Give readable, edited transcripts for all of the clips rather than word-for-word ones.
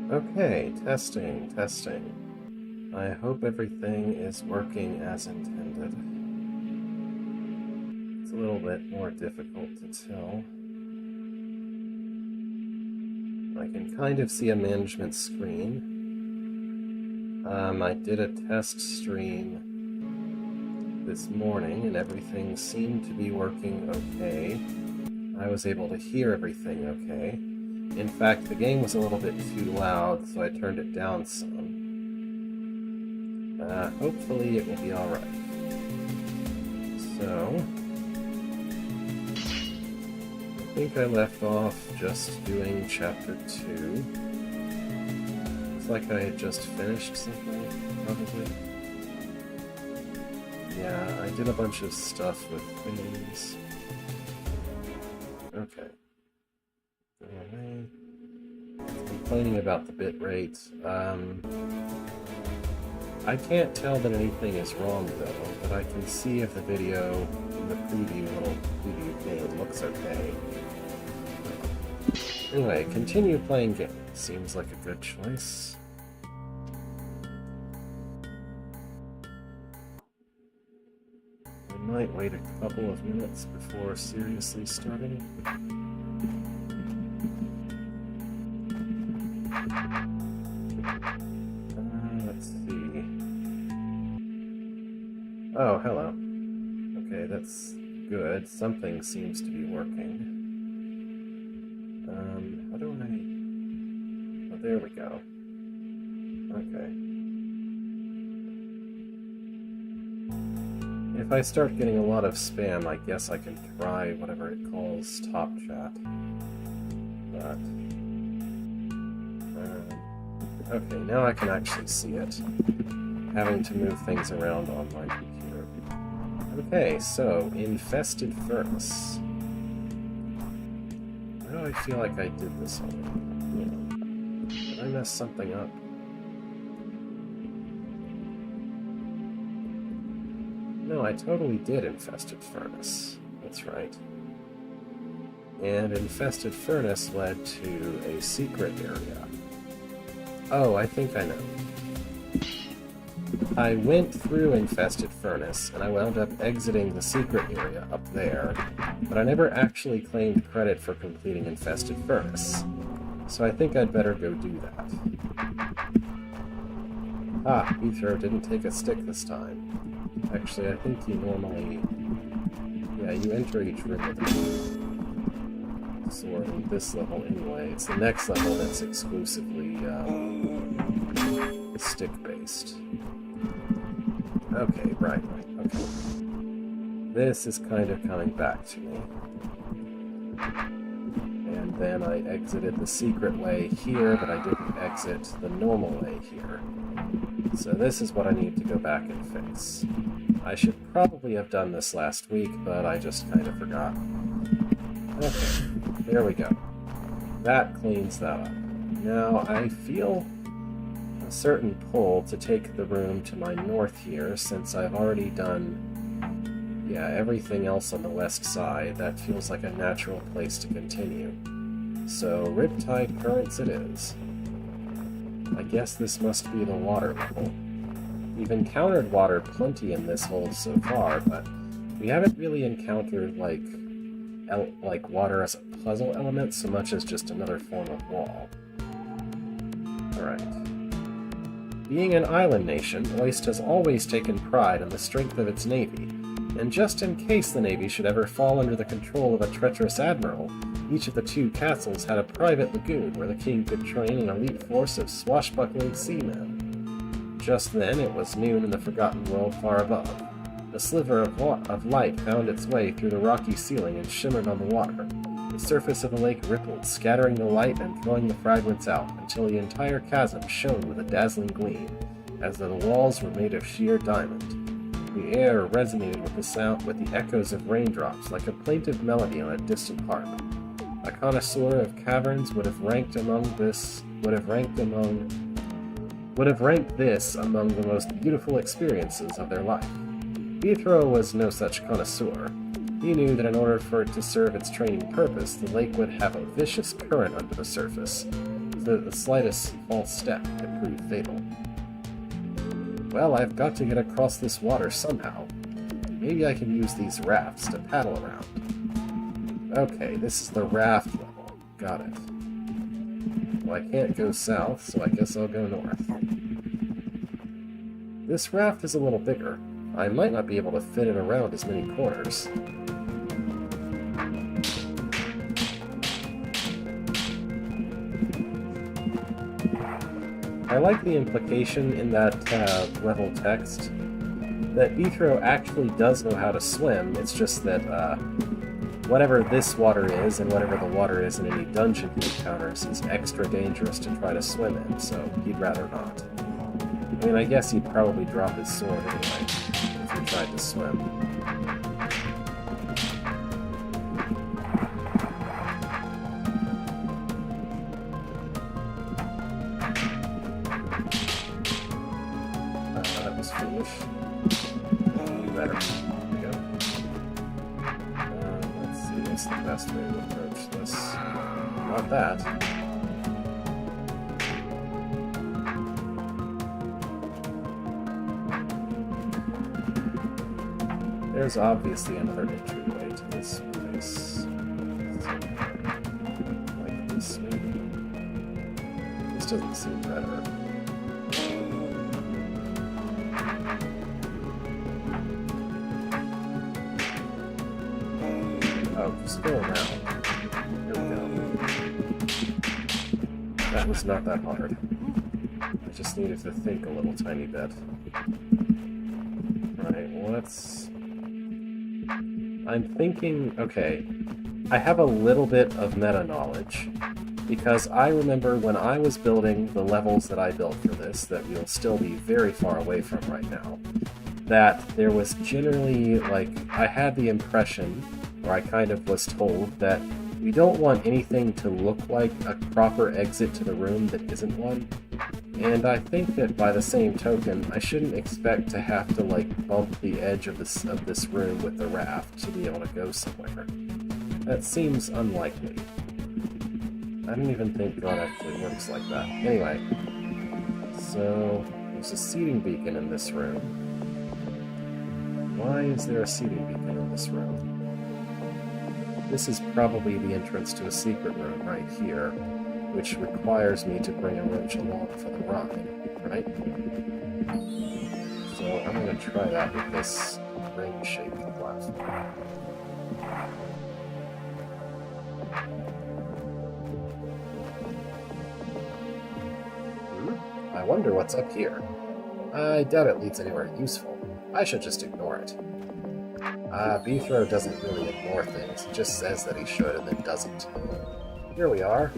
Okay, testing. I hope everything is working as intended. It's a little bit more difficult to tell. I can kind of see a management screen. I did a test stream this morning and everything seemed to be working okay. I was able to hear everything okay. In fact, the game was a little bit too loud, so I turned it down some. Hopefully it will be alright. So, I think I left off just doing Chapter 2. Looks like I had just finished something, probably. Yeah, I did a bunch of stuff with things. Okay. Complaining about the bitrate. I can't tell that anything is wrong though, but I can see if the video in the little preview thing looks okay. Anyway, continue playing game. Seems like a good choice. I might wait a couple of minutes before seriously starting. Let's see. Oh, hello. Okay, that's good. Something seems to be working. How do I... Oh, there we go. Okay. If I start getting a lot of spam, I guess I can try whatever it calls top chat. But... okay, now I can actually see it. Having to move things around on my computer. Okay, so, Infested Furnace. Why do I feel like I did this already? Did I mess something up? No, I totally did Infested Furnace. That's right. And Infested Furnace led to a secret area. Oh, I think I know. I went through Infested Furnace, and I wound up exiting the secret area up there, but I never actually claimed credit for completing Infested Furnace. So I think I'd better go do that. Ah, Ether didn't take a stick this time. Actually, I think you normally... yeah, you enter each room with a sword in this level anyway. It's the next level that's exclusively stick-based. Okay, right, okay. This is kind of coming back to me. And then I exited the secret way here, but I didn't exit the normal way here. So this is what I need to go back and fix. I should probably have done this last week, but I just kind of forgot. Okay, there we go. That cleans that up. Now, I feel a certain pull to take the room to my north here, since I've already done, yeah, everything else on the west side. That feels like a natural place to continue. So, Riptide Currents it is. I guess this must be the water level. We've encountered water plenty in this hold so far, but we haven't really encountered, like water as a puzzle element so much as just another form of wall. Alright. Being an island nation, Oist has always taken pride in the strength of its navy, and just in case the navy should ever fall under the control of a treacherous admiral, each of the two castles had a private lagoon where the king could train an elite force of swashbuckling seamen. Just then, it was noon in the forgotten world far above. A sliver of light found its way through the rocky ceiling and shimmered on the water. The surface of the lake rippled, scattering the light and throwing the fragments out, until the entire chasm shone with a dazzling gleam, as though the walls were made of sheer diamond. The air resonated with the echoes of raindrops, like a plaintive melody on a distant harp. A connoisseur of caverns would have ranked this among the most beautiful experiences of their life. Pietro was no such connoisseur. He knew that in order for it to serve its training purpose, the lake would have a vicious current under the surface, the slightest false step could prove fatal. Well, I've got to get across this water somehow. Maybe I can use these rafts to paddle around. Okay, this is the raft level. Got it. Well, I can't go south, so I guess I'll go north. This raft is a little bigger. I might not be able to fit it around as many corners. I like the implication in that level text that Bethro actually does know how to swim. It's just that whatever this water is and whatever the water is in any dungeon he encounters is extra dangerous to try to swim in, so he'd rather not. I mean, I guess he'd probably drop his sword anyway if he tried to swim. That was foolish. Better. There we go. Let's see, what's the best way to approach this? Not that. There's obviously another entryway to this place. Like this, maybe? This doesn't seem better. Oh, just go around. There we go. That was not that hard. I just needed to think a little tiny bit. Right, let's... I'm thinking, okay, I have a little bit of meta-knowledge, because I remember when I was building the levels that I built for this, that we'll still be very far away from right now, that there was generally, like, I had the impression, or I kind of was told, that we don't want anything to look like a proper exit to the room that isn't one. And I think that by the same token, I shouldn't expect to have to, like, bump the edge of this room with the raft to be able to go somewhere. That seems unlikely. I don't even think God actually works like that. Anyway, so there's a seating beacon in this room. Why is there a seating beacon in this room? This is probably the entrance to a secret room right here, which requires me to bring a roach along for the ride, right? So I'm going to try that with this ring-shaped platform. I wonder what's up here. I doubt it leads anywhere useful. I should just ignore it. Bethro doesn't really ignore things. He just says that he should and then doesn't. Here we are.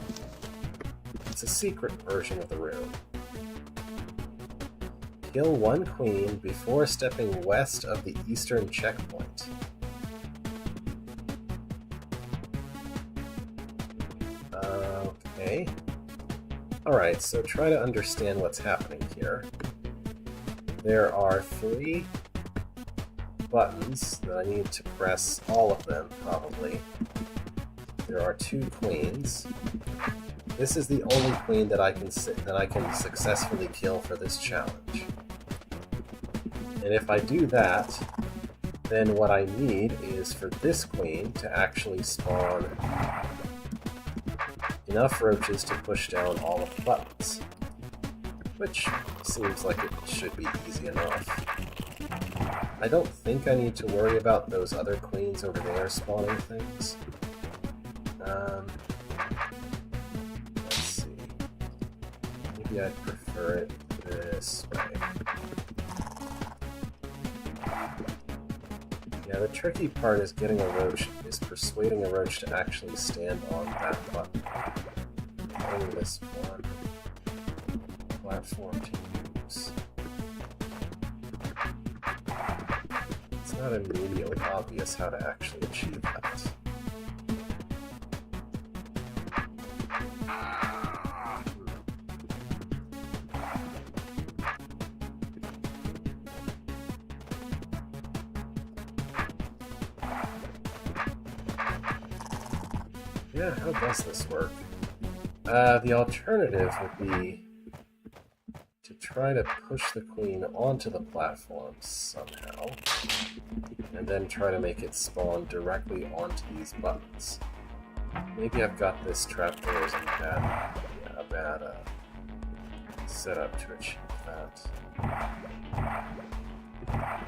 It's a secret version of the room. Kill one queen before stepping west of the eastern checkpoint. Okay. Alright, so try to understand what's happening here. There are 3 buttons that I need to press, all of them, probably. There are 2 queens. This is the only queen that I can successfully kill for this challenge. And if I do that, then what I need is for this queen to actually spawn enough roaches to push down all of the buttons. Which seems like it should be easy enough. I don't think I need to worry about those other queens over there spawning things. Let's see. Maybe I'd prefer it this way. Yeah, the tricky part is persuading a roach to actually stand on that button. Only this one platform to use. It's not immediately obvious how to actually achieve that. Yeah, how does this work? The alternative would be to try to push the queen onto the platform somehow, and then try to make it spawn directly onto these buttons. Maybe I've got this trapdoor as a bad setup to achieve that.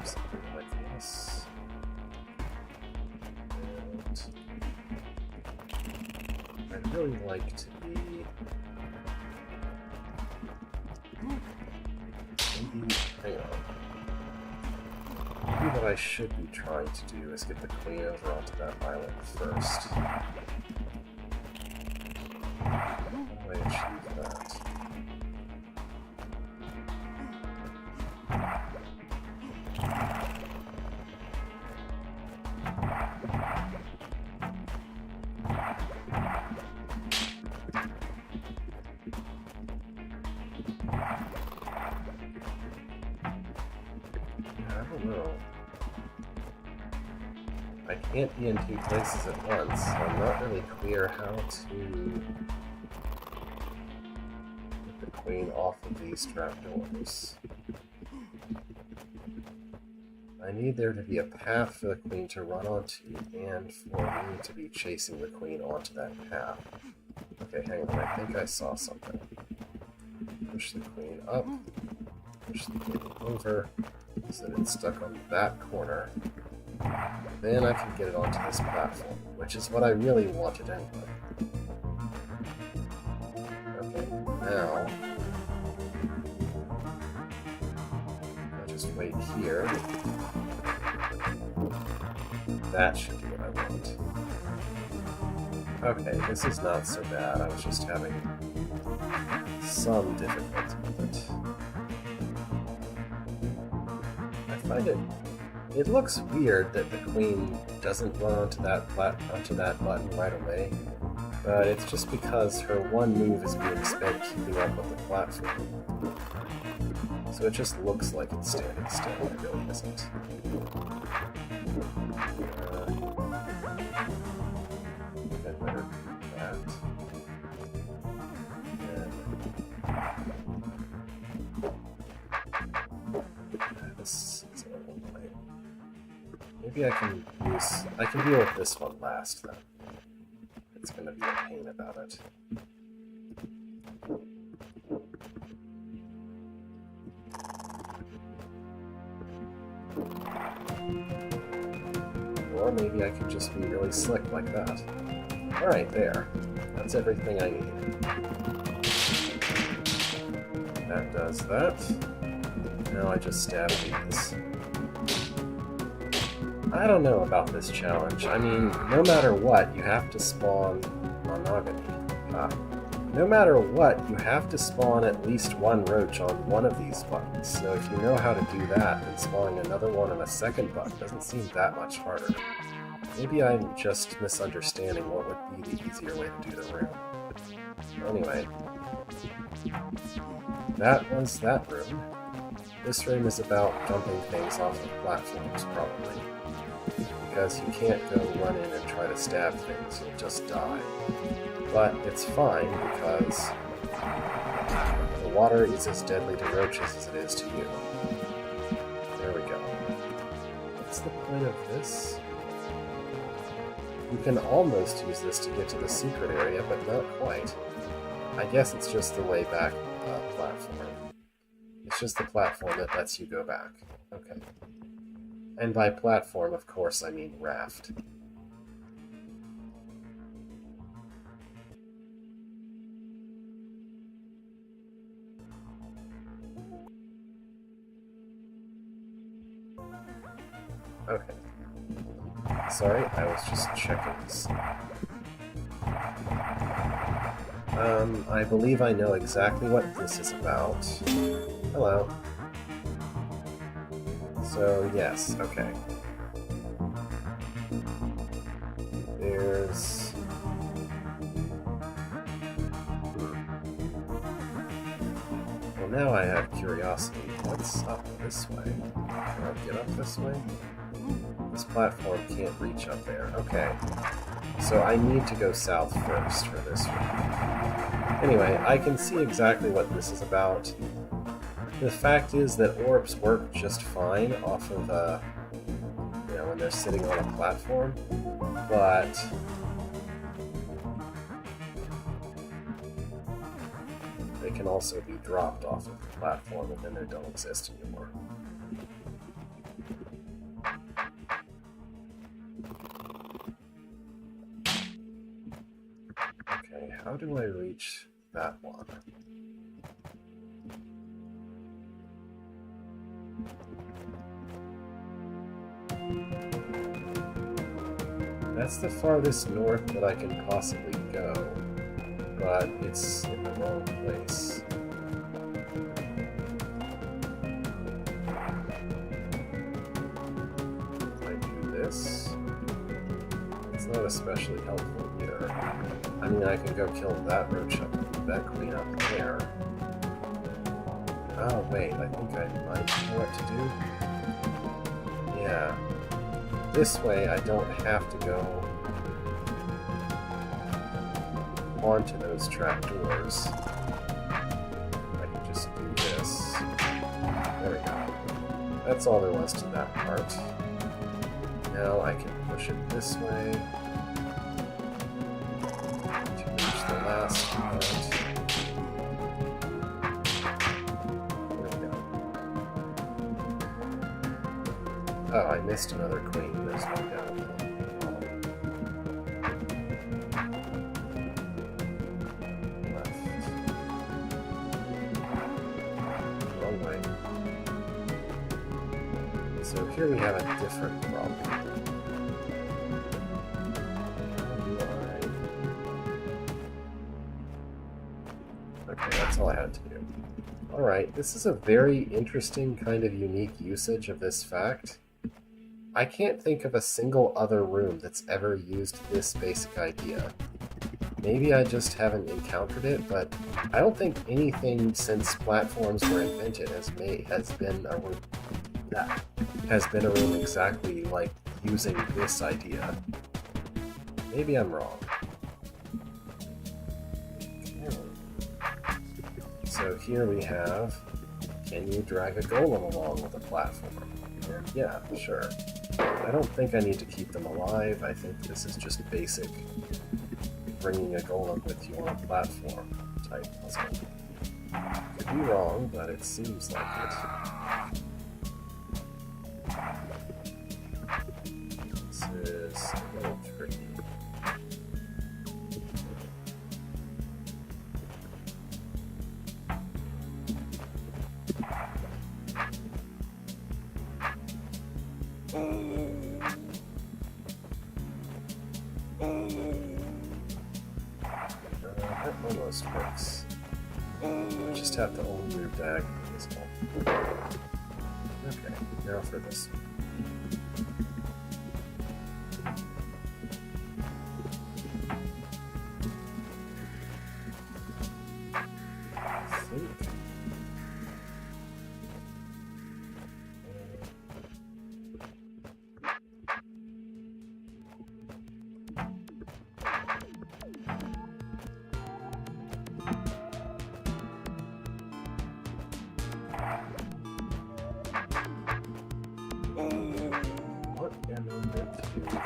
Something like this. And I'd really like to be... Maybe... hang on. Maybe what I should be trying to do is get the queen over onto that island first. How do I achieve that? I can't be in two places at once, so I'm not really clear how to get the queen off of these trapdoors. I need there to be a path for the queen to run onto, and for me to be chasing the queen onto that path. Okay, hang on, I think I saw something. Push the queen up, push the queen over, so that it's stuck on that corner. Then I can get it onto this platform, which is what I really wanted anyway. Okay, now... I'll just wait here. That should be what I want. Okay, this is not so bad. I was just having some difficulty with it. I find it looks weird that the queen doesn't run onto that button right away, but it's just because her one move is being spent keeping up with the platform. So it just looks like it's standing still, it really isn't. I'd better do that. And this is a little way. Maybe I can deal with this one last then. It's gonna be a pain about it. Or maybe I can just be really slick like that. Alright, there. That's everything I need. That does that. Now I just stab these. I don't know about this challenge. I mean, no matter what, you have to spawn monogamy. No matter what, you have to spawn at least one roach on one of these buttons. So if you know how to do that, then spawning another one on a second button doesn't seem that much harder. Maybe I'm just misunderstanding what would be the easier way to do the room. Anyway, that was that room. This room is about dumping things off of platforms, probably. Because you can't go run in and try to stab things, you'll just die. But it's fine because the water is as deadly to roaches as it is to you. There we go. What's the point of this? You can almost use this to get to the secret area, but not quite. I guess it's just the way back platform. It's just the platform that lets you go back. Okay. And by platform, of course, I mean raft. Okay. Sorry, I was just checking this. I believe I know exactly what this is about. Hello. So, yes, okay. There's... Well, now I have curiosity. What's up this way? Can I get up this way? This platform can't reach up there. Okay. So I need to go south first for this one. Anyway, I can see exactly what this is about. The fact is that orbs work just fine off of, when they're sitting on a platform, but they can also be dropped off of the platform and then they don't exist anymore. Okay, how do I reach that one? That's the farthest north that I can possibly go, but it's in the wrong place. If I do this, it's not especially helpful here. I mean, I can go kill that roach up, that queen up there. Oh wait, I think I might know what to do. Yeah. This way, I don't have to go onto those trapdoors. I can just do this. There we go. That's all there was to that part. Now I can push it this way to reach the last part. Oh, I missed another queen. There's one down left. Wrong way. So here we have a different problem. Okay, that's all I had to do. Alright, this is a very interesting kind of unique usage of this fact. I can't think of a single other room that's ever used this basic idea. Maybe I just haven't encountered it, but I don't think anything since platforms were invented has been a room exactly like using this idea. Maybe I'm wrong. So here we have, can you drag a golem along with a platform? Yeah, sure. I don't think I need to keep them alive. I think this is just basic bringing a golem with you on a platform type puzzle. Could be wrong, but it seems like it. This is a little tricky. That almost works. I just have to only move diagonally as well. Okay, now for this one. I think. What am I meant to do with you?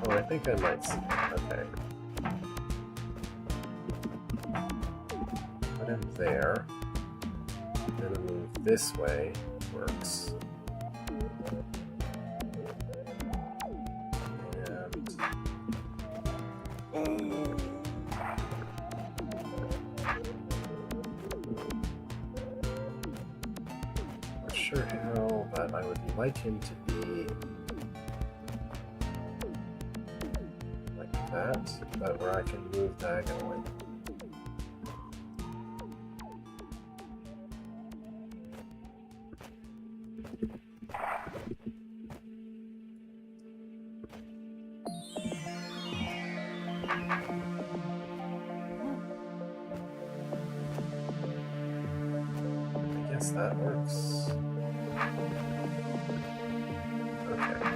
Oh, I think I might see. Okay. Put him there. Then move this way. Works. Not sure how, but I would like him to be that, but where I can move diagonally. I guess that works. Okay.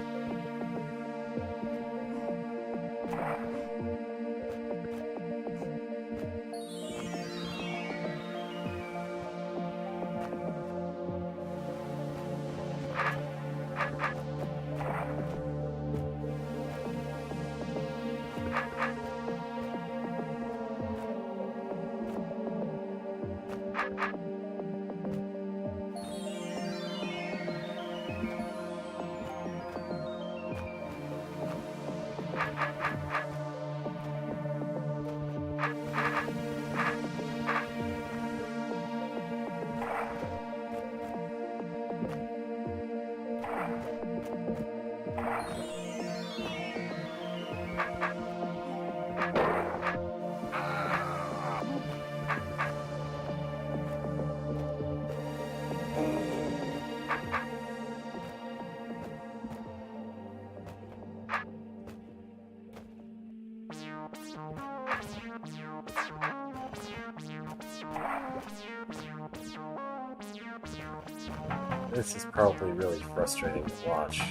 This is probably really frustrating to watch.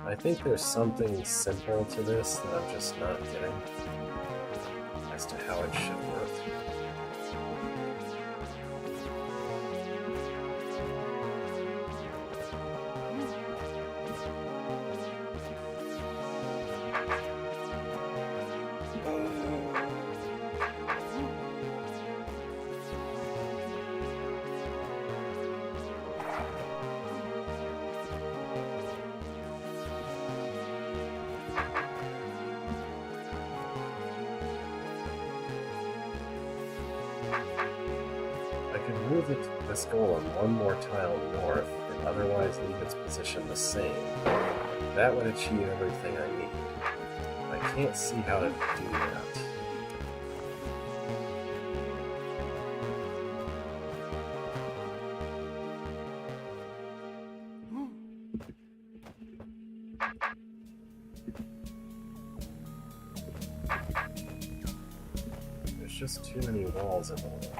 I think there's something simple to this that I'm just not getting as to how it should work. Move this golem one more tile north and otherwise leave its position the same. That would achieve everything I need. I can't see how to do that. There's just too many walls in the way.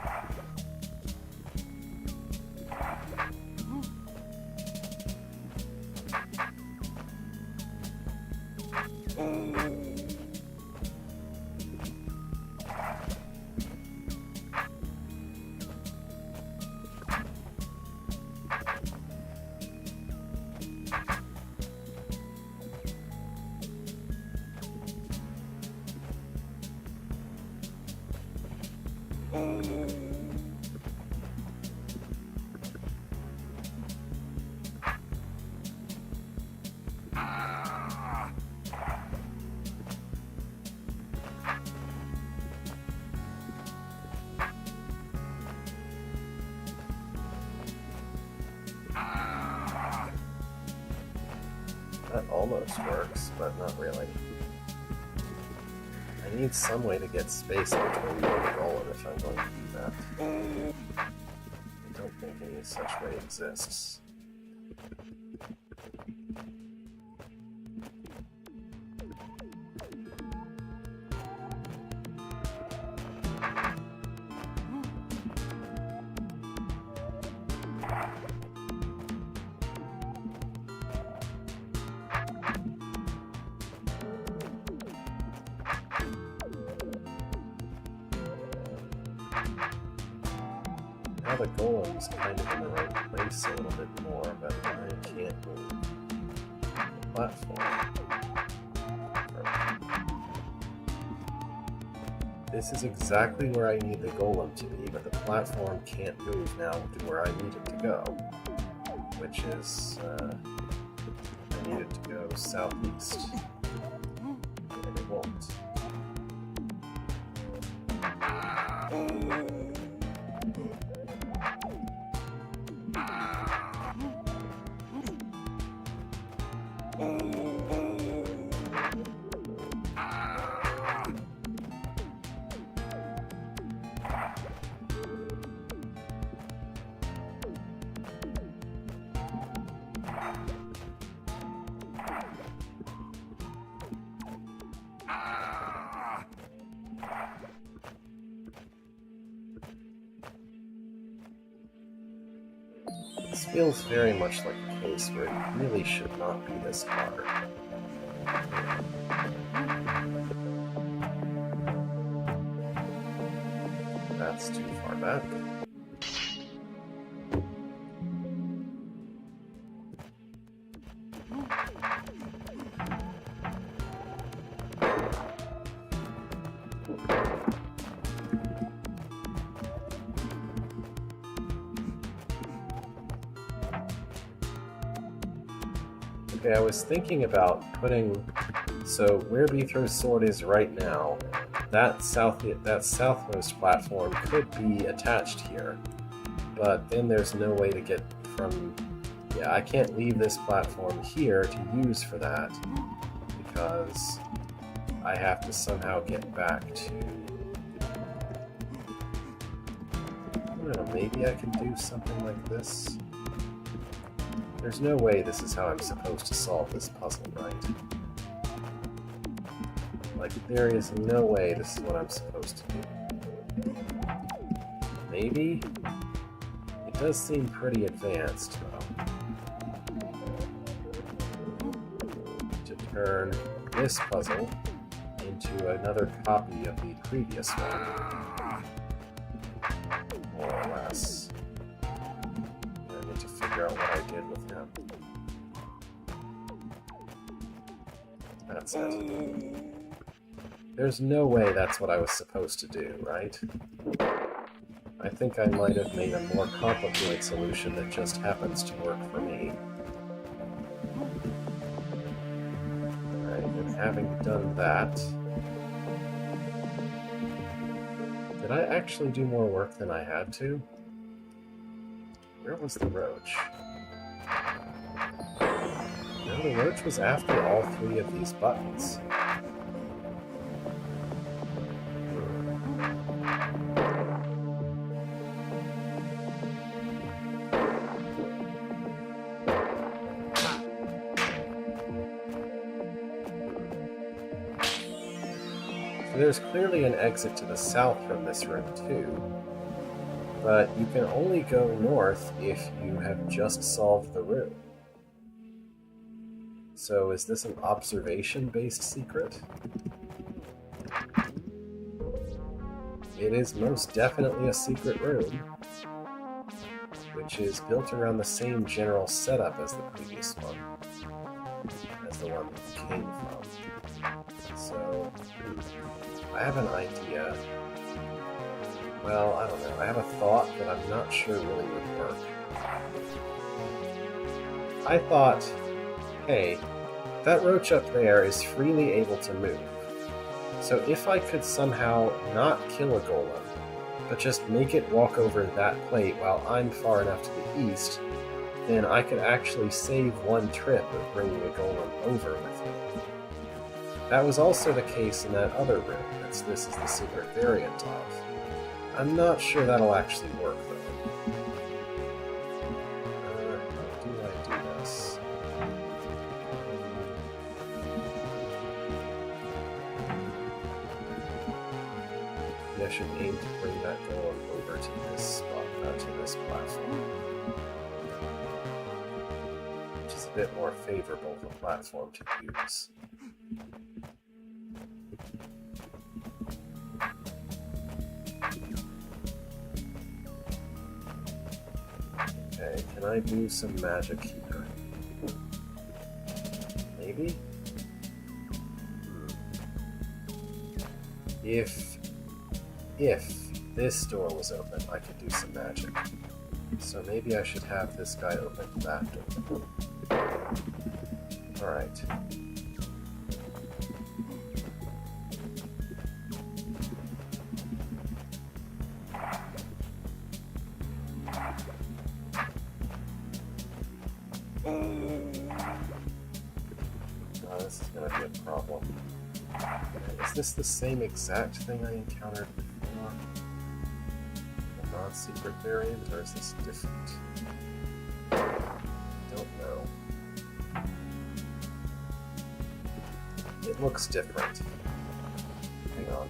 That almost works, but not really. I need some way to get space between me and the golem if I'm going to do that. I don't think any such way exists. Now the golem's kind of in the right place a little bit more, but I can't move the platform. This is exactly where I need the golem to be, but the platform can't move now to where I need it to go, which is, I need it to go southeast, and it won't. This feels very much like a case where it really should not be this hard. That's too far back. Okay, I was thinking about putting, so where Beetho's sword is right now, that southmost platform could be attached here, but then there's no way to get from, yeah, I can't leave this platform here to use for that, because I have to somehow get back to, I don't know, maybe I can do something like this? There's no way this is how I'm supposed to solve this puzzle, right? Like, there is no way this is what I'm supposed to do. Maybe? It does seem pretty advanced, though. To turn this puzzle into another copy of the previous one. More or less. I need to figure out what I did with him. That's it. There's no way that's what I was supposed to do, right? I think I might have made a more complicated solution that just happens to work for me. Alright, and having done that... Did I actually do more work than I had to? Where was the roach? No, the roach was after all three of these buttons. So there's clearly an exit to the south from this room too, but you can only go north if you have just solved the room. So is this an observation-based secret? It is most definitely a secret room, which is built around the same general setup as the previous one, as the one we came from. So, I have an idea. Well, I don't know. I have a thought that I'm not sure really would work. I thought, hey, that roach up there is freely able to move. So if I could somehow not kill a golem, but just make it walk over that plate while I'm far enough to the east, then I could actually save one trip of bringing a golem over with me. That was also the case in that other room that this is the secret variant of. I'm not sure that'll actually work, though. How do I do this? Maybe I should aim to bring that golem over to this spot, to this platform. Which is a bit more favorable of a platform to use. Okay, can I do some magic here? Maybe? If this door was open, I could do some magic. So maybe I should have this guy open that door. Alright. This is going to be a problem. Is this the same exact thing I encountered before? The non-secret variant, or is this different? Don't know. It looks different. Hang on.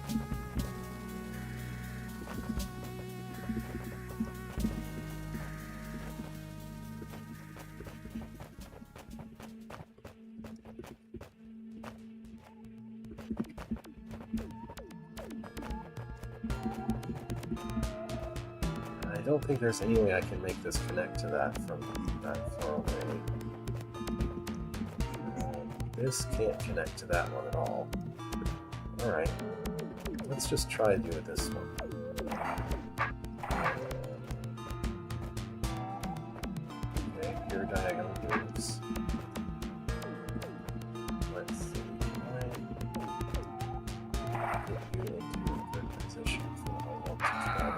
don't think there's any way I can make this connect to that from that far away. This can't connect to that one at all. Alright, let's just try to do it this one. Okay, here are diagonal moves. Let's see. I put you into a good position for what I want to try.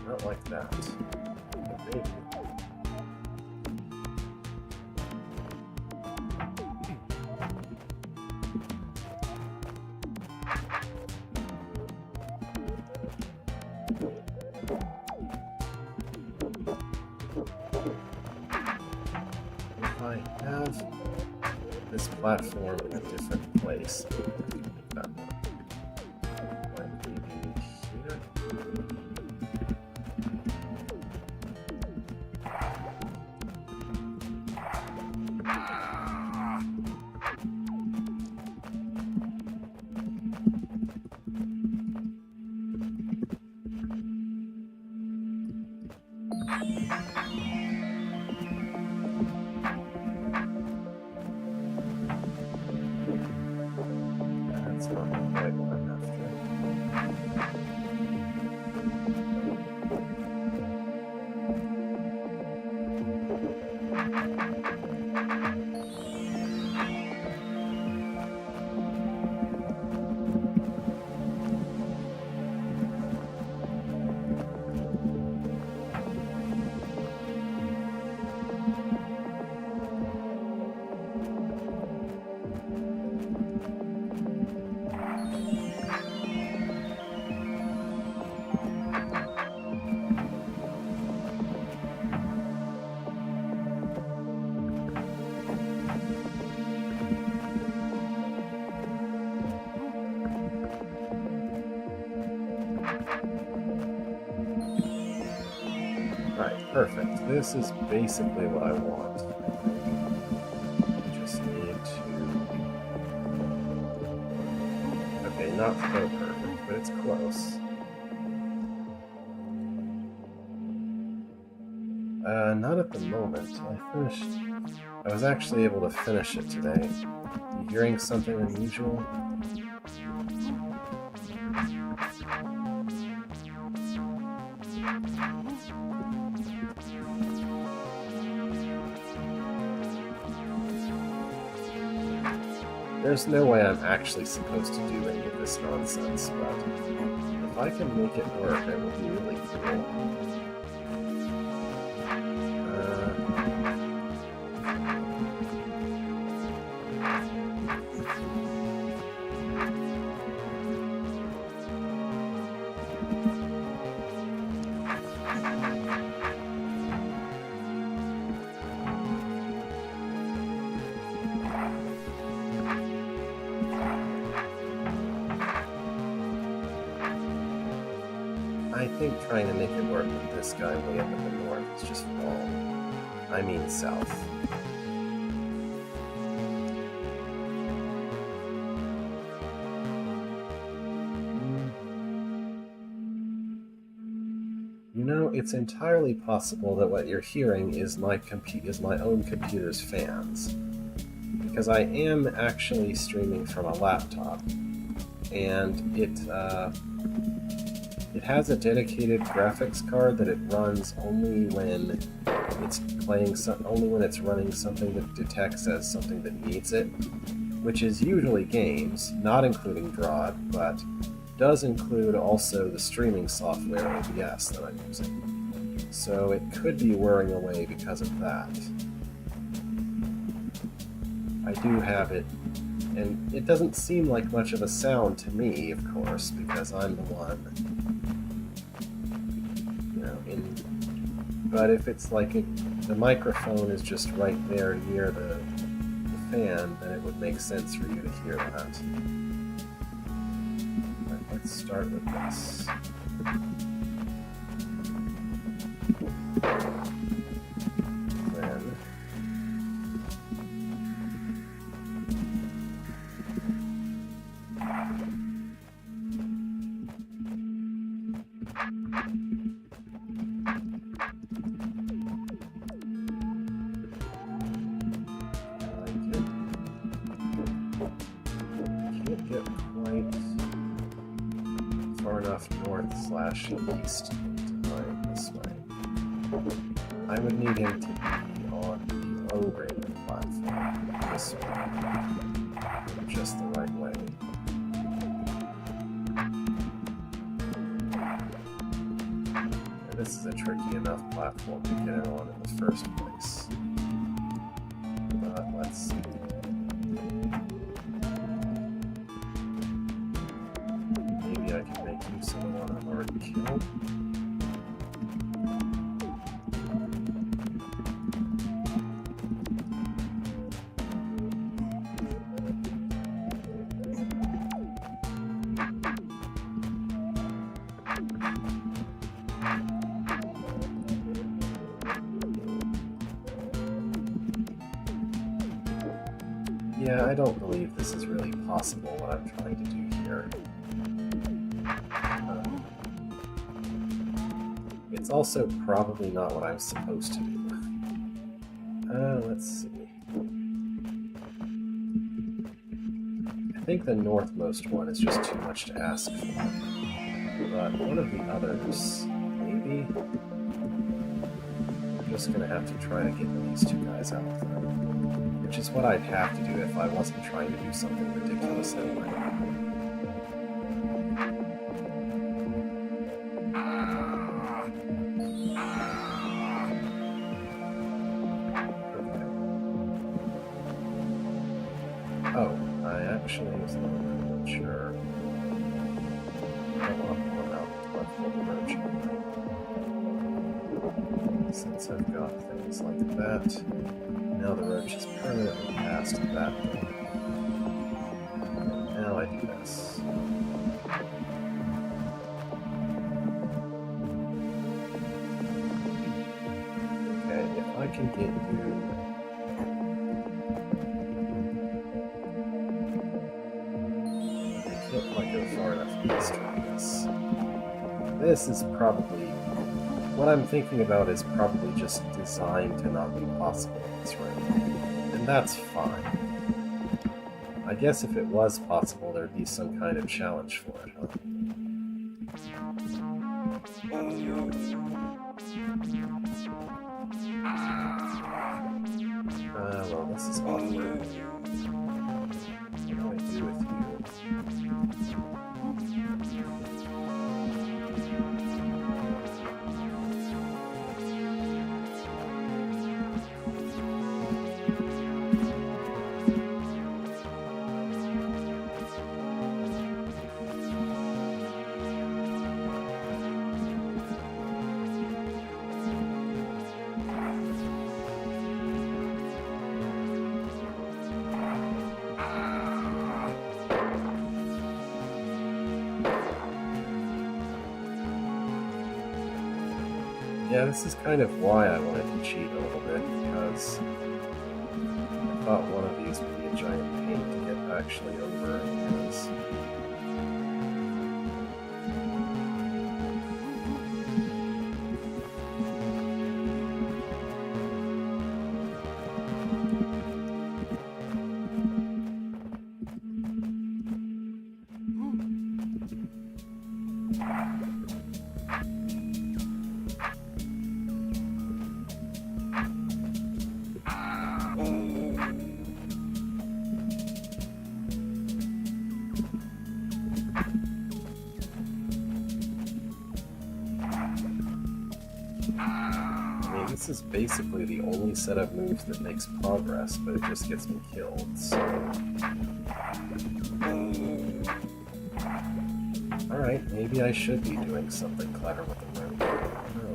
Not like that. But maybe. I have this platform in a different place. That one. Might be here. That's not quite what I'm after. Right, perfect. This is basically what I want. Just need to... Okay, not so perfect, but it's close. Not at the moment. I was actually able to finish it today. You hearing something unusual? There's no way I'm actually supposed to do any of this nonsense, but if I can make it work, it will be really cool. I think trying to make it work with this guy way up in the north is just wrong. I mean south. You know, it's entirely possible that what you're hearing is my own computer's fans, because I am actually streaming from a laptop, and it has a dedicated graphics card that it runs only when it's running something that detects as something that needs it, which is usually games, not including Draad, but does include also the streaming software OBS that I'm using. So it could be whirring away because of that. I do have it, and it doesn't seem like much of a sound to me, of course, because I'm the one, but if it's like the microphone is just right there near the fan, then it would make sense for you to hear that. Right, let's start with this. Then far enough north/east time this way. I would need him to be on the O-rated platform this way. Just the right way. And this is a tricky enough platform to get it on in the first place. But let's see. Maybe I can make use of the one I've already killed. Yeah, I don't believe this is really possible, what I'm trying to do here. It's also probably not what I'm supposed to do. Let's see. I think the northmost one is just too much to ask for. But one of the others, maybe... We're just gonna have to try to get these two guys out of there. Which is what I'd have to do if I wasn't trying to do something ridiculous anyway. Okay. Oh, I actually was a little bit unsure. I'll pull the roach anyway. Since I've got things like that. Now the roach is permanently past that thing. Now I do this. Okay, if I can get you... I can't quite go far enough east from this. This is probably... What I'm thinking about is probably just designed to not be possible in this room. And that's fine. I guess if it was possible, there'd be some kind of challenge for it, huh? Well, this is awkward. What do I do with you? Yeah, this is kind of why I wanted to cheat a little bit, because I thought one of these would be a giant pain to get actually over, because... This is basically the only set of moves that makes progress, but it just gets me killed, so... Alright, maybe I should be doing something clever with the room. I don't know.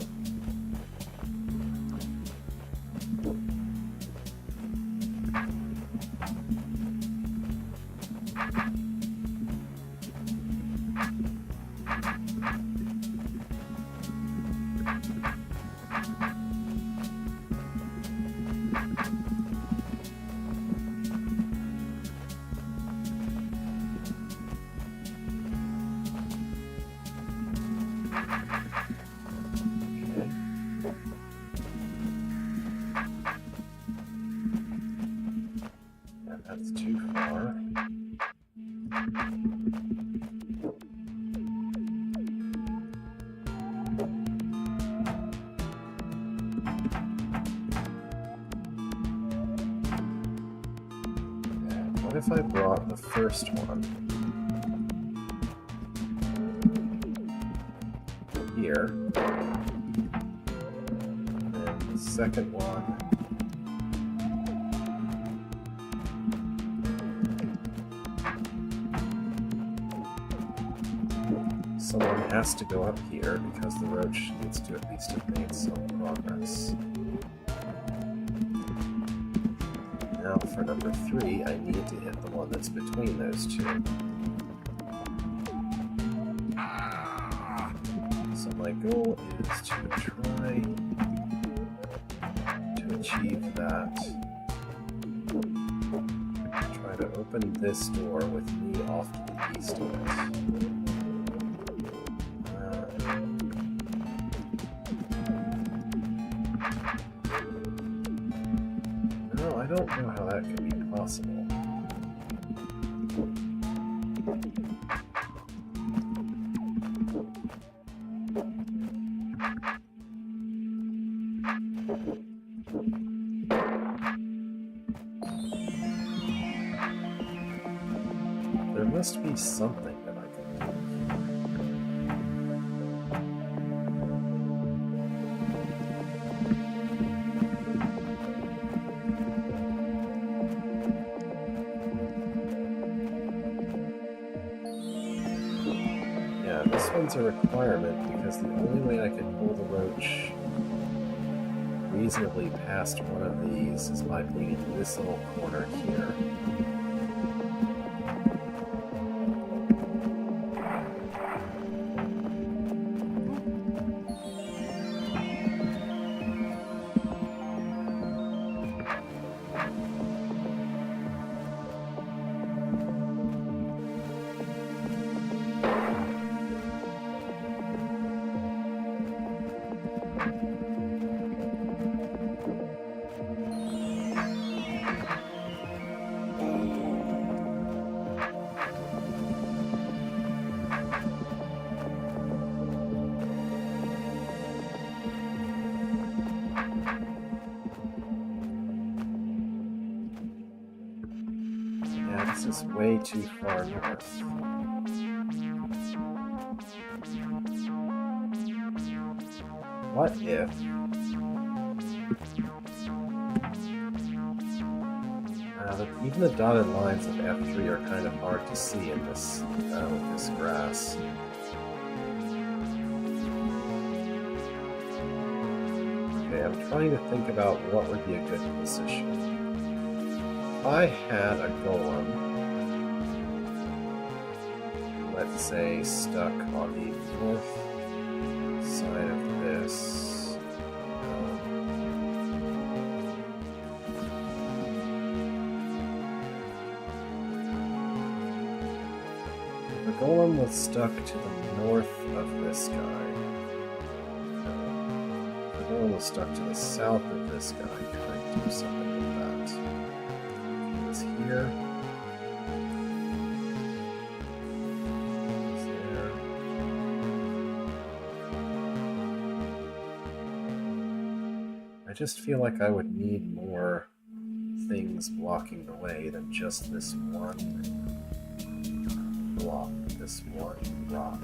if I brought the first one here, and the second one someone has to go up here because the roach needs to at least have made some progress. Now for number 3, I need to hit the one that's between those two. So my goal is to try to achieve that. Try to open this door with me off to the east of it. I don't know how that could be possible. There must be something that I can do. This one's a requirement because the only way I can pull the roach reasonably past one of these is by being in this little corner here. This is way too far north. What if... even the dotted lines of F3 are kind of hard to see in this, with this grass. Okay, I'm trying to think about what would be a good position. If I had a golem, let's say, stuck on the north side of this. If the golem was stuck to the north of this guy, if the golem was stuck to the south of this guy, can I do something with that? He was here. I just feel like I would need more things blocking the way than just this one block, this one rock.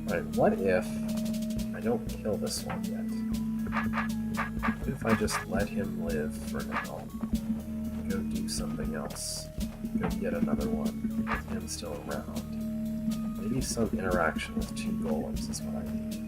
Alright, what if I don't kill this one yet? What if I just let him live for now? Go do something else. Go get another one with him still around. Maybe some interaction with two golems is what I need.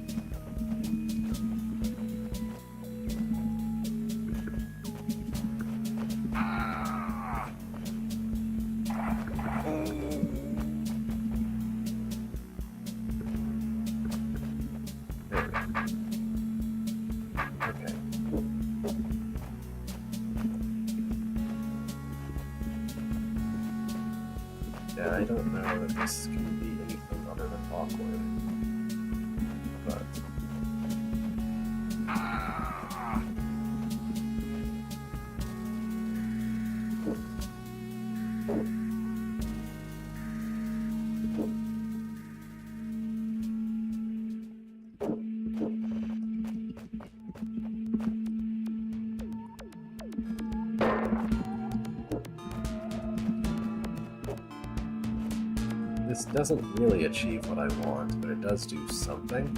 Yeah, I don't know if this can be anything other than awkward, but... This doesn't really achieve what I want, but it does do something.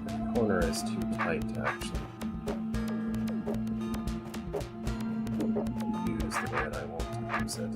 The corner is too tight to actually use the way that I want to use it.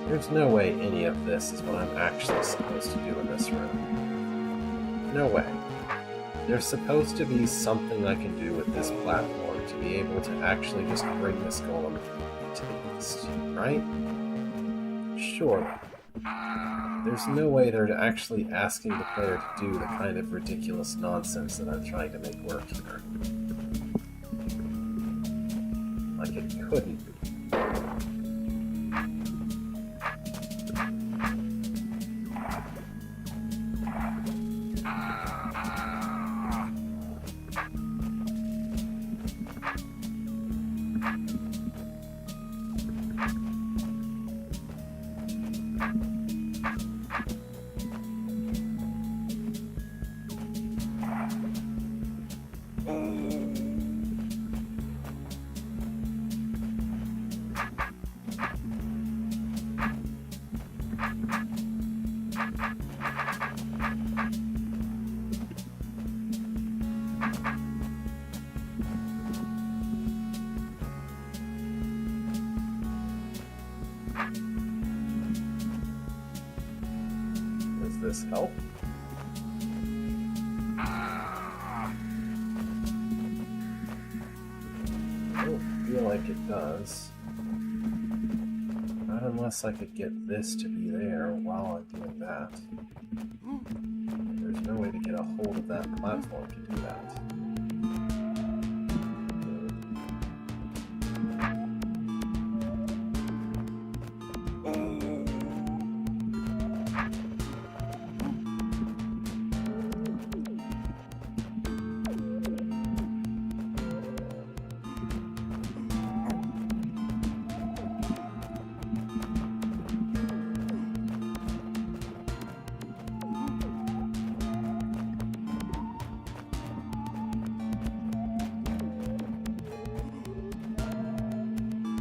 There's no way any of this is what I'm actually supposed to do in this room. No way. There's supposed to be something I can do with this platform to be able to actually just bring this golem to the east, right? Surely. There's no way they're actually asking the player to do the kind of ridiculous nonsense that I'm trying to make work here. Like, it couldn't be. Does this help? I don't feel like it does. Not unless Unless I could get this to be there while I'm doing that. There's no way to get a hold of that platform to do that.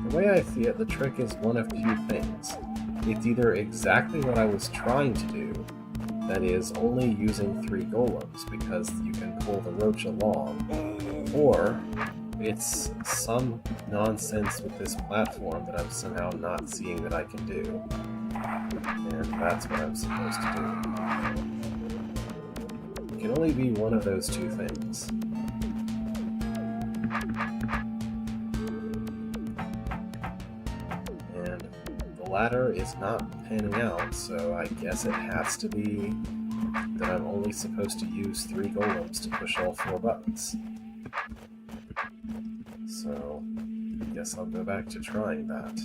The way I see it, the trick is one of two things. It's either exactly what I was trying to do, that is, only using 3 golems because you can pull the roach along, or it's some nonsense with this platform that I'm somehow not seeing that I can do. And that's what I'm supposed to do. It can only be one of those two things. Ladder is not panning out, so I guess it has to be that I'm only supposed to use 3 golems to push all 4 buttons. So, I guess I'll go back to trying that.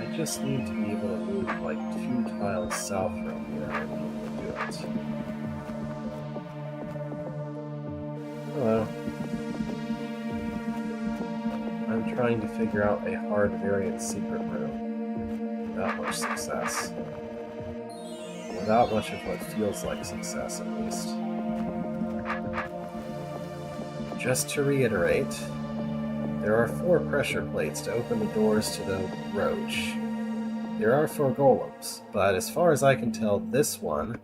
I just need to be able to move like 2 tiles south from here and be able to do it. Hello. I'm trying to figure out a hard variant secret room without much success. Without much of what feels like success, at least. Just to reiterate, there are 4 pressure plates to open the doors to the roach. There are 4 golems, but as far as I can tell, this one,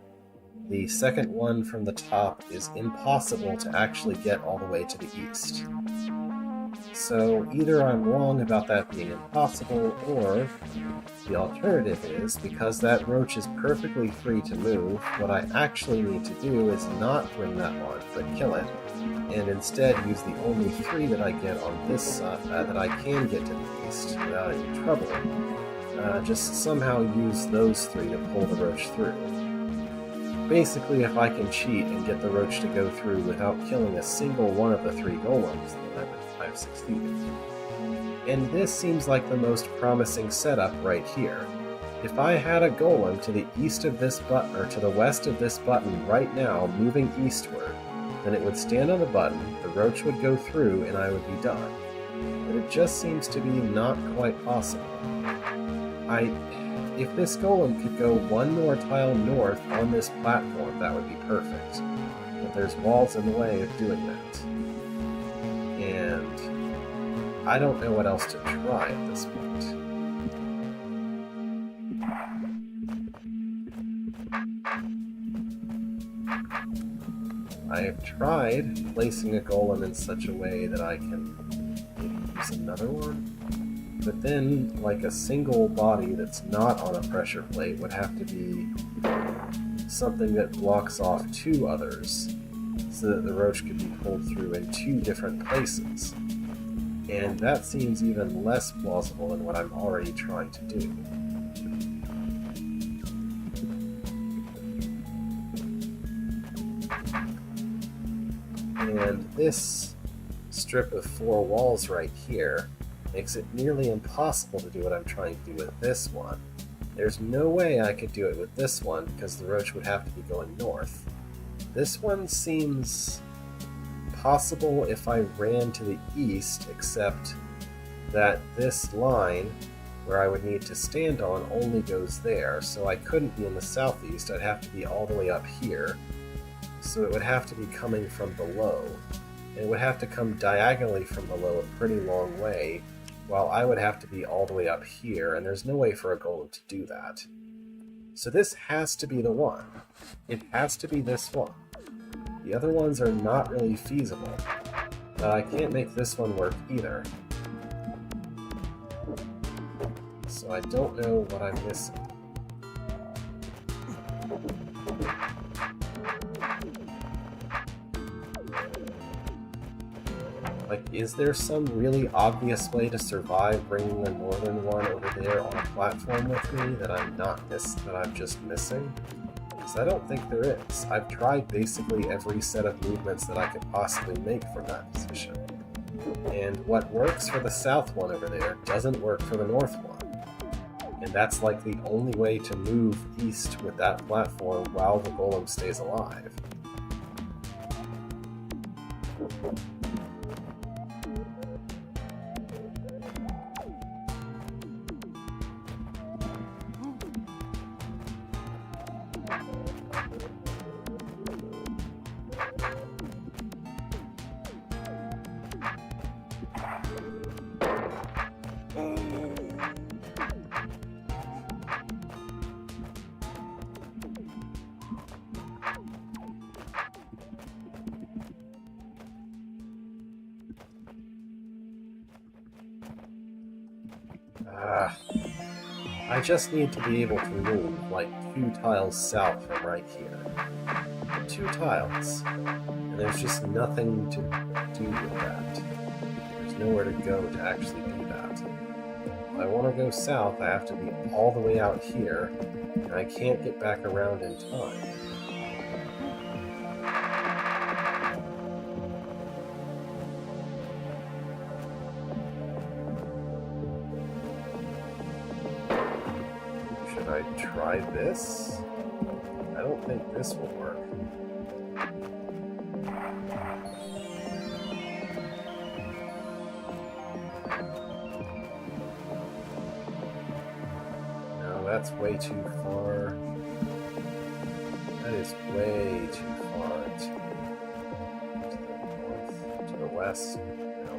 the second one from the top, is impossible to actually get all the way to the east. So either I'm wrong about that being impossible, or the alternative is, because that roach is perfectly free to move, what I actually need to do is not bring that one, but kill it, and instead use the only 3 that I get on this side, that I can get to the east without any trouble. Just somehow use those 3 to pull the roach through. Basically, if I can cheat and get the roach to go through without killing a single one of the 3 golems, then I've succeeded. And this seems like the most promising setup right here. If I had a golem to the east of this button, or to the west of this button right now, moving eastward, then it would stand on the button, the roach would go through, and I would be done. But it just seems to be not quite possible. If this golem could go 1 more tile north on this platform, that would be perfect. But there's walls in the way of doing that. And I don't know what else to try at this point. I have tried placing a golem in such a way that I can maybe use another one. But then, like, a single body that's not on a pressure plate would have to be something that blocks off 2 others, so that the roach could be pulled through in 2 different places. And that seems even less plausible than what I'm already trying to do. And this strip of 4 walls right here makes it nearly impossible to do what I'm trying to do with this one. There's no way I could do it with this one because the roach would have to be going north. This one seems possible if I ran to the east, except that this line where I would need to stand on only goes there, so I couldn't be in the southeast. I'd have to be all the way up here, so it would have to be coming from below. And it would have to come diagonally from below a pretty long way, while I would have to be all the way up here, and there's no way for a golem to do that. So this has to be the one. It has to be this one. The other ones are not really feasible, but I can't make this one work either. So I don't know what I'm missing. Like, is there some really obvious way to survive bringing the northern one over there on a platform with me that I'm just missing? Because I don't think there is. I've tried basically every set of movements that I could possibly make from that position. And what works for the south one over there doesn't work for the north one. And that's like the only way to move east with that platform while the golem stays alive. I just need to be able to move like 2 tiles south from right here. 2 tiles. And there's just nothing to do with that. There's nowhere to go to actually do that. If I want to go south, I have to be all the way out here, and I can't get back around in time. I try this? I don't think this will work. No, that's way too far. That is way too far to the north, to the west. No,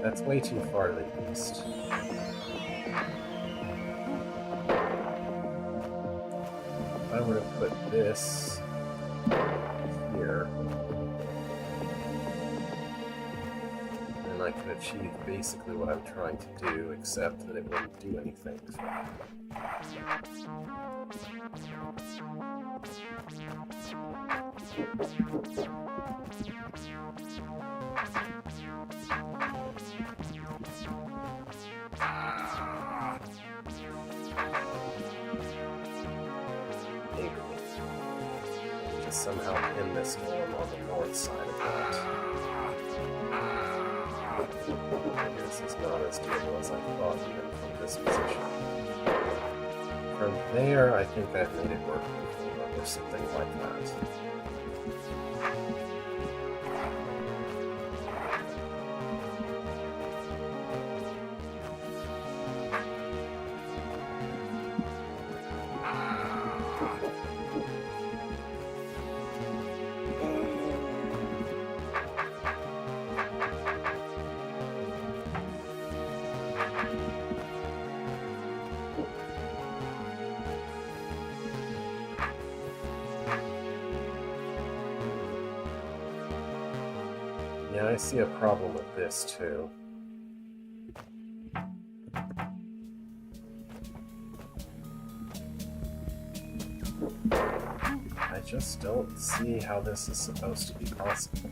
that's way too far to the east. I would have put this here, and I could achieve basically what I'm trying to do, except that it wouldn't do anything. Somehow pin this golem on the north side of that. This is not as doable as I thought, even from this position. From there, I think I've made it work before, or something like that. Yeah, I see a problem with this too. I just don't see how this is supposed to be possible.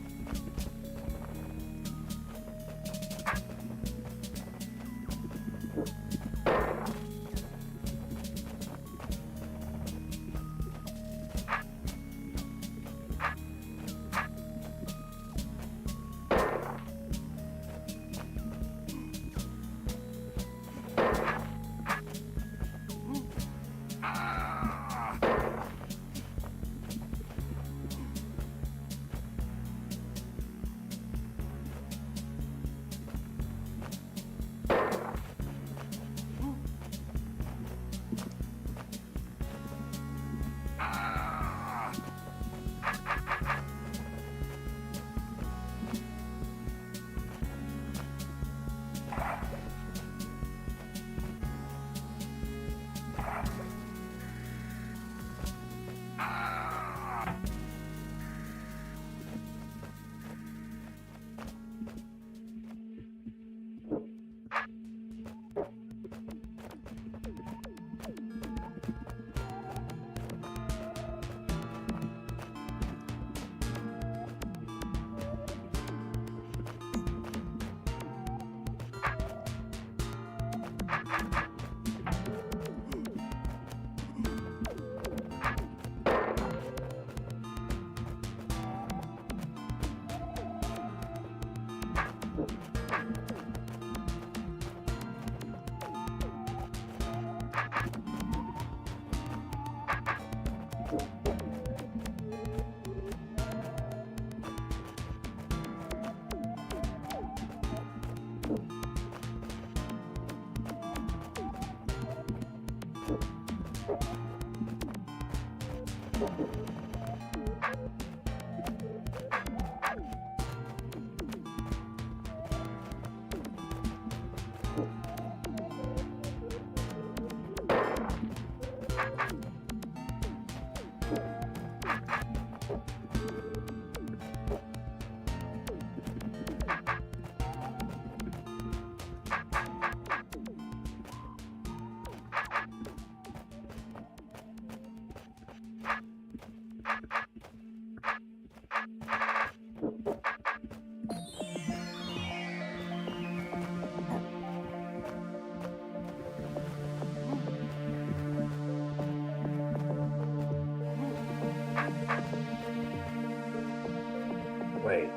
Wait.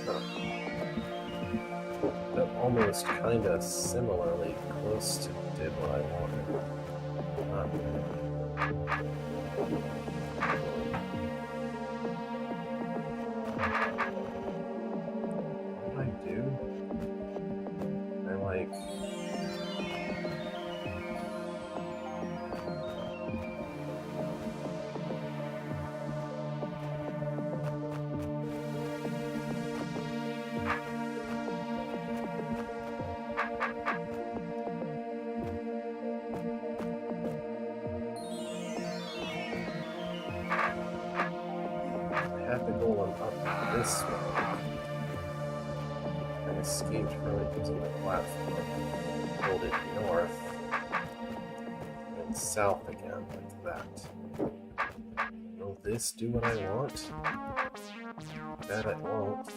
Huh. That almost kind of similarly close to did what I wanted. Not really. What do I do? I like... had the golem up this way. I escaped from it using the platform. Pulled it north. And south again, like that. Will this do what I want? Bet it won't.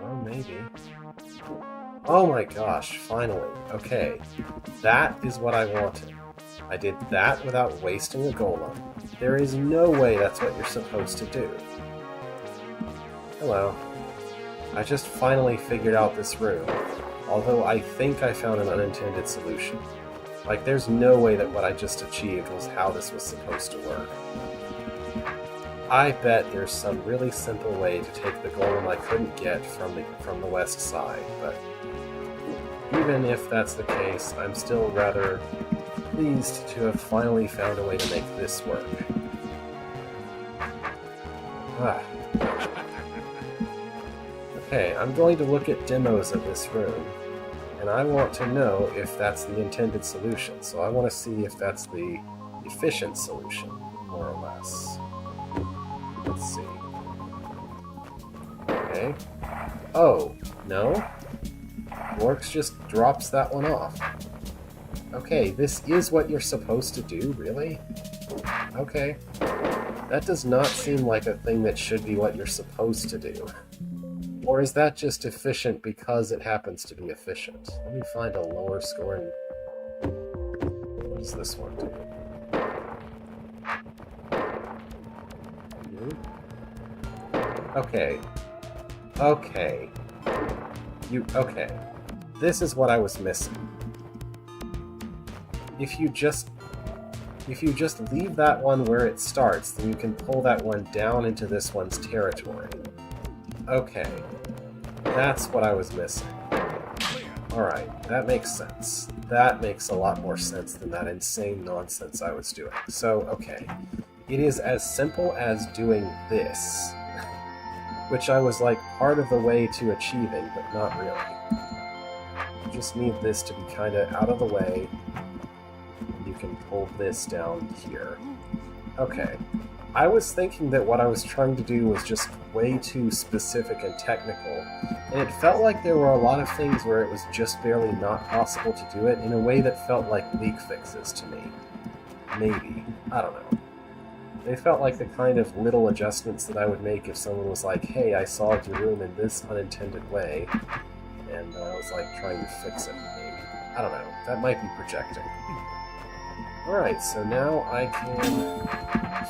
Or maybe. Oh my gosh, finally. Okay. That is what I wanted. I did that without wasting a golem. There is no way that's what you're supposed to do. Hello. I just finally figured out this room, although I think I found an unintended solution. Like, there's no way that what I just achieved was how this was supposed to work. I bet there's some really simple way to take the golem I couldn't get from the west side, but even if that's the case, I'm still rather pleased to have finally found a way to make this work. Okay, I'm going to look at demos of this room, and I want to know if that's the intended solution. So I want to see if that's the efficient solution, more or less. Let's see. Okay. Oh, no? Works just drops that one off. Okay, this is what you're supposed to do, really? Okay. That does not seem like a thing that should be what you're supposed to do. Or is that just efficient because it happens to be efficient? Let me find a lower scoring... What does this one do? Okay. Okay. Okay. This is what I was missing. If you just leave that one where it starts, then you can pull that one down into this one's territory. Okay. That's what I was missing. Alright, that makes sense. That makes a lot more sense than that insane nonsense I was doing. So, okay. It is as simple as doing this, which I was like part of the way to achieving, but not really. You just need this to be kind of out of the way. You can pull this down here. Okay. I was thinking that what I was trying to do was just way too specific and technical, and it felt like there were a lot of things where it was just barely not possible to do it in a way that felt like leak fixes to me. Maybe. I don't know. They felt like the kind of little adjustments that I would make if someone was like, hey, I solved your room in this unintended way, and I was like trying to fix it, maybe. I don't know. That might be projecting. Alright, so now I can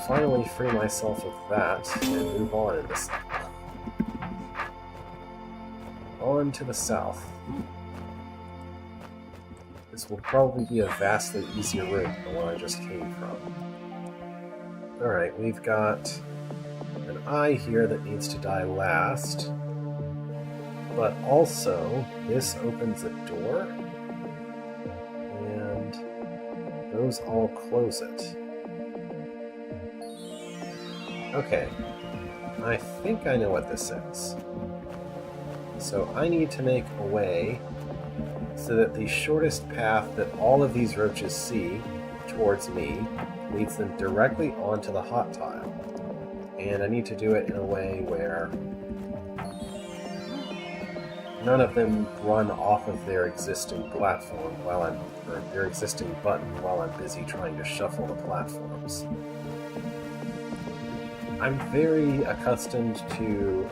finally free myself of that and move on in this level. On to the south. This will probably be a vastly easier route than the one I just came from. Alright, we've got an eye here that needs to die last. But also, this opens a door, and those all close it. Okay, I think I know what this is. So I need to make a way so that the shortest path that all of these roaches see towards me leads them directly onto the hot tile. And I need to do it in a way where none of them run off of their existing platform or their existing button while I'm busy trying to shuffle the platforms. I'm very accustomed to,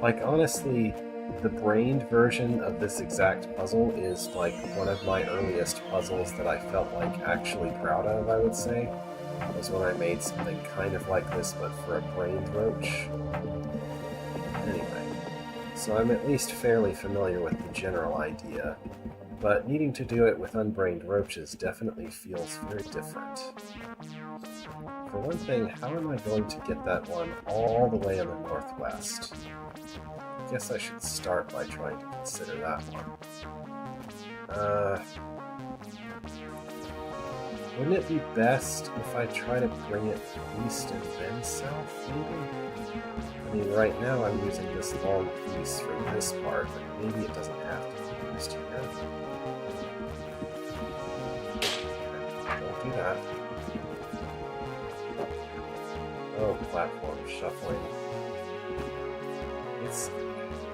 like, honestly, the brained version of this exact puzzle is like one of my earliest puzzles that I felt like actually proud of, I would say. Was when I made something kind of like this, but for a brained roach. Anyway, so I'm at least fairly familiar with the general idea, but needing to do it with unbrained roaches definitely feels very different. For one thing, how am I going to get that one all the way in the northwest? I guess I should start by trying to consider that one. Wouldn't it be best if I try to bring it east and then south, maybe? I mean, right now I'm using this long piece for this part, but maybe it doesn't have to be used here. Don't do that. Oh, platform shuffling.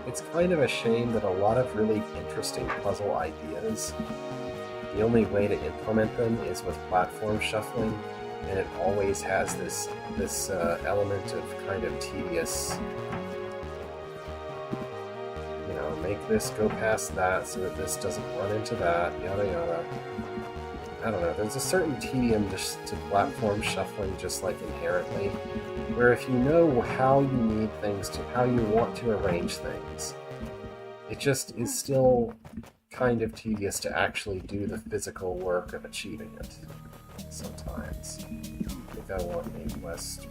It's kind of a shame that a lot of really interesting puzzle ideas, the only way to implement them is with platform shuffling, and it always has this element of kind of tedious, you know, make this go past that so that this doesn't run into that, yada yada. I don't know, there's a certain tedium just to platform shuffling just like inherently, where if you know how you need things to, how you want to arrange things, it just is still kind of tedious to actually do the physical work of achieving it sometimes. I think I want a west,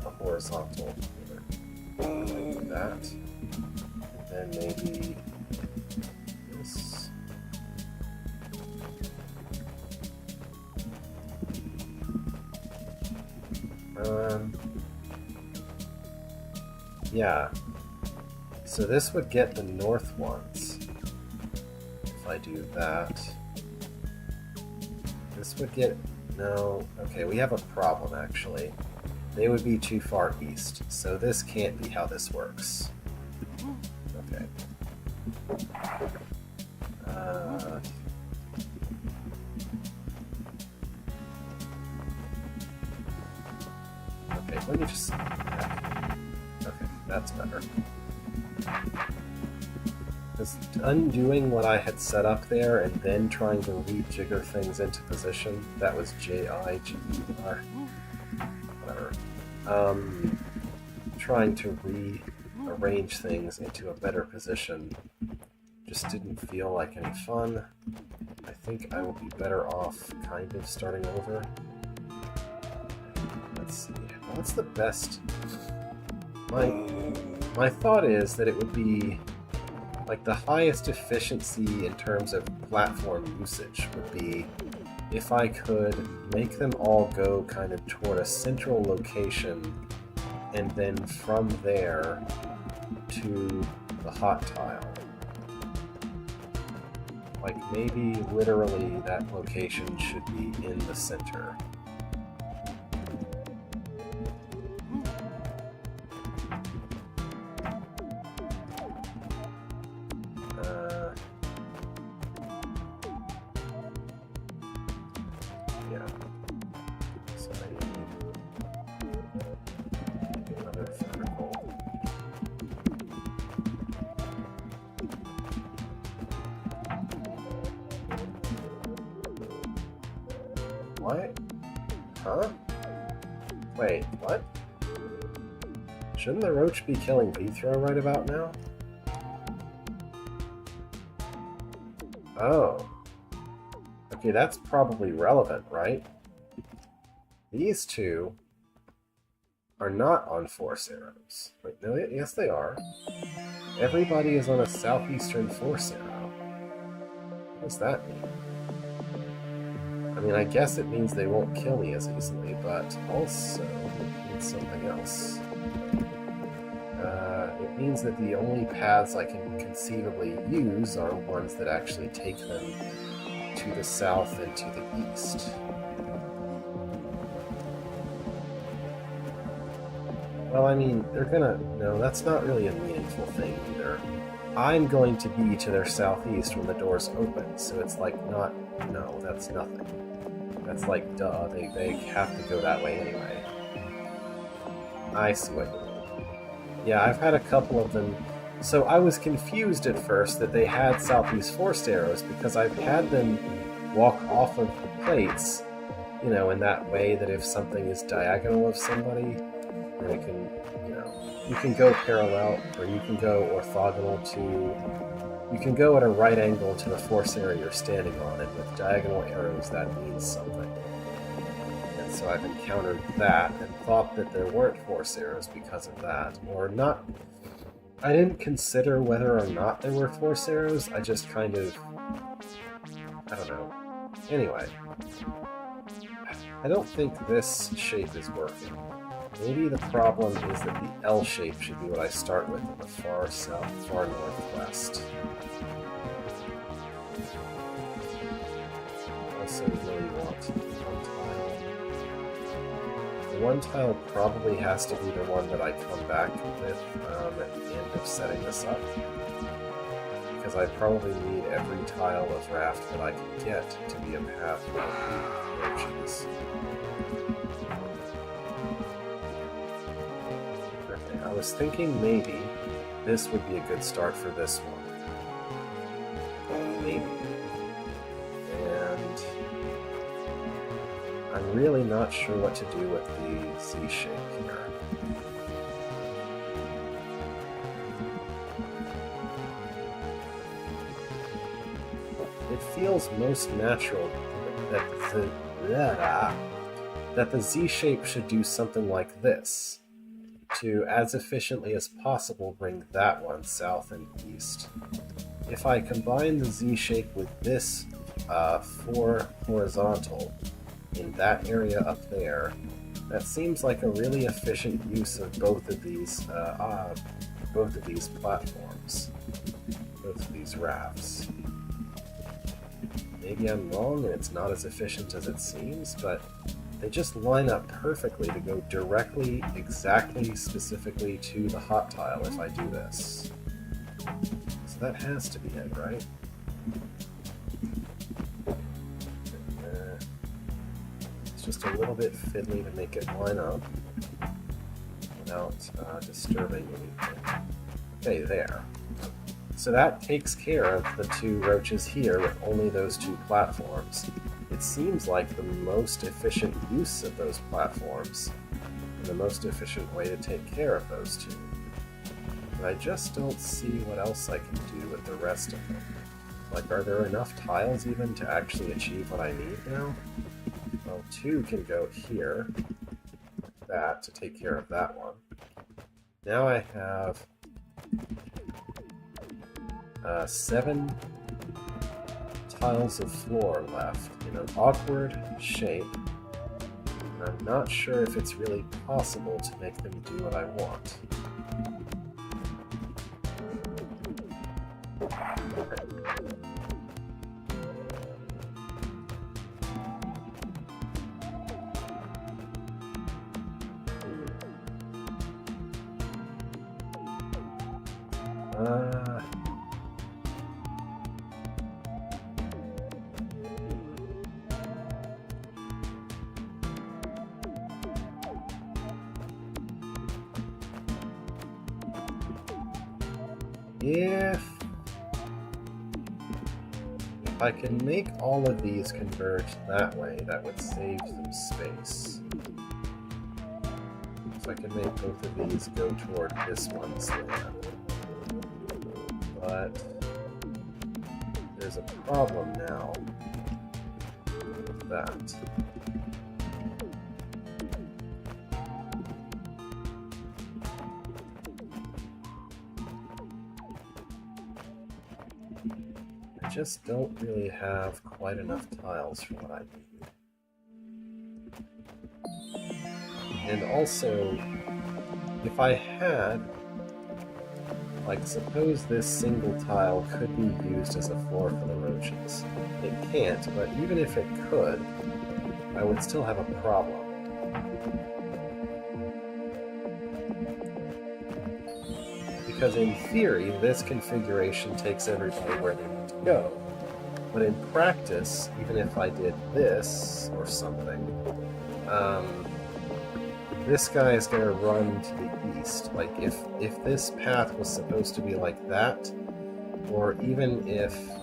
a horizontal here. Like that. And then maybe this. Yeah. So this would get the north ones. If I do that. This would get... No. Okay, we have a problem, actually. They would be too far east, so this can't be how this works. Okay. Okay, let me just... Okay, that's better. Because undoing what I had set up there and then trying to rejigger things into position, that was J-I-G-E-R. Whatever. Trying to rearrange things into a better position just didn't feel like any fun. I think I will be better off kind of starting over. Let's see. What's the best... My thought is that it would be like the highest efficiency in terms of platform usage would be if I could make them all go kind of toward a central location and then from there to the hot tile. Like maybe literally that location should be in the center. What? Huh? Wait, what? Shouldn't the roach be killing Vithro right about now? Oh. Okay, that's probably relevant, right? These two are not on force arrows. Wait, no, yes they are. Everybody is on a southeastern force arrow. What does that mean? I mean, I guess it means they won't kill me as easily, but also it means something else. It means that the only paths I can conceivably use are ones that actually take them to the south and to the east. Well, I mean, they're gonna... No, that's not really a meaningful thing either. I'm going to be to their southeast when the doors open, so it's like not... No, that's nothing. That's like, duh, they have to go that way anyway. I see what you mean. Yeah, I've had a couple of them. So I was confused at first that they had southeast forced arrows because I've had them walk off of the plates, you know, in that way that if something is diagonal of somebody, then it can, you know, you can go parallel or you can go orthogonal to, you can go at a right angle to the force area you're standing on, and with diagonal arrows that means something. And so I've encountered that and thought that there weren't force arrows because of that, or not. I didn't consider whether or not there were force arrows, I just kind of, I don't know. Anyway, I don't think this shape is working. Maybe the problem is that the L shape should be what I start with in the far south, far northwest. I also really want one tile. The one tile probably has to be the one that I come back with at the end of setting this up, because I probably need every tile of raft that I can get to be a path for the roaches. Okay, I was thinking maybe this would be a good start for this one. Maybe. And I'm really not sure what to do with the Z shape here. It feels most natural that the Z shape should do something like this, to as efficiently as possible bring that one south and east. If I combine the Z shape with this 4 horizontal in that area up there, that seems like a really efficient use of both of these platforms, both of these rafts. Maybe I'm wrong and it's not as efficient as it seems, but they just line up perfectly to go directly, exactly, specifically to the hot tile if I do this. So that has to be it, right? It's just a little bit fiddly to make it line up without disturbing anything. Okay, there. So that takes care of the 2 roaches here with only those 2 platforms. It seems like the most efficient use of those platforms and the most efficient way to take care of those 2. But I just don't see what else I can do with the rest of them. Like, are there enough tiles even to actually achieve what I need now? Well, 2 can go here, like that, to take care of that one. Now I have 7 tiles of floor left in an awkward shape. And I'm not sure if it's really possible to make them do what I want. If I can make all of these converge that way, that would save some space. So I can make both of these go toward this one's land. But there's a problem now with that. just don't really have quite enough tiles for what I need. And also, if I had, like, suppose this single tile could be used as a floor for the roaches. It can't, but even if it could, I would still have a problem. Because in theory, this configuration takes everybody where they need to go. But in practice, even if I did this or something, this guy is going to run to the east. Like, if this path was supposed to be like that, or even if it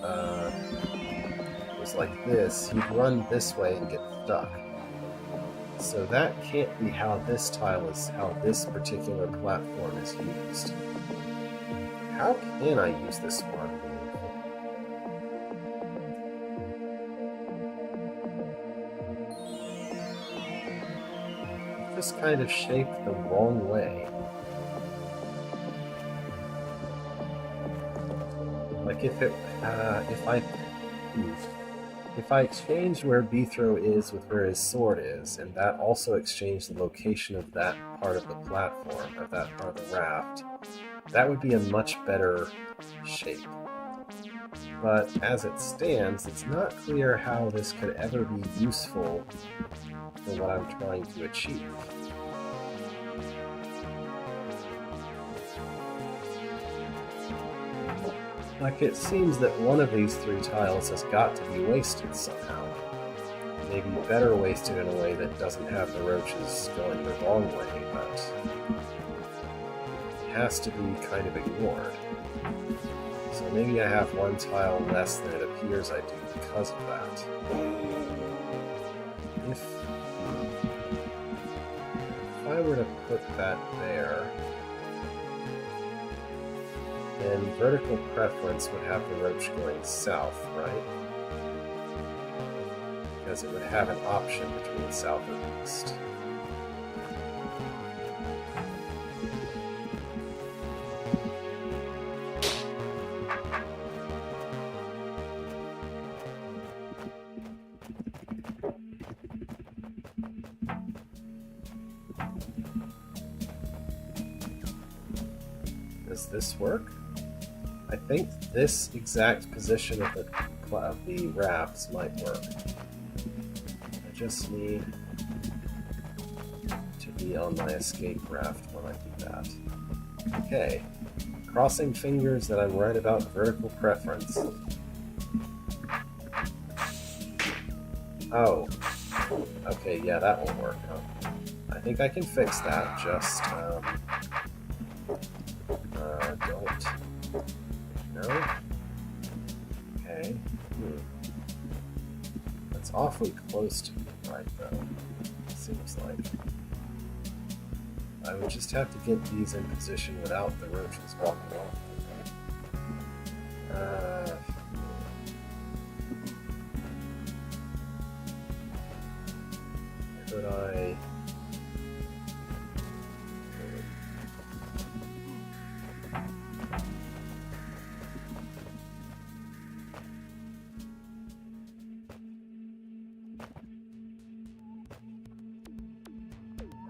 was like this, he'd run this way and get stuck. So that can't be how this tile is, how this particular platform is used. How can I use this one? Just kind of shaped the wrong way. Like if I exchange where Bithro is with where his sword is, and that also exchanged the location of that part of the platform, of that part of the raft, that would be a much better shape. But as it stands, it's not clear how this could ever be useful for what I'm trying to achieve. Like, it seems that one of these three tiles has got to be wasted somehow. Maybe better wasted in a way that doesn't have the roaches going the wrong way, but it has to be kind of ignored. So maybe I have one tile less than it appears I do because of that. If I were to put that there, then vertical preference would have the roach going south, right? Because it would have an option between south and east. Does this work? I think this exact position of the rafts might work. I just need to be on my escape raft when I do that. Okay. Crossing fingers that I'm right about vertical preference. Oh. Okay, yeah, that won't work, huh? I think I can fix that, just, don't... No? Okay. That's awfully close to me, right, though, it seems like. I would just have to get these in position without the roaches walking off. Could I...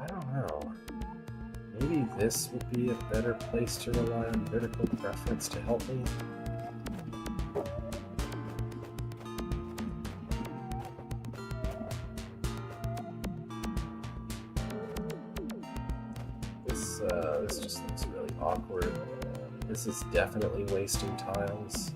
I don't know. Maybe this would be a better place to rely on vertical preference to help me. This just looks really awkward. This is definitely wasting tiles.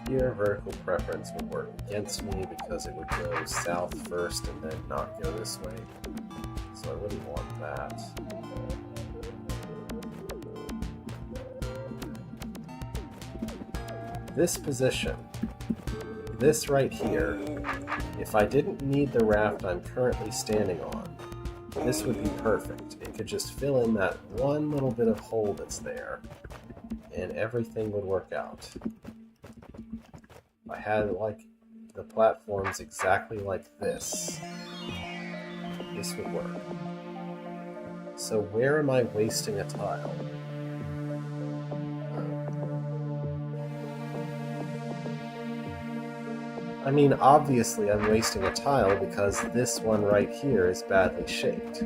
Here, vertical preference would work against me because it would go south first and then not go this way. So I wouldn't want that. This position this right here, if I didn't need the raft I'm currently standing on, this would be perfect. It could just fill in that one little bit of hole that's there, and everything would work out. If I had, like, the platforms exactly like this, this would work. So where am I wasting a tile? I mean, obviously I'm wasting a tile because this one right here is badly shaped.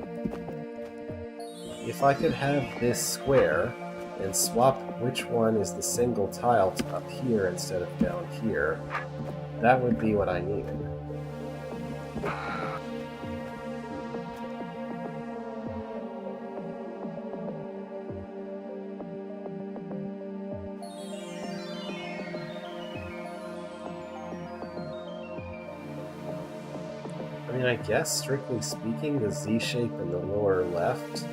If I could have this square and swap which one is the single tile up here instead of down here, that would be what I needed. I mean, I guess, strictly speaking, the Z shape in the lower left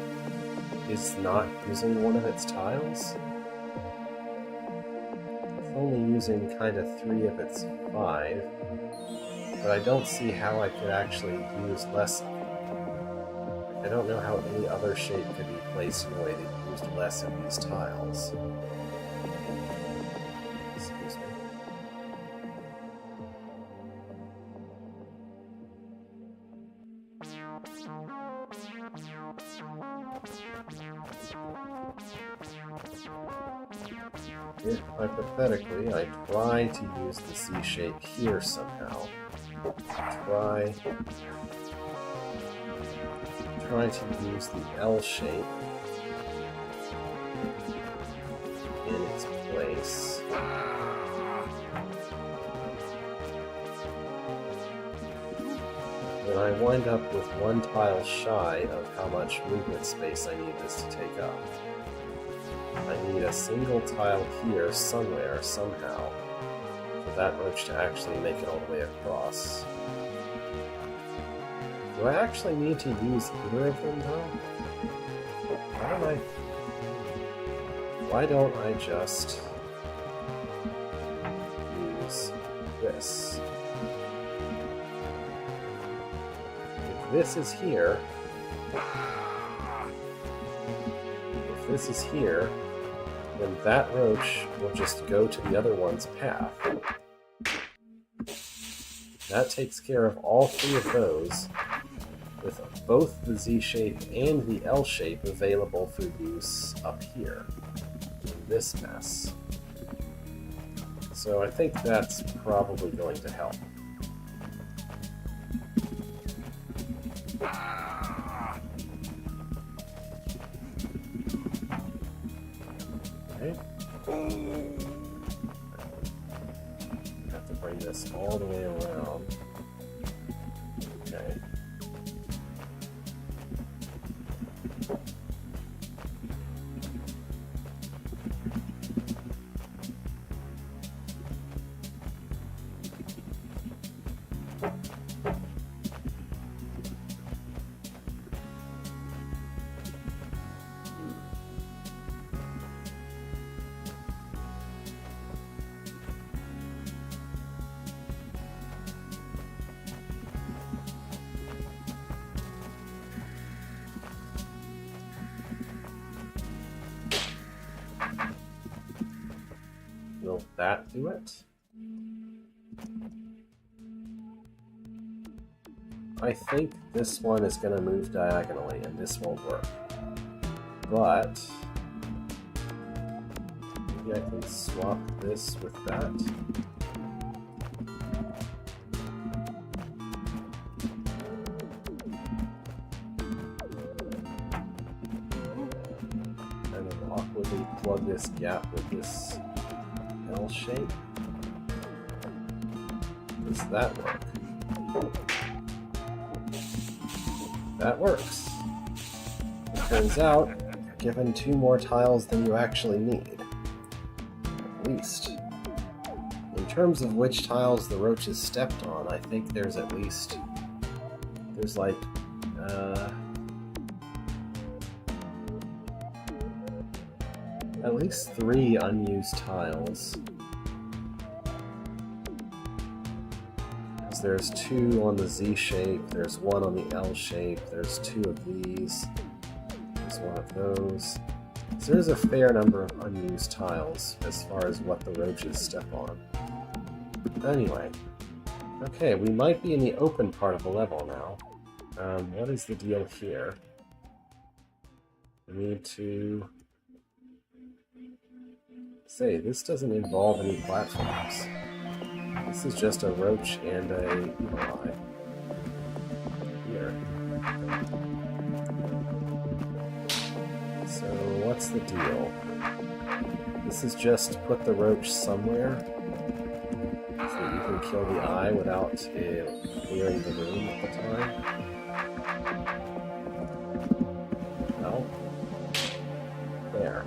is not using one of its tiles. It's only using kind of 3 of its 5, but I don't see how I could actually use less of them. I don't know how any other shape could be placed in a way that used less of these tiles. Excuse me. If, hypothetically, I try to use the C shape here somehow, try to use the L shape in its place. Then I wind up with one tile shy of how much movement space I need this to take up. I need a single tile here somewhere, somehow, for that roach to actually make it all the way across. Do I actually need to use either of them, though? Why don't I just use this? If this is here, then that roach will just go to the other one's path. That takes care of all 3 of those, with both the Z shape and the L shape available for use up here, in this mess. So I think that's probably going to help. Okay. I have to bring this all the way around. Okay. Will that do it? I think this one is going to move diagonally and this won't work. But maybe I can swap this with that. Kind of awkwardly plug this gap with this L shape. Does that work? That works. It turns out, given 2 more tiles than you actually need. At least. In terms of which tiles the roaches stepped on, I think there's at least... There's like... at least 3 unused tiles. there's 2 on the Z shape, there's 1 on the L shape, there's 2 of these, there's 1 of those. So there's a fair number of unused tiles as far as what the roaches step on. Anyway, okay, we might be in the open part of the level now. What is the deal here? We need to... Say, this doesn't involve any platforms. This is just a roach and a evil eye. Here. So, what's the deal? This is just put the roach somewhere so that you can kill the eye without clearing the room at the time. Well, there.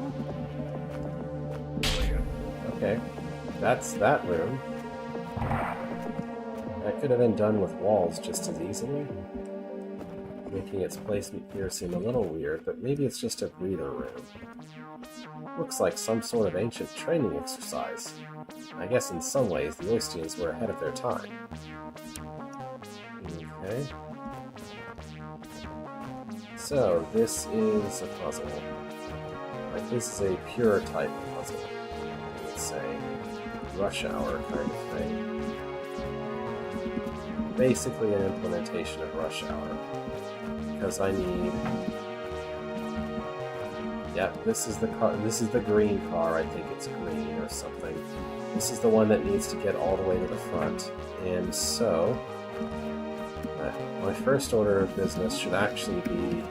Okay, that's that room. That could have been done with walls just as easily, making its placement here seem a little weird, but maybe it's just a breather room. Looks like some sort of ancient training exercise. I guess in some ways the Ostians were ahead of their time. Okay. So, this is a puzzle. Like, this is a pure type of puzzle. Say, rush hour kind of thing. Basically an implementation of rush hour. Because I need... Yeah, this is the car. This is the green car. I think it's green or something. This is the one that needs to get all the way to the front. And so, my first order of business should actually be...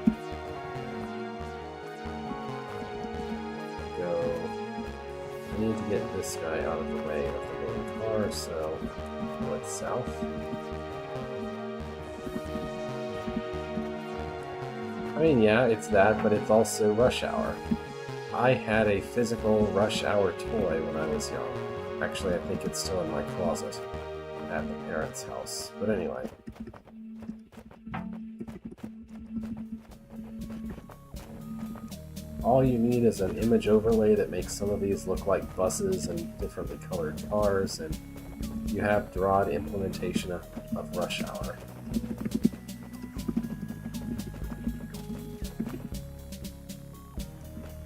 I need to get this guy out of the way of the main car, so go south. I mean, yeah, it's that, but it's also rush hour. I had a physical rush hour toy when I was young. Actually, I think it's still in my closet at the parents' house. But anyway. All you need is an image overlay that makes some of these look like buses and differently colored cars, and you have broad implementation of rush hour.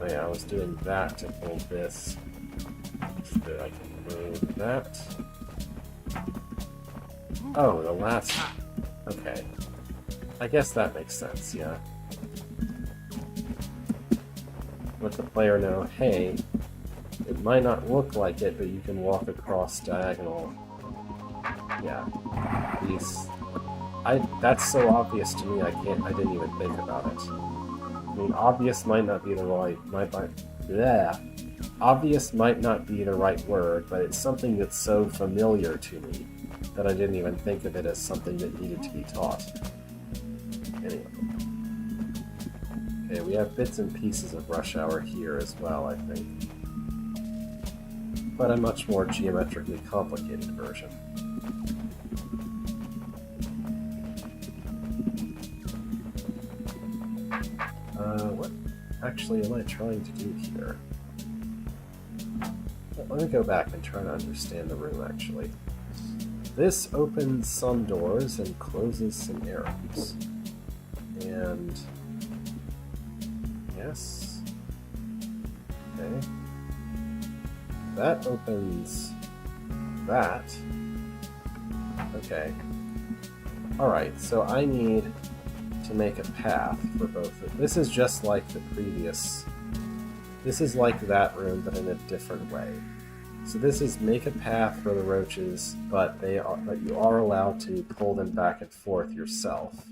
Oh yeah, I was doing that to hold this, so that I can move that. Oh, the last... Okay. I guess that makes sense, yeah. Let the player know, hey, it might not look like it, but you can walk across diagonal. Yeah. That's so obvious to me, I didn't even think about it. I mean, obvious might not be the right, obvious might not be the right word, but it's something that's so familiar to me that I didn't even think of it as something that needed to be taught. Anyway. Okay, we have bits and pieces of rush hour here as well, I think. But a much more geometrically complicated version. What actually am I trying to do here? Well, let me go back and try to understand the room, actually. This opens some doors and closes some arrows. And... yes. Okay. That opens that. Okay. Alright, so I need to make a path for both of them. This is just like the previous... This is like that room, but in a different way. So this is make a path for the roaches, but you are allowed to pull them back and forth yourself.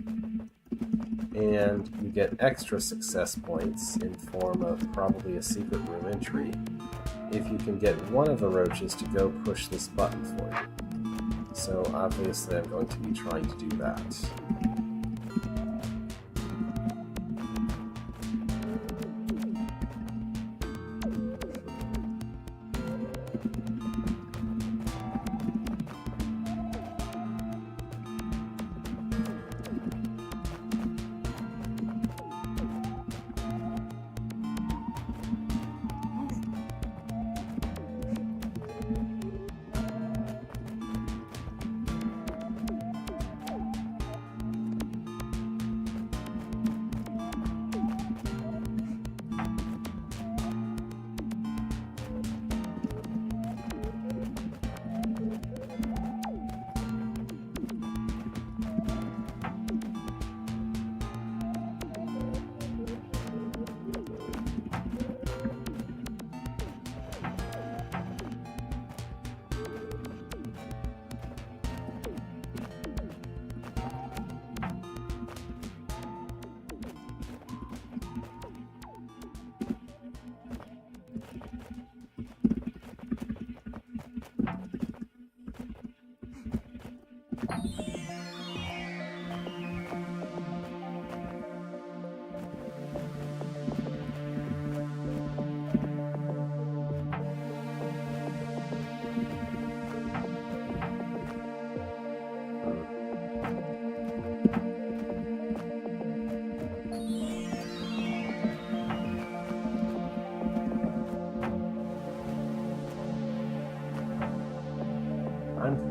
And you get extra success points in form of probably a secret room entry if you can get one of the roaches to go push this button for you. So obviously I'm going to be trying to do that.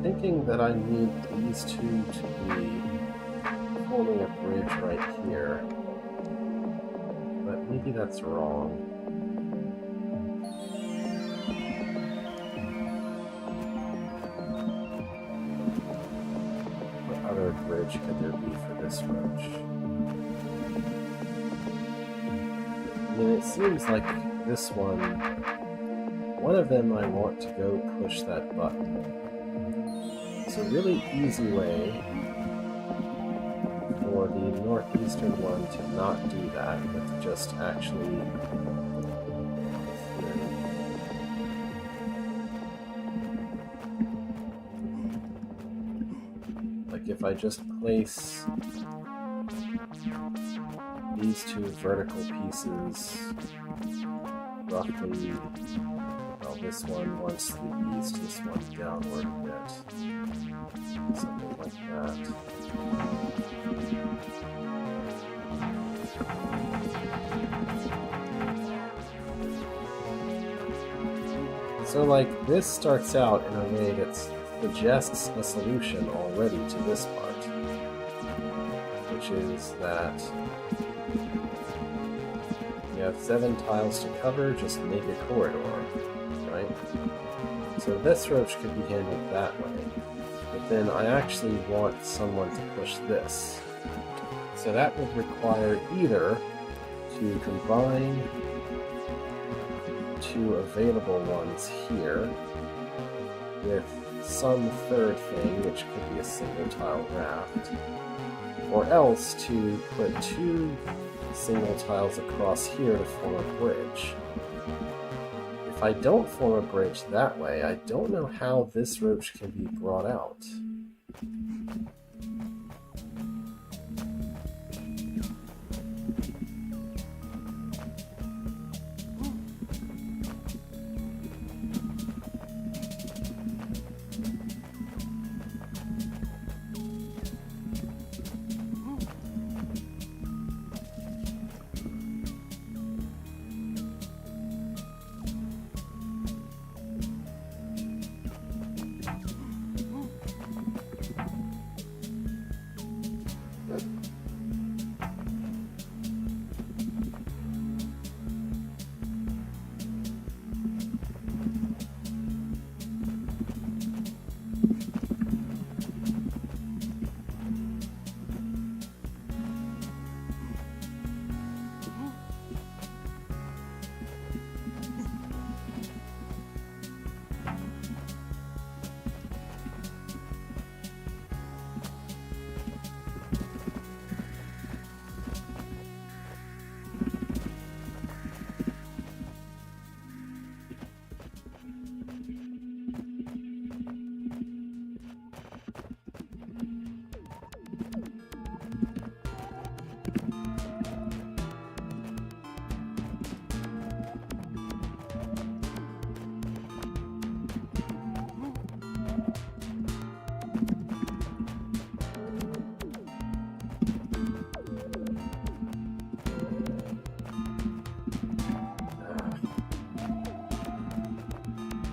thinking that I need these two to be forming a bridge right here, but maybe that's wrong. What other bridge could there be for this roach? I mean, it seems like this one of them I want to go push that button. It's a really easy way for the northeastern one to not do that, but to just actually like if I just place these two vertical pieces roughly, well, this one wants to the east, this one downward a bit, something like that. So like this starts out in a way that suggests a solution already to this part, which is that you have 7 tiles to cover, just make a corridor, right? So this roach could be handled that way, but then I actually want someone to push this. So that would require either to combine 2 available ones here with some third thing, which could be a single tile raft, or else to put 2 single tiles across here to form a bridge. If I don't form a bridge that way, I don't know how this roach can be brought out.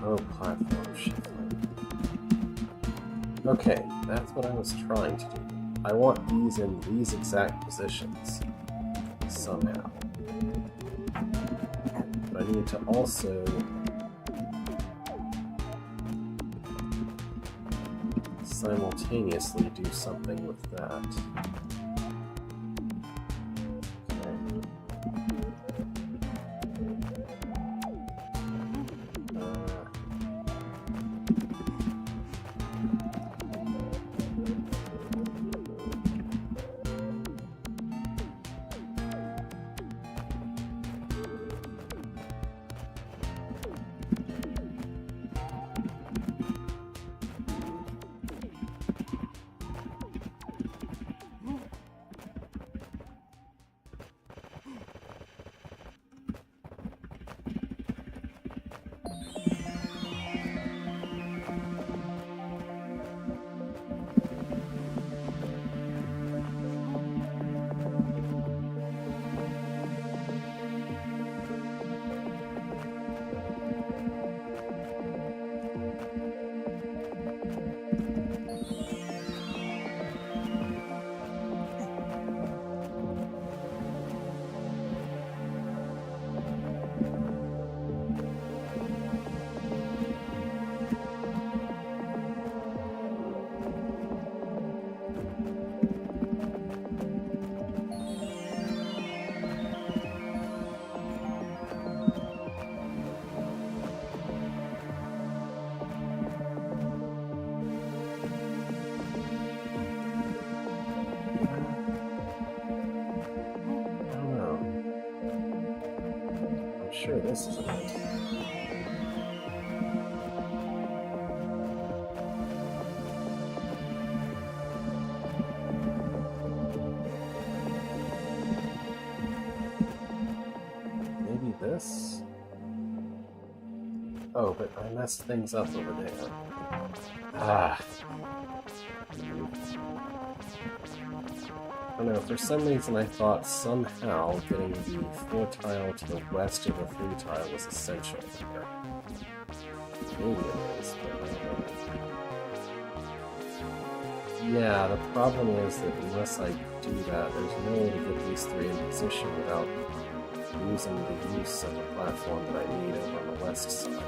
Oh, platform shuffling. Okay, that's what I was trying to do. I want these in these exact positions, somehow. But I need to also simultaneously do something with that. sure this isn't it. Maybe this? Oh, but I messed things up over there. Ah. I don't know, for some reason I thought somehow getting the 4 tile to the west of the 3 tile was essential here. Maybe it is, but I don't know. Yeah, the problem is that unless I do that, there's no way to get these 3 in position without losing the use of the platform that I need over on the west side.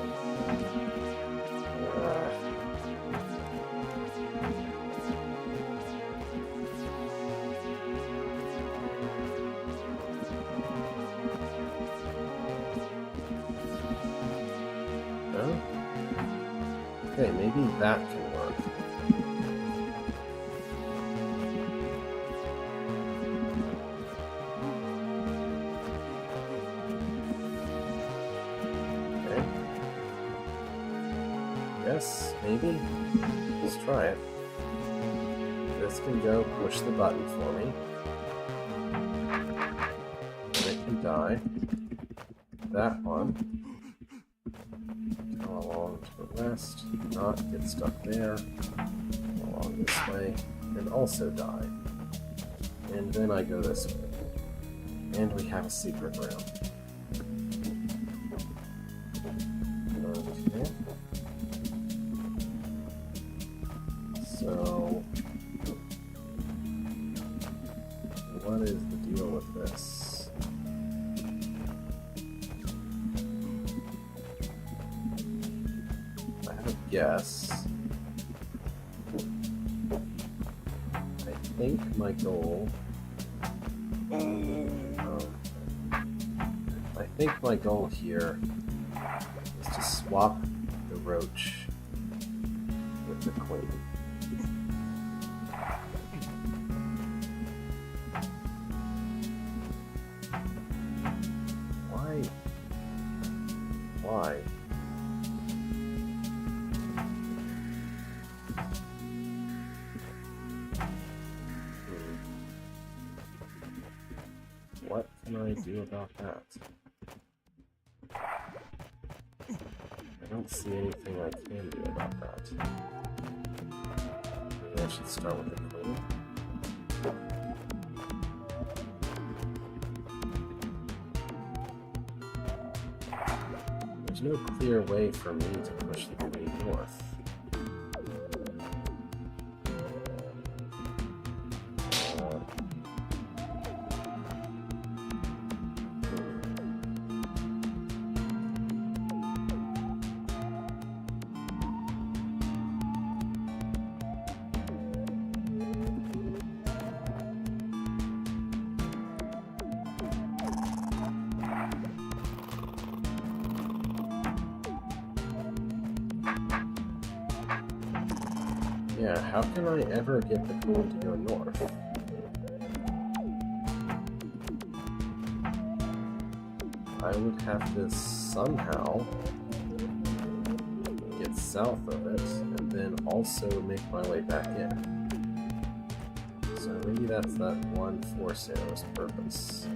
Okay, maybe that can work. Okay. Yes, maybe. Let's try it. This can go push the button for me. And it can die. That one. Along to the west, not get stuck there, along this way, and also die. And then I go this way. And we have a secret room. Okay. So, what is the deal with this? Yes. I think my goal... I think my goal here is to swap the roach with the queen. Why? Why? What can I do about that? I don't see anything I can do about that. Maybe I should start with the queen. There's no clear way for me to push the queen north. Yeah, how can I ever get the queen to go north? I would have to somehow get south of it, and then also make my way back in. So maybe that's that one force arrow's purpose.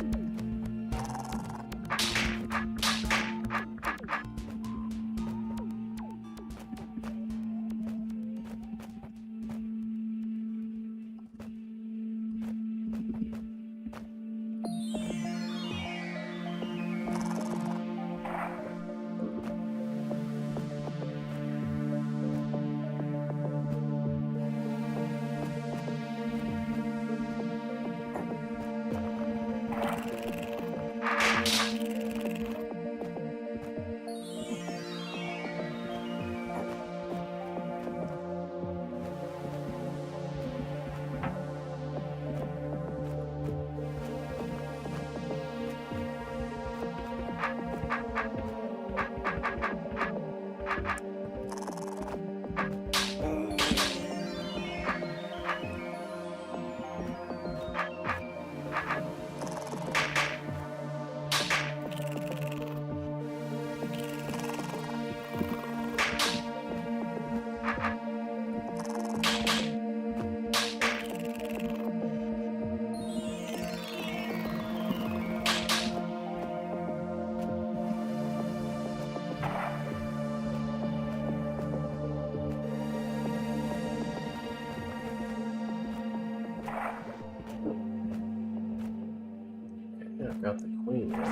I've got the queen in. Now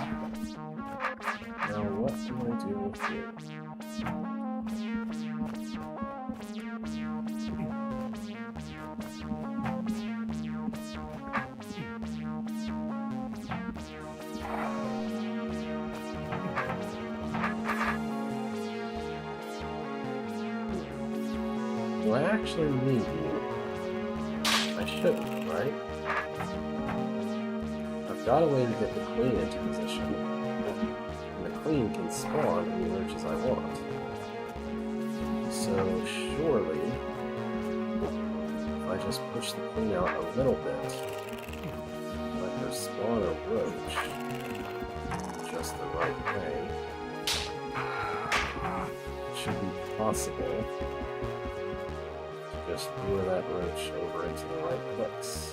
what do I do with you? Do I actually need you? I shouldn't, right? I've got a way to get the queen into position, and the queen can spawn any roaches I want. So surely, if I just push the queen out a little bit, let her spawn a roach just the right way, it should be possible to just lure that roach over into the right place.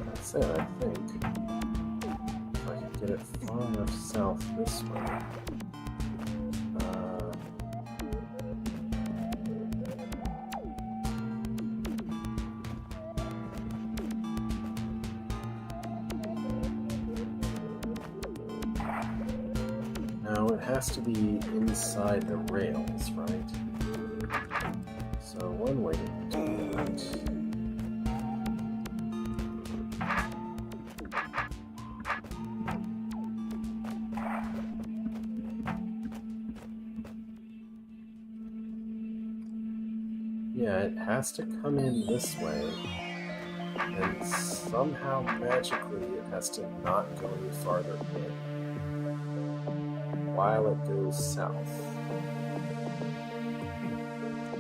That's it, I think. If I could get it far enough south this way. Now it has to be inside the rails, right? So one way to do that. Yeah, it has to come in this way, and somehow magically it has to not go any farther in while it goes south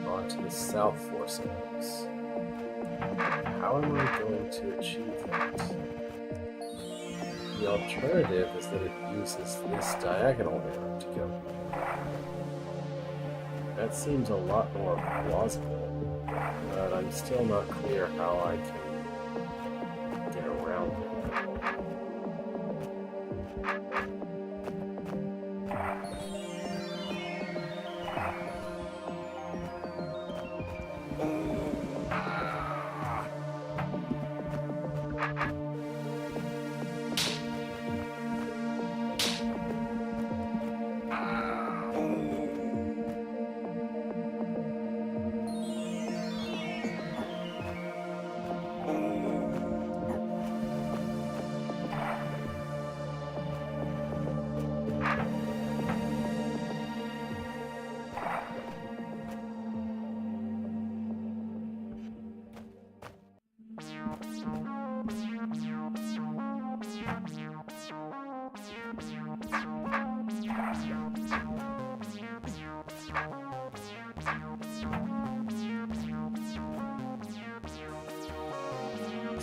onto the south force ends. How am I going to achieve that? The alternative is that it uses this diagonal arrow to go. That seems a lot more plausible, but I'm still not clear how I can get around it.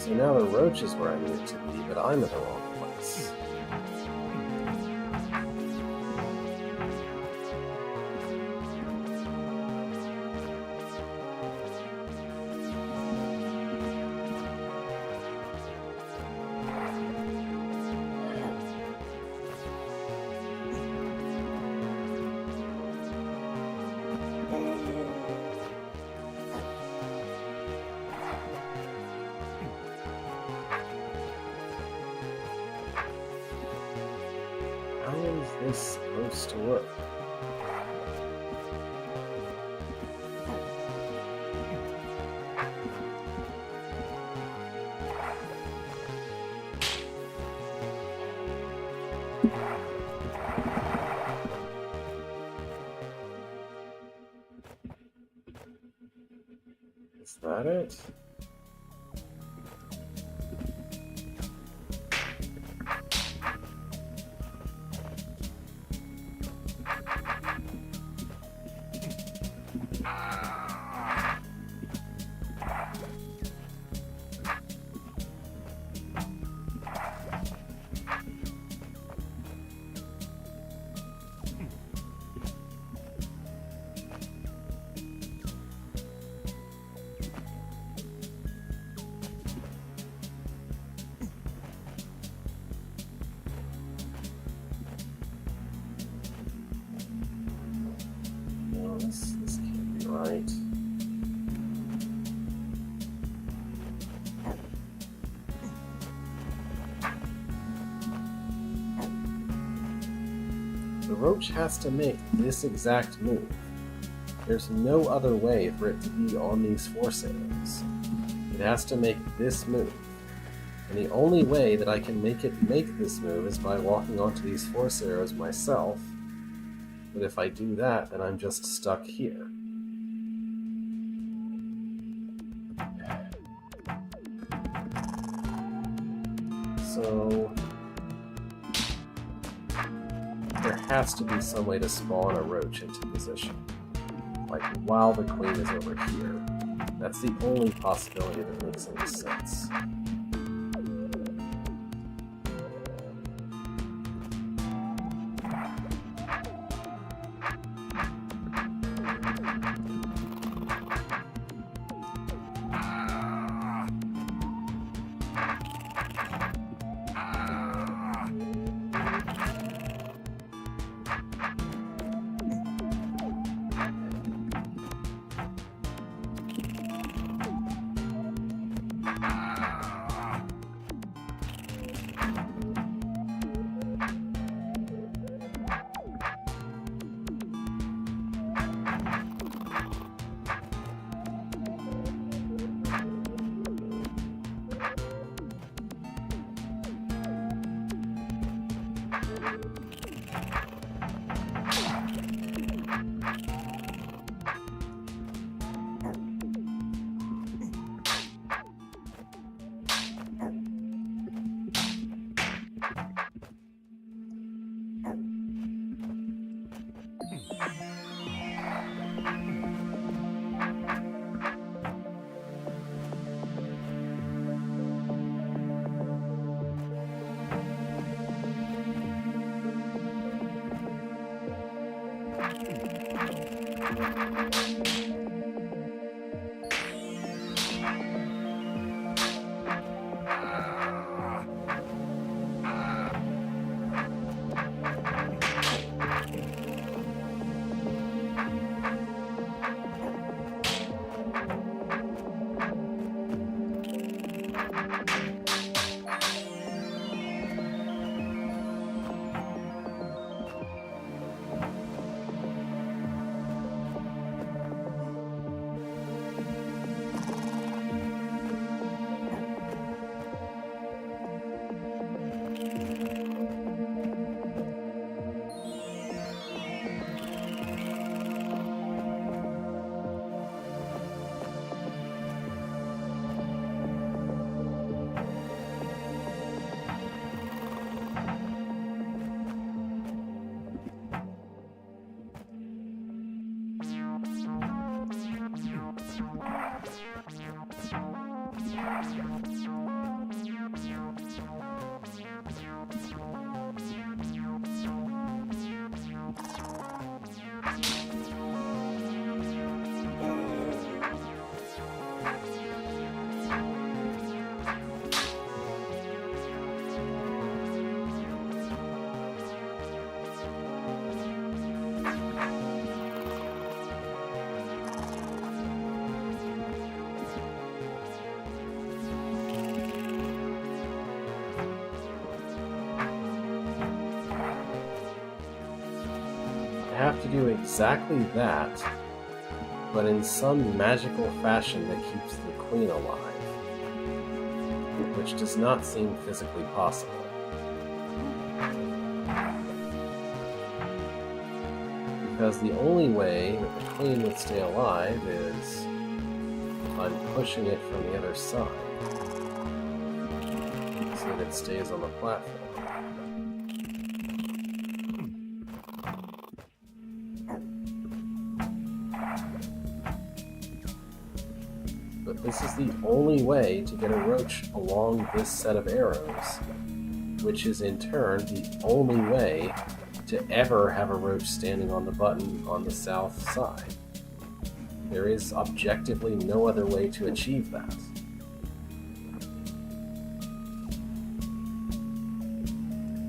So now the roach is where I need it to be, but I'm in the wrong place. How is this supposed to work? Is that it? No, this can't be right. The roach has to make this exact move. There's no other way for it to be on these force arrows. It has to make this move. And the only way that I can make it make this move is by walking onto these force arrows myself. But if I do that, then I'm just stuck here. So there has to be some way to spawn a roach into position. Like while the queen is over here. That's the only possibility that makes any sense. have to do exactly that, but in some magical fashion that keeps the queen alive, which does not seem physically possible. Because the only way that the queen would stay alive is if I'm pushing it from the other side, so that it stays on the platform. But this is the only way to get a roach along this set of arrows, which is in turn the only way to ever have a roach standing on the button on the south side. There is objectively no other way to achieve that.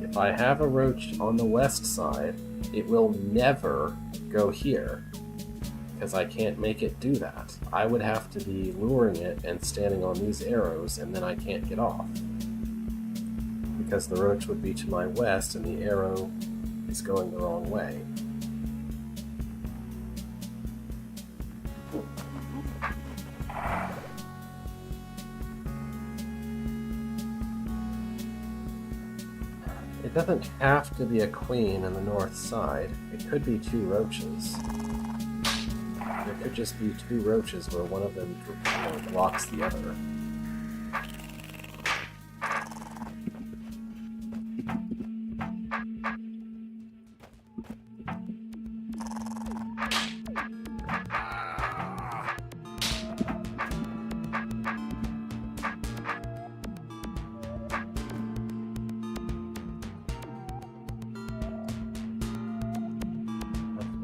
If I have a roach on the west side, it will never go here, because I can't make it do that. I would have to be luring it and standing on these arrows, and then I can't get off. Because the roach would be to my west, and the arrow is going the wrong way. It doesn't have to be a queen on the north side. It could be two roaches. There could just be two roaches where one of them blocks the other.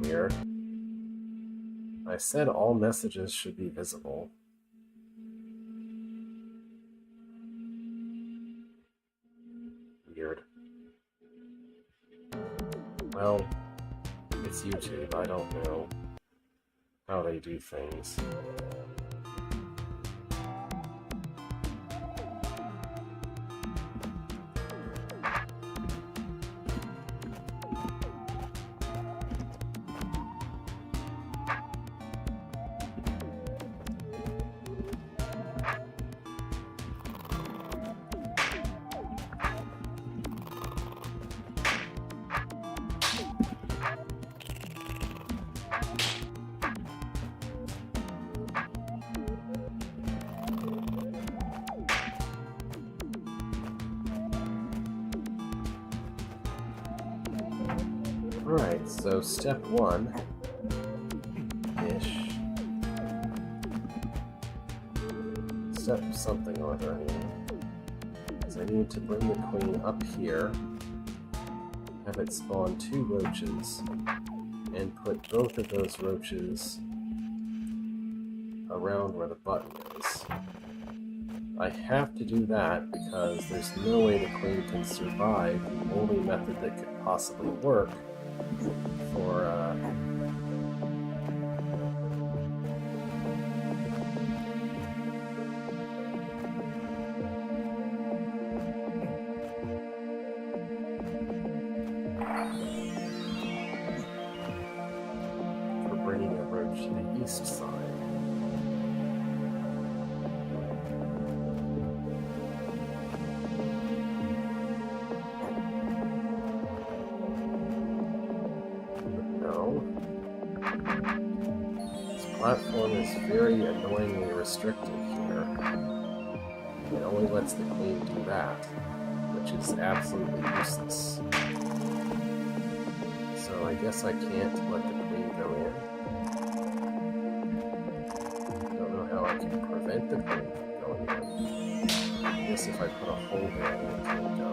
Weird. I said all messages should be visible. Weird. Well, it's YouTube. I don't know how they do things. Alright, so step 1-ish. Step something or other anyway. Is I need to bring the queen up here, have it spawn 2 roaches, and put both of those roaches around where the button is. I have to do that because there's no way the queen can survive. The only method that could possibly work for bringing a roach to the east side. Platform is very annoyingly restricted here. It only lets the queen do that, which is absolutely useless. So I guess I can't let the queen go in. Don't know how I can prevent the queen from going in. I guess if I put a hole there, then it can't go.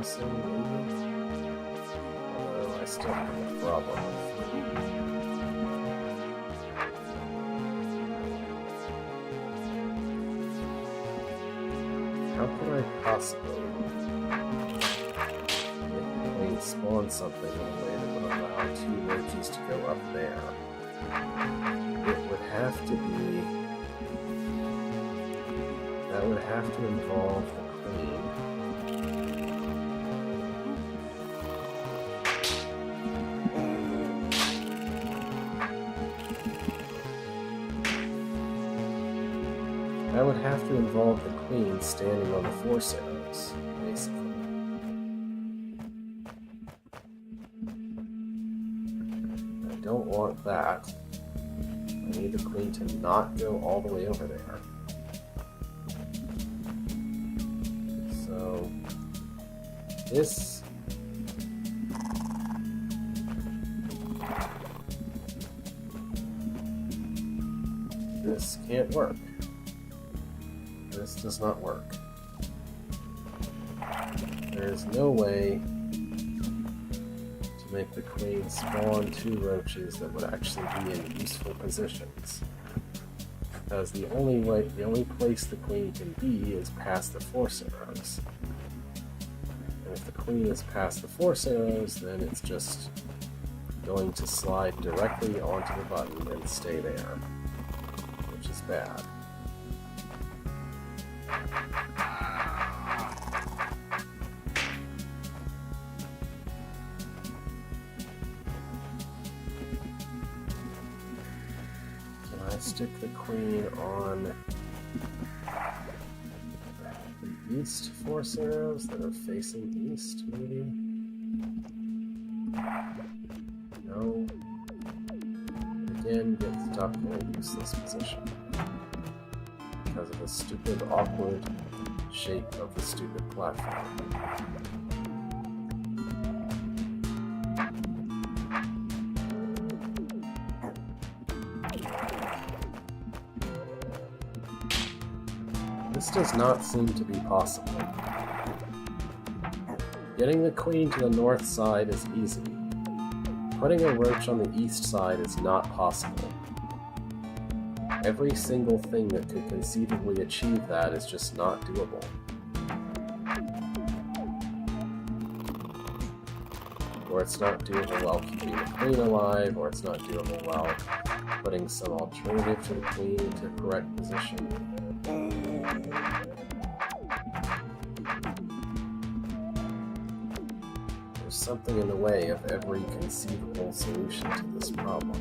closing, maybe? Although I still have a problem with 3. How could I possibly make the queen spawn something in a way that would allow 2 roaches to go up there? It would have to be... that would have to involve the queen. That would have to involve the queen standing on the force arrows, basically. I don't want that. I need the queen to not go all the way over there. So, this... this can't work. This does not work. There is no way to make the queen spawn 2 roaches that would actually be in useful positions. Because the only place the queen can be is past the force arrows. And if the queen is past the force arrows, then it's just going to slide directly onto the button and stay there, which is bad. Stick the queen on the east force arrows that are facing east, maybe? No. Again, get stuck in a useless position because of the stupid, awkward shape of the stupid platform. This does not seem to be possible. Getting the queen to the north side is easy. Putting a roach on the east side is not possible. Every single thing that could conceivably achieve that is just not doable. Or it's not doable while keeping the queen alive, or it's not doable while putting some alternative to the queen into correct position. There's something in the way of every conceivable solution to this problem.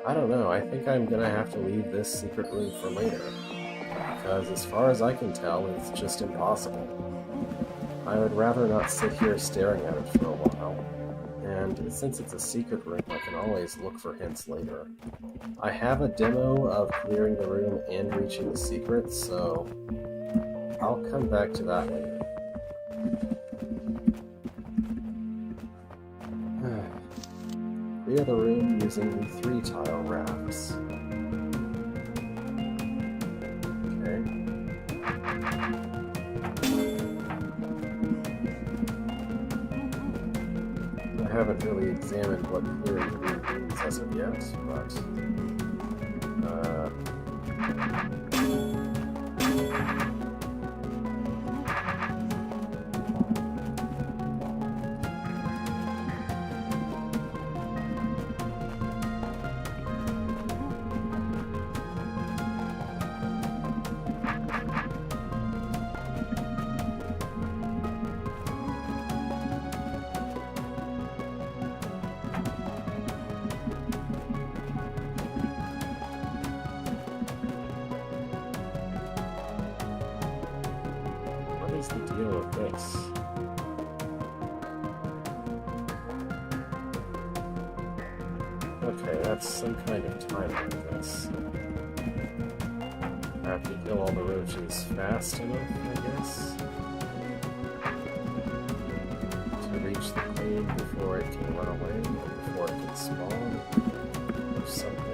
I don't know, I think I'm gonna have to leave this secret room for later, because as far as I can tell, it's just impossible. I would rather not sit here staring at it for a while, and since it's a secret room, I can always look for hints later. I have a demo of clearing the room and reaching the secret, so I'll come back to that later. Clear the room using the 3-tile rafts. Okay. I haven't really examined what clearing the room means as of yet, but is the deal with this? Okay, that's some kind of timer with this. I have to kill all the roaches fast enough, I guess, to reach the queen before it can run away, or before it can spawn, or something.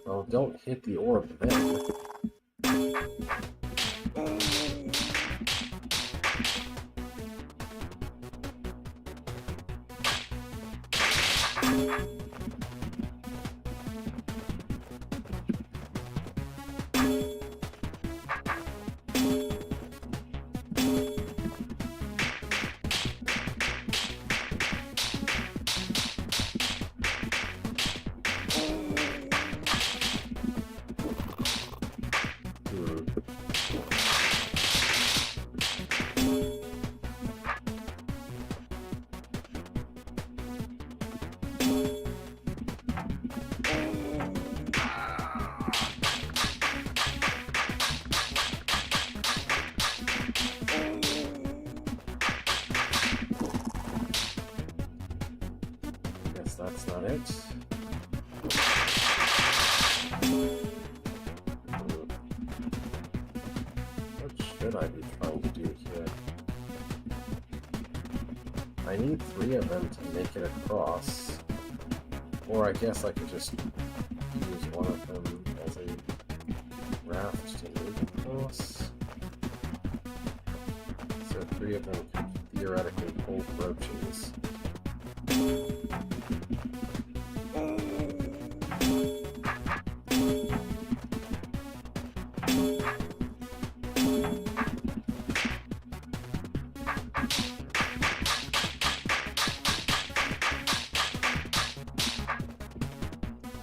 Well, don't hit the orb then. That's not it. What should I be trying to do here? I need 3 of them to make it across. Or I guess I could just use one of them as a raft to move across. So 3 of them could theoretically hold roaches.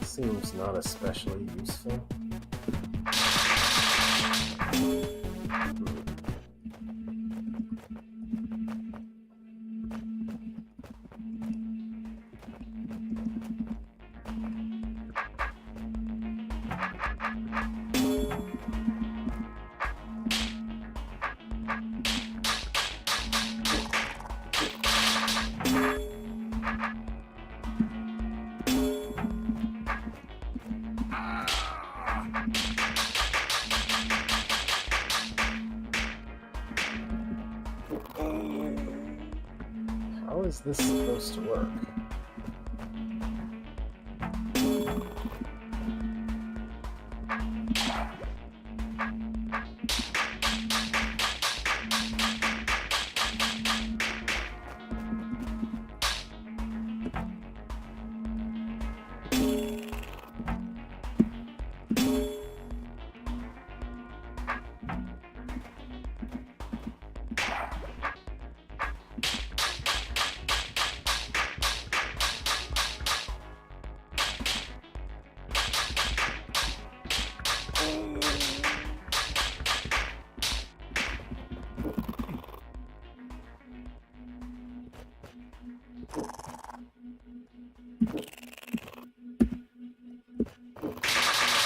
Seems not especially useful. How is this supposed to work?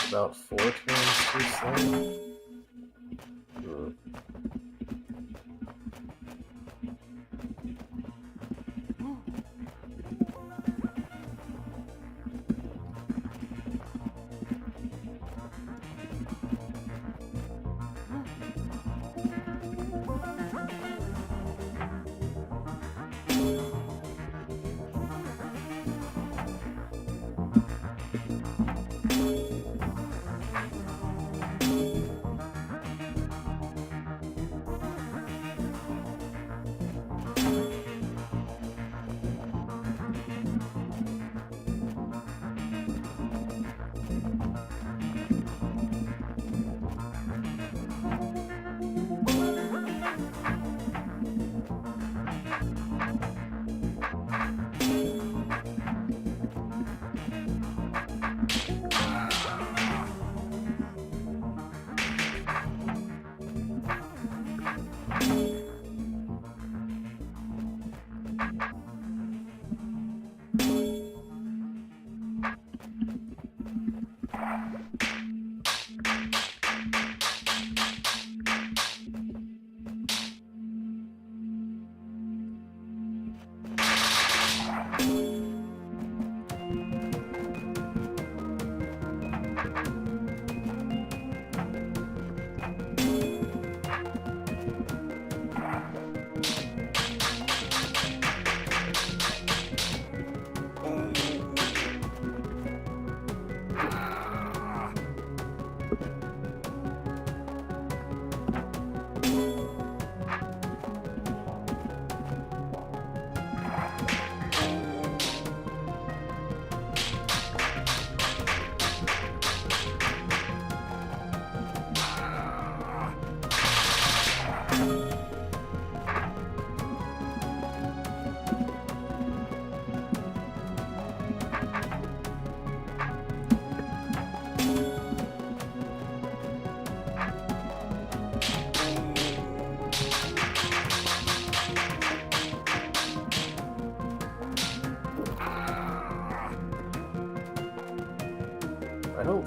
About 4 turns too slow.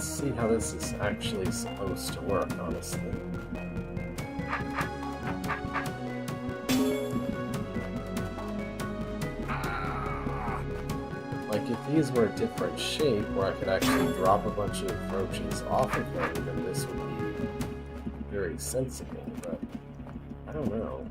Let's see how this is actually supposed to work, honestly. Like, if these were a different shape, where I could actually drop a bunch of roaches off of them, then this would be very sensible, but I don't know.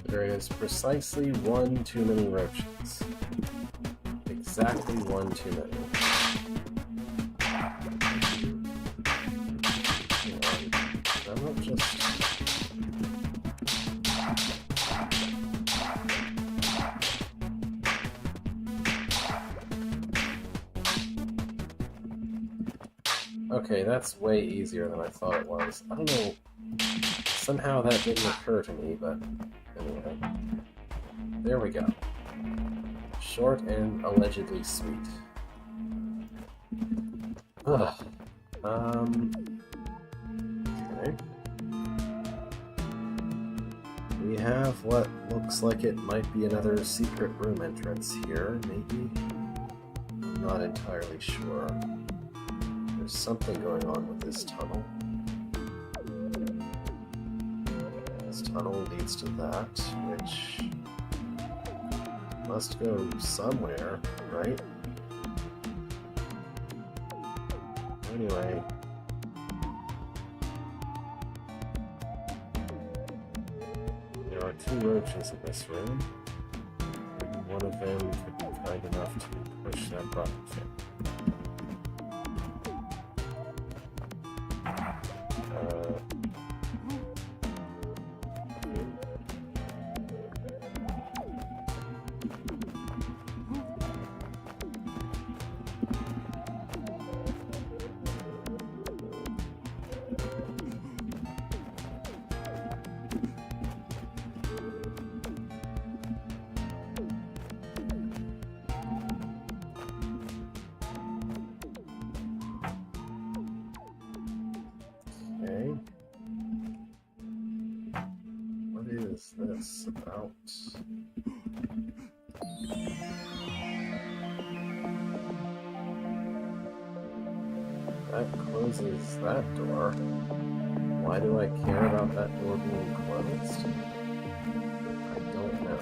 There is precisely one too many roaches. Exactly one too many. I'm not just... Okay, that's way easier than I thought it was. I don't know, somehow that didn't occur to me, but anyway. There we go. Short and allegedly sweet. Ugh. Okay. We have what looks like it might be another secret room entrance here, maybe? I'm not entirely sure. There's something going on with this tunnel. This tunnel leads to that, which must go somewhere, right? Anyway. There are two roaches in this room. Maybe one of them could be kind enough to push that button. Okay. What is this about? That closes that door. Why do I care about that door being closed? I don't know.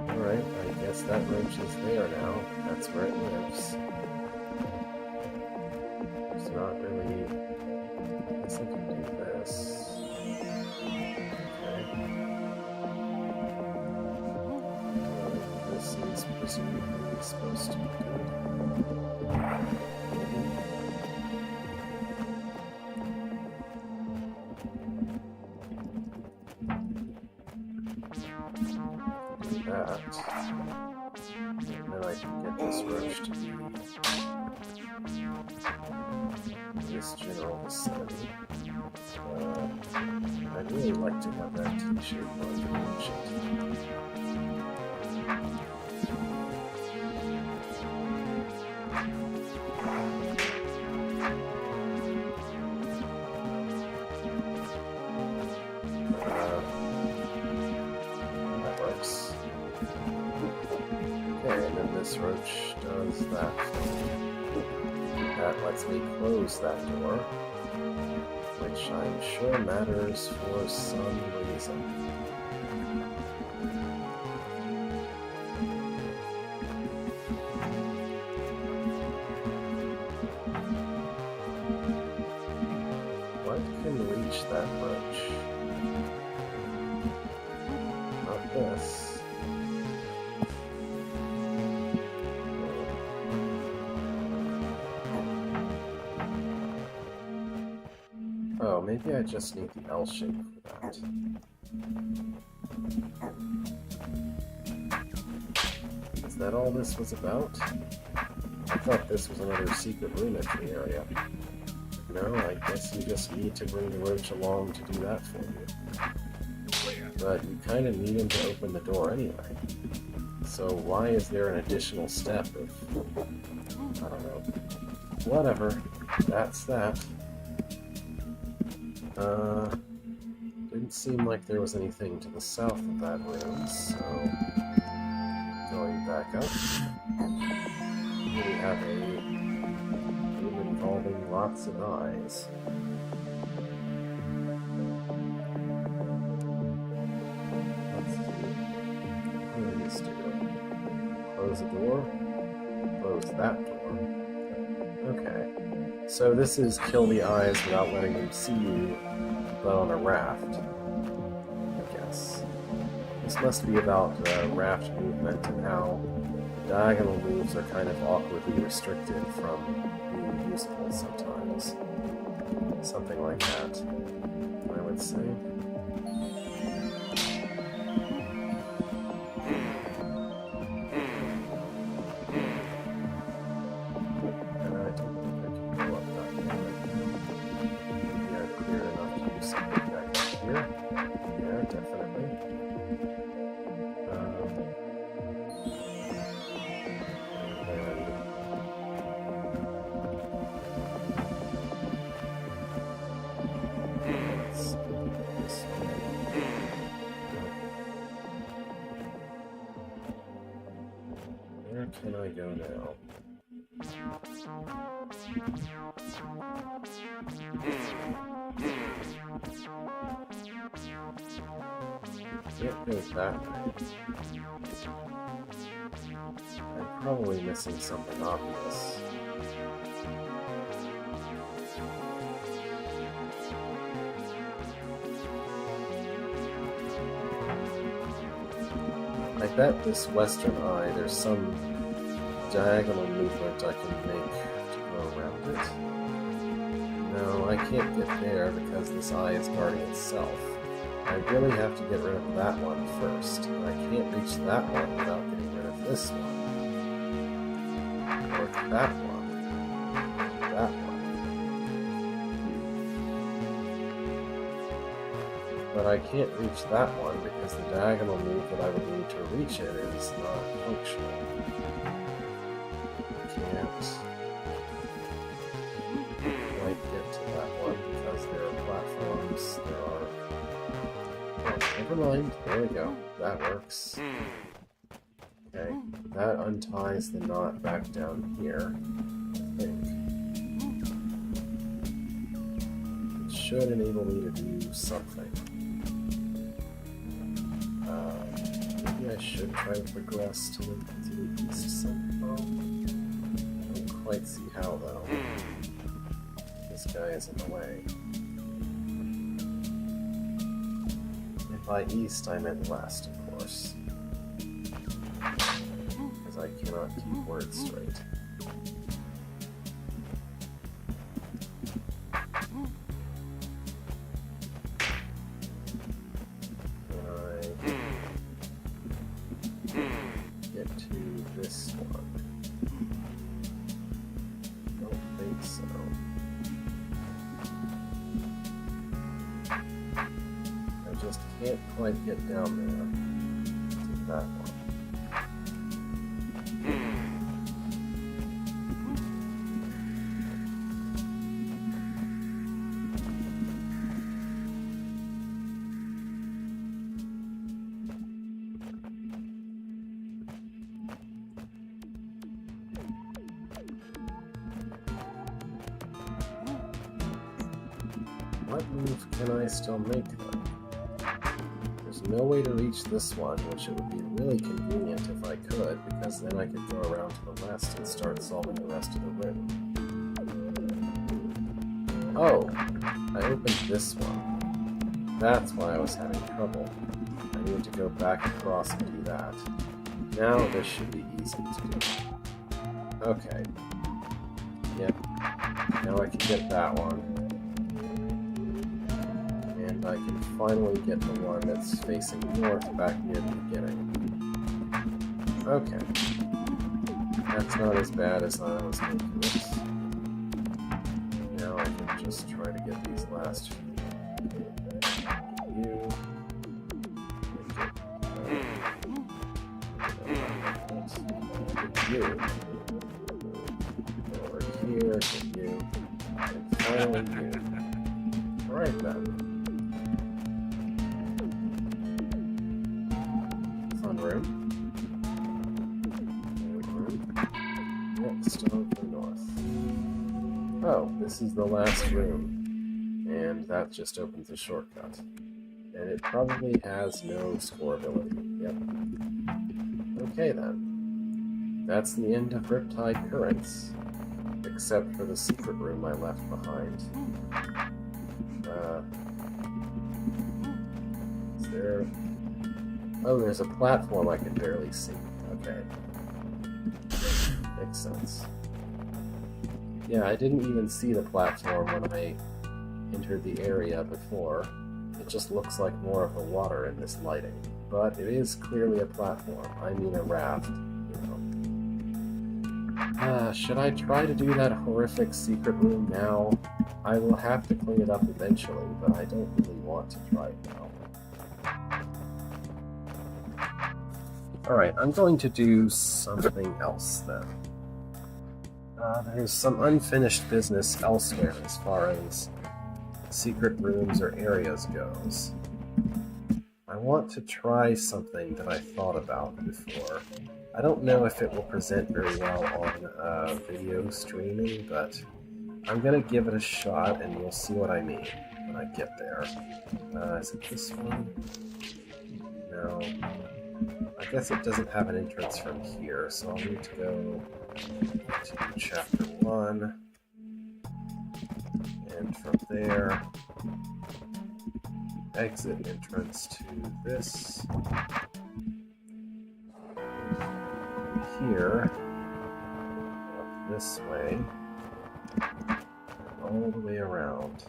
Alright, I guess that roach is there now. That's where it lives. There's not really... I guess I can do this. Okay. This is presumably supposed to be good. Do that. And then I can get this roach to be this general vicinity. I'd really like to have that T-shape on the ancient. That works. Okay, and then this roach does that. That lets me close that door, which I'm sure matters for some reason. What can reach that roach? Not this. Oh, maybe I just need the L shape for that. Is that all this was about? I thought this was another secret room entry area. No, I guess you just need to bring the roach along to do that for you. But you kind of need him to open the door anyway. So why is there an additional step of... I don't know. Whatever. That's that. Didn't seem like there was anything to the south of that room, so going back up, we have a room involving lots of eyes. Let's see. What do these do? Close the door, close that door. Okay. So this is kill the eyes without letting them see you, but on a raft, I guess. This must be about raft movement and how diagonal moves are kind of awkwardly restricted from being useful sometimes. Something like that, I would say. Where can I go now? Can't go that way. I'm probably missing something obvious. I bet this western eye, there's some diagonal movement I can make to go around it. No, I can't get there because this eye is guarding itself. I really have to get rid of that one first. I can't reach that one without getting rid of this one. Or that one. That one. But I can't reach that one because the diagonal move that I would need to reach it is not functional. Can't quite get to that one because there are platforms, there are... Oh, never mind, there we go, that works. Okay, that unties the knot back down here, I think. It should enable me to do something. Maybe I should try to progress to the east somehow. I don't quite see how, though. This guy is in the way. And by east, I meant west, of course. I cannot keep words straight. Get to this one. Don't think so. I just can't quite get down there to that one. What move can I still make then? There's no way to reach this one, which it would be really convenient if I could, because then I could go around to the west and start solving the rest of the room. Oh, I opened this one. That's why I was having trouble. I need to go back across and do that. Now this should be easy to do. Okay. Yep. Now I can get that one. And I can finally get the one that's facing north back near the beginning. Okay. That's not as bad as I was thinking it. Now I can just try to get these last few. You. Get you. Over here, get you. And finally you. Alright then. Room. Next on the north. Oh, this is the last room. And that just opens a shortcut. And it probably has no score ability. Yep. Okay then. That's the end of Riptide Currents. Except for the secret room I left behind. Is there... Oh, there's a platform I can barely see. Okay. Makes sense. Yeah, I didn't even see the platform when I entered the area before. It just looks like more of the water in this lighting. But it is clearly a platform. I mean a raft, you know. Should I try to do that horrific secret room now? I will have to clean it up eventually, but I don't really want to try it now. Alright, I'm going to do something else then. There's some unfinished business elsewhere as far as secret rooms or areas goes. I want to try something that I thought about before. I don't know if it will present very well on video streaming, but I'm going to give it a shot and you'll see what I mean when I get there. Is it this one? No. I guess it doesn't have an entrance from here, so I'll need to go to chapter 1, and from there, exit entrance to this, here, up this way, and all the way around.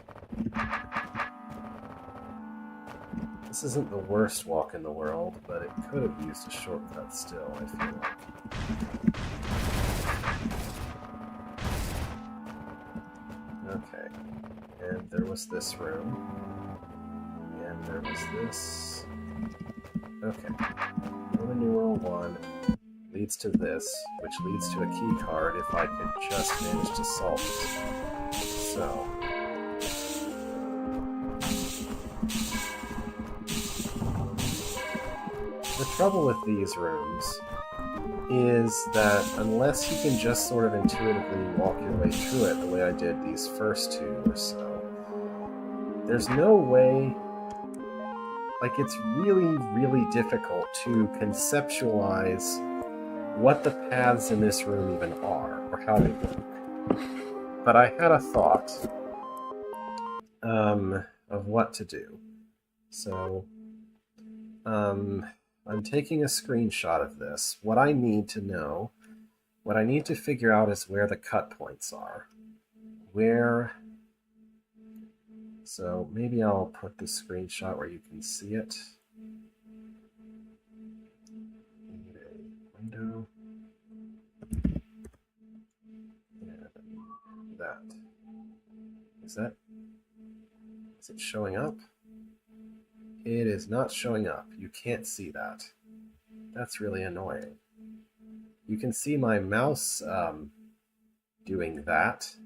This isn't the worst walk in the world, but it could have used a shortcut still, I feel like. Okay. And there was this room. And there was this. Okay. Roman numeral 1 leads to this, which leads to a key card if I could just manage to solve it. So... the trouble with these rooms is that unless you can just sort of intuitively walk your way through it the way I did these first two or so, there's no way... like, it's really, really difficult to conceptualize what the paths in this room even are, or how they work. But I had a thought of what to do. So, I'm taking a screenshot of this. What I need to figure out is where the cut points are. So maybe I'll put the screenshot where you can see it. Need a window. And that. Is it showing up? It is not showing up. You can't see that. That's really annoying. You can see my mouse doing that,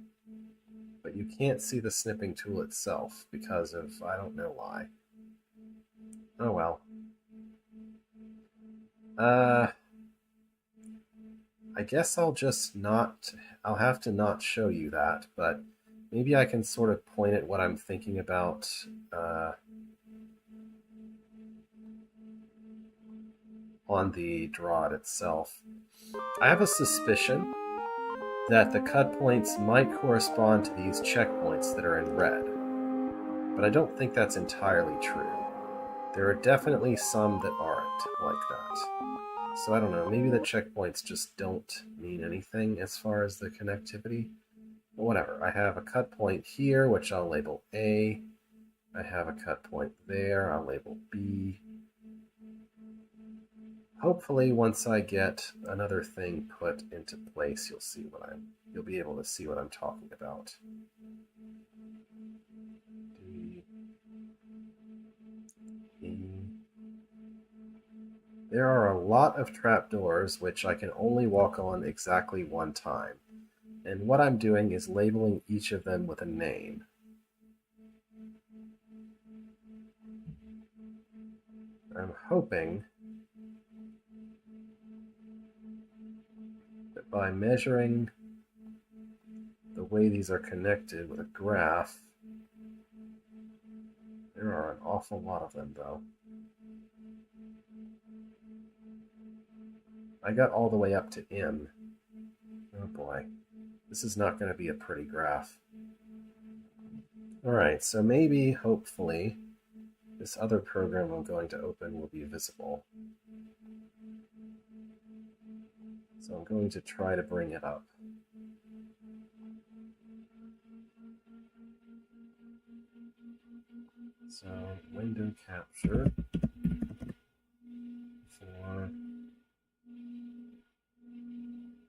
but you can't see the snipping tool itself because of, I don't know why. Oh well. I guess I'll have to not show you that, but maybe I can sort of point at what I'm thinking about on the draw it itself. I have a suspicion that the cut points might correspond to these checkpoints that are in red, but I don't think that's entirely true. There are definitely some that aren't like that. So I don't know, maybe the checkpoints just don't mean anything as far as the connectivity. But whatever, I have a cut point here, which I'll label A. I have a cut point there, I'll label B. Hopefully, once I get another thing put into place, you'll be able to see what I'm talking about. D, E. There are a lot of trapdoors which I can only walk on exactly one time, and what I'm doing is labeling each of them with a name. I'm hoping that by measuring the way these are connected with a graph, there are an awful lot of them though. I got all the way up to M. Oh boy, this is not going to be a pretty graph. Alright, so maybe, hopefully, this other program I'm going to open will be visible. So I'm going to try to bring it up. So, window capture for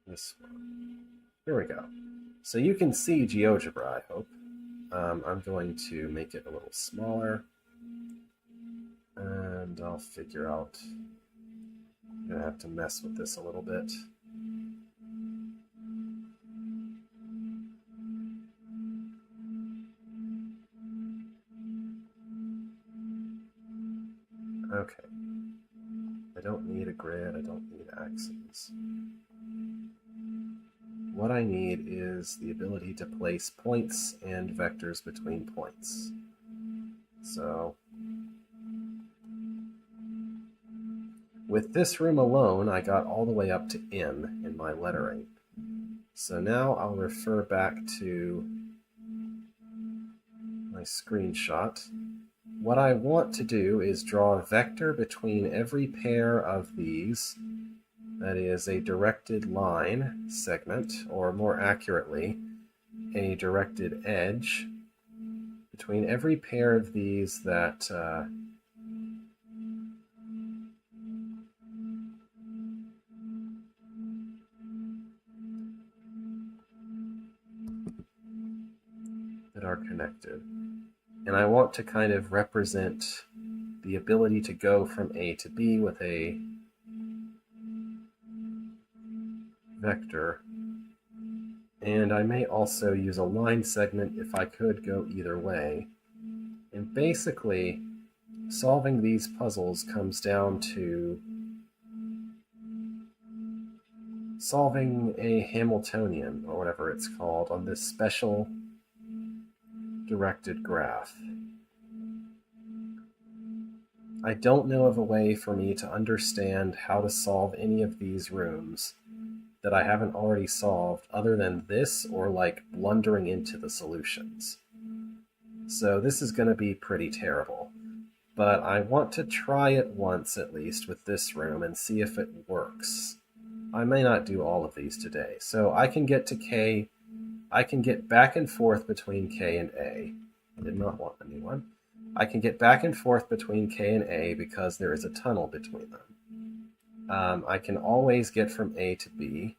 this one. Here we go. So you can see GeoGebra, I hope. I'm going to make it a little smaller. And I'll figure out, I'm going to have to mess with this a little bit. Okay. I don't need a grid, I don't need axes. What I need is the ability to place points and vectors between points. So, with this room alone, I got all the way up to M in my lettering. So now I'll refer back to my screenshot. What I want to do is draw a vector between every pair of these. That is a directed line segment, or more accurately, a directed edge between every pair of these that are connected. And I want to kind of represent the ability to go from A to B with a vector. And I may also use a line segment if I could go either way. And basically, solving these puzzles comes down to solving a Hamiltonian, or whatever it's called, on this special directed graph. I don't know of a way for me to understand how to solve any of these rooms that I haven't already solved other than this or like blundering into the solutions. So this is going to be pretty terrible. but I want to try it once at least with this room and see if it works. I may not do all of these today. So I can get to K. I can get back and forth between K and A. I did not want a new one. I can get back and forth between K and A because there is a tunnel between them. I can always get from A to B.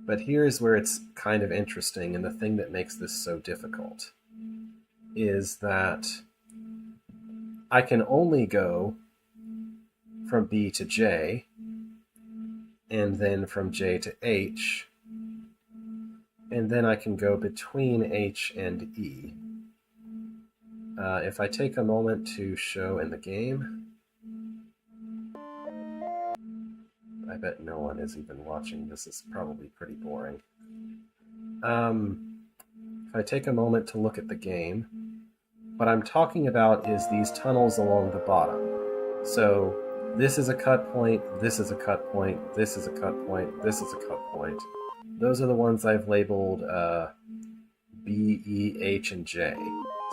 But here's where it's kind of interesting, and the thing that makes this so difficult is that I can only go from B to J, and then from J to H, and then I can go between H and E. If I take a moment to show in the game, I bet no one is even watching. This is probably pretty boring. If I take a moment to look at the game, what I'm talking about is these tunnels along the bottom. So this is a cut point, this is a cut point, this is a cut point, this is a cut point. Those are the ones I've labeled B, E, H, and J.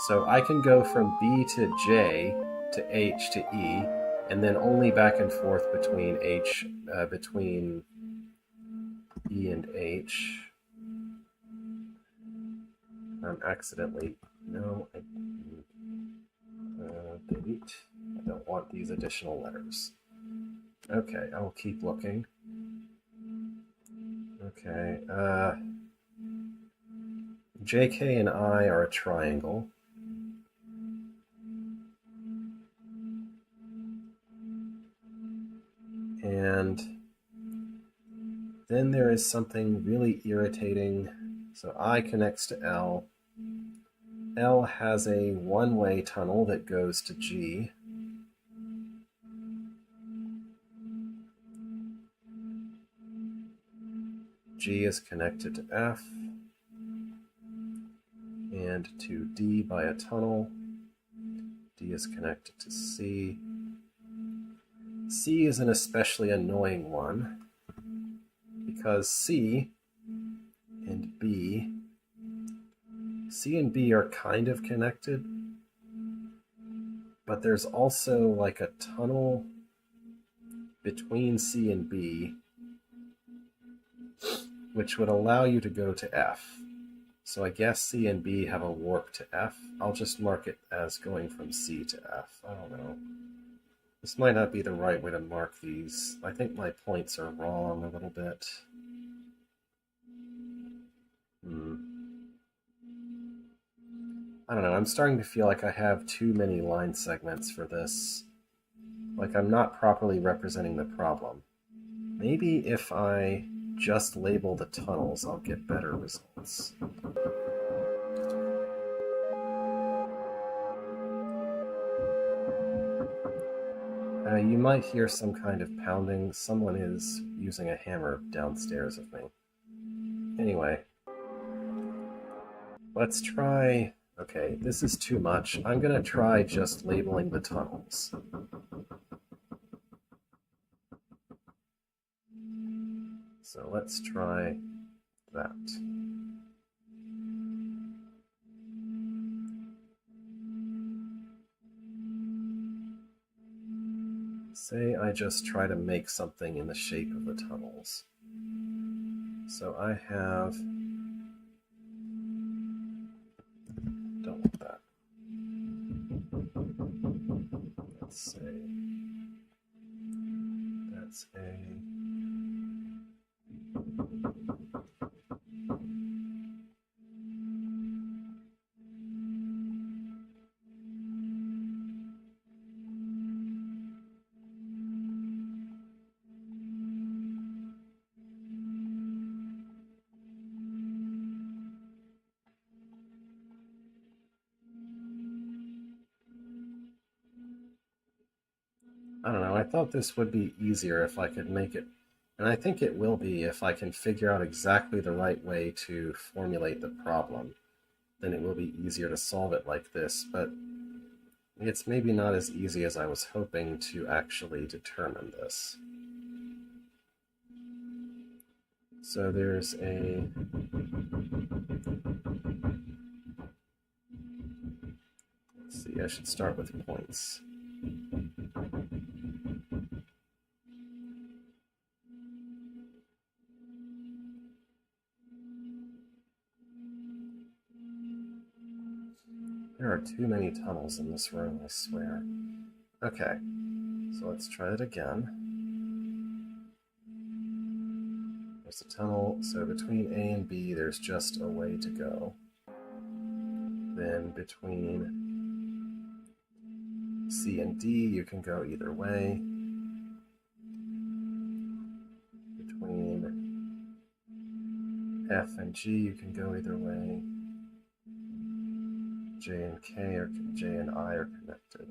So I can go from B to J to H to E, and then only back and forth between between E and H. I'm accidentally, no, delete. I don't want these additional letters. Okay, I will keep looking. Okay, JK and I are a triangle. And then there is something really irritating. So I connects to L. L has a one-way tunnel that goes to G. G is connected to F and to D by a tunnel. D is connected to C. C is an especially annoying one because C and B are kind of connected, but there's also like a tunnel between C and B which would allow you to go to F. So I guess C and B have a warp to F. I'll just mark it as going from C to F. I don't know. This might not be the right way to mark these. I think my points are wrong a little bit. I don't know, I'm starting to feel like I have too many line segments for this. Like I'm not properly representing the problem. Maybe if I just label the tunnels, I'll get better results. You might hear some kind of pounding. Someone is using a hammer downstairs of me. Anyway, let's try... Okay, this is too much. I'm going to try just labeling the tunnels. So let's try that. Say I just try to make something in the shape of the tunnels. So I have... Don't want that. Let's say that's a... I don't know, I thought this would be easier if I could make it, and I think it will be if I can figure out exactly the right way to formulate the problem. Then it will be easier to solve it like this, but it's maybe not as easy as I was hoping to actually determine this. So there's a... Let's see, Maybe I should start with points. There are too many tunnels in this room, I swear. Okay, so let's try it again. There's a tunnel, so between A and B, there's just a way to go. Then between C and D, you can go either way. Between F and G, you can go either way. J and I are connected.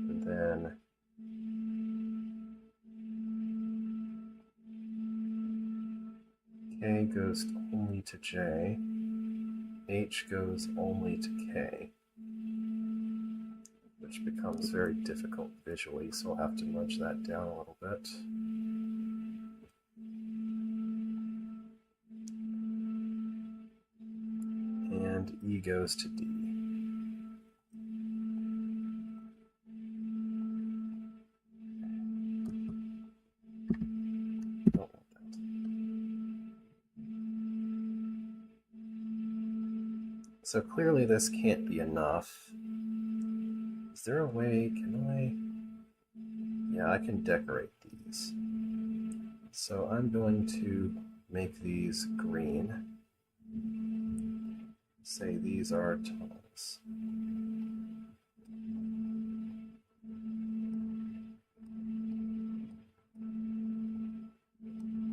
And then K goes only to J. H goes only to K, which becomes very difficult visually, so I'll have to nudge that down a little bit. And E goes to D. Don't want that. So clearly this can't be enough. Is there a way, yeah, I can decorate these. So I'm going to make these green. Say these are tunnels.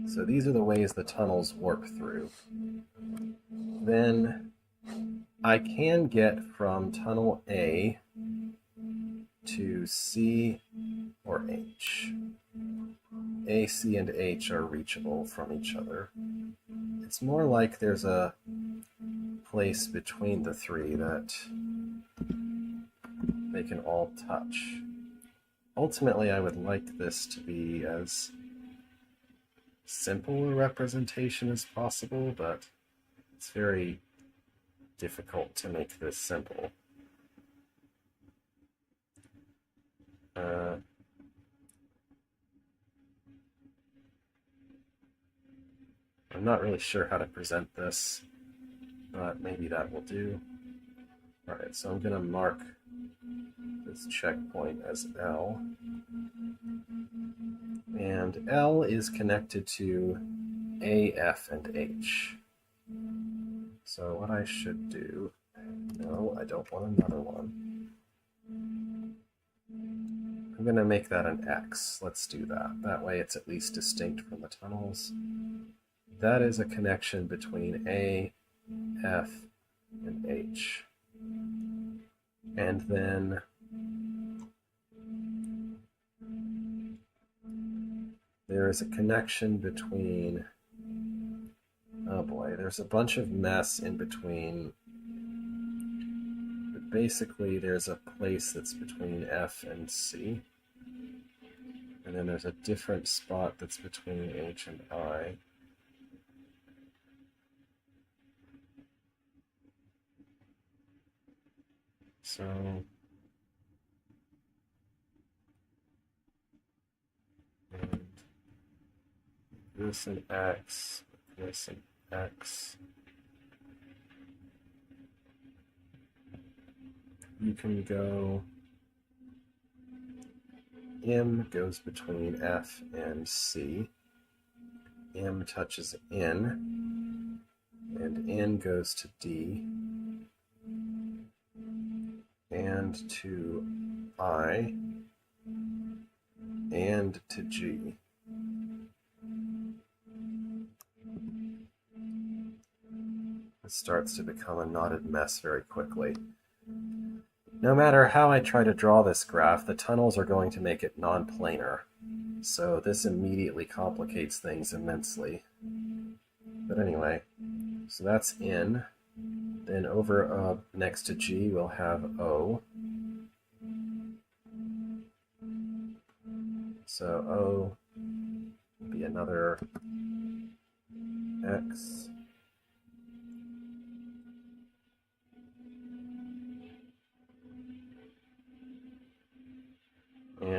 So these are the ways the tunnels work through. Then I can get from tunnel A to C or H. A, C, and H are reachable from each other. It's more like there's a place between the three that they can all touch. Ultimately, I would like this to be as simple a representation as possible, but it's very difficult to make this simple. I'm not really sure how to present this, but maybe that will do. Alright, so I'm going to mark this checkpoint as L. And L is connected to A, F, and H. So what I should do... No, I don't want another one. I'm going to make that an X. Let's do that. That way it's at least distinct from the tunnels. That is a connection between A, F, and H. And then there is a connection between, oh boy, there's a bunch of mess in between. But basically there's a place that's between F and C. And then there's a different spot that's between H and I. So and this an X, this an X. You can go, M goes between F and C. M touches N, and N goes to D, and to I, and to G. It starts to become a knotted mess very quickly. No matter how I try to draw this graph, the tunnels are going to make it non-planar. So this immediately complicates things immensely. But anyway, so that's N. Then over next to G, we'll have O. So O will be another X.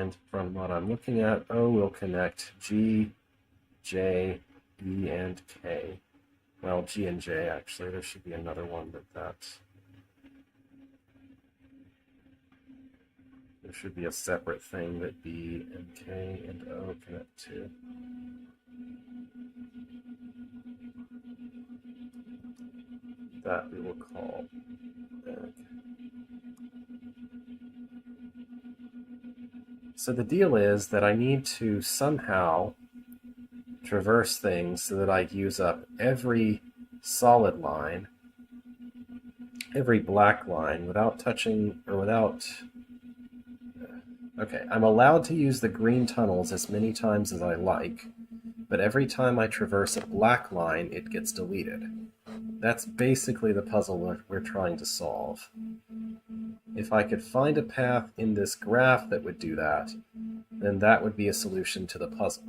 And from what I'm looking at, O will connect G, J, E, and K. Well, G and J, actually. There should be another one that there should be a separate thing that B and K and O connect to. That we will call egg. So the deal is that I need to somehow traverse things so that I use up every solid line, every black line, without touching or without... Okay, I'm allowed to use the green tunnels as many times as I like, but every time I traverse a black line, it gets deleted. That's basically the puzzle we're trying to solve. If I could find a path in this graph that would do that, then that would be a solution to the puzzle.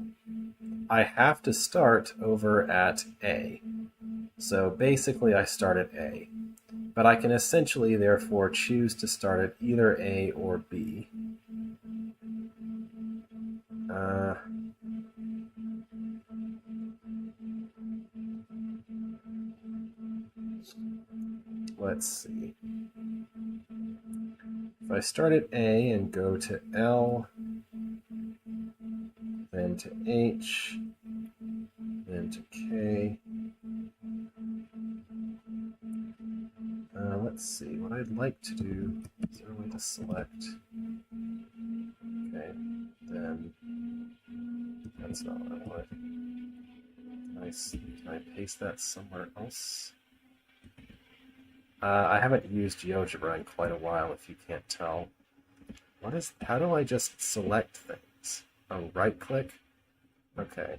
I have to start over at A. So basically I start at A. But I can essentially, therefore, choose to start at either A or B. Let's see. If I start at A and go to L, then to H, then to K. Let's see, what I'd like to do, is there a way to select? Okay, then that's not what I wanted. Can I paste that somewhere else? I haven't used GeoGebra in quite a while, if you can't tell. How do I just select things? Oh, right click? Okay.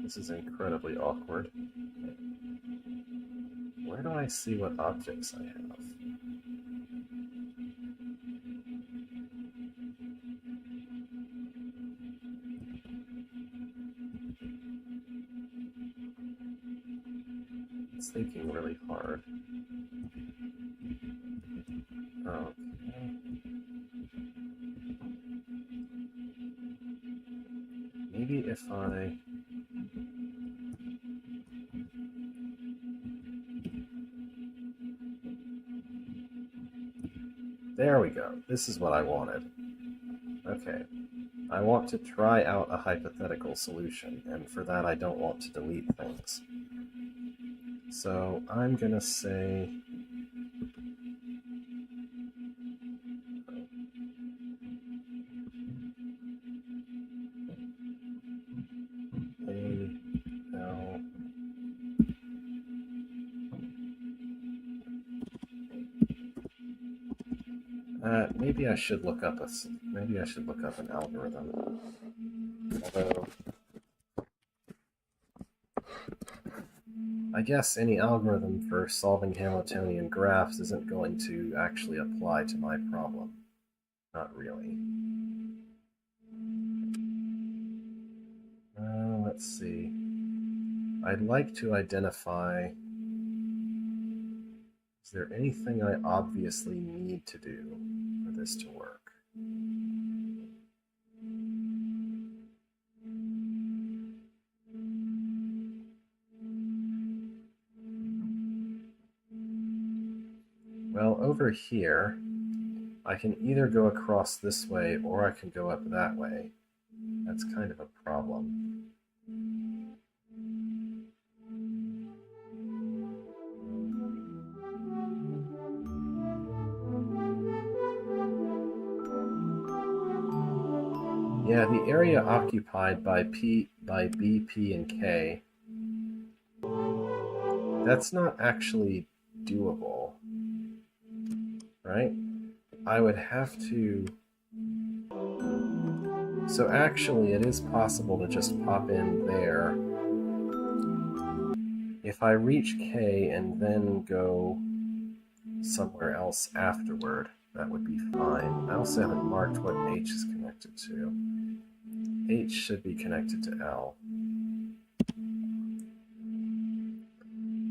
This is incredibly awkward. Where do I see what objects I have? It's thinking really hard. Okay. Maybe if I... There we go. This is what I wanted. Okay. I want to try out a hypothetical solution, and for that I don't want to delete things. So I'm going to say... maybe I should look up an algorithm. Although I guess any algorithm for solving Hamiltonian graphs isn't going to actually apply to my problem. Not really. Let's see. I'd like to identify, is there anything I obviously need to do for this to work? Well, over here, I can either go across this way or I can go up that way. That's kind of a problem. Yeah, the area occupied by B, P, and K, that's not actually doable, right? I would have to... So actually, it is possible to just pop in there. If I reach K and then go somewhere else afterward, that would be fine. I also haven't marked what H is connected to. H should be connected to L.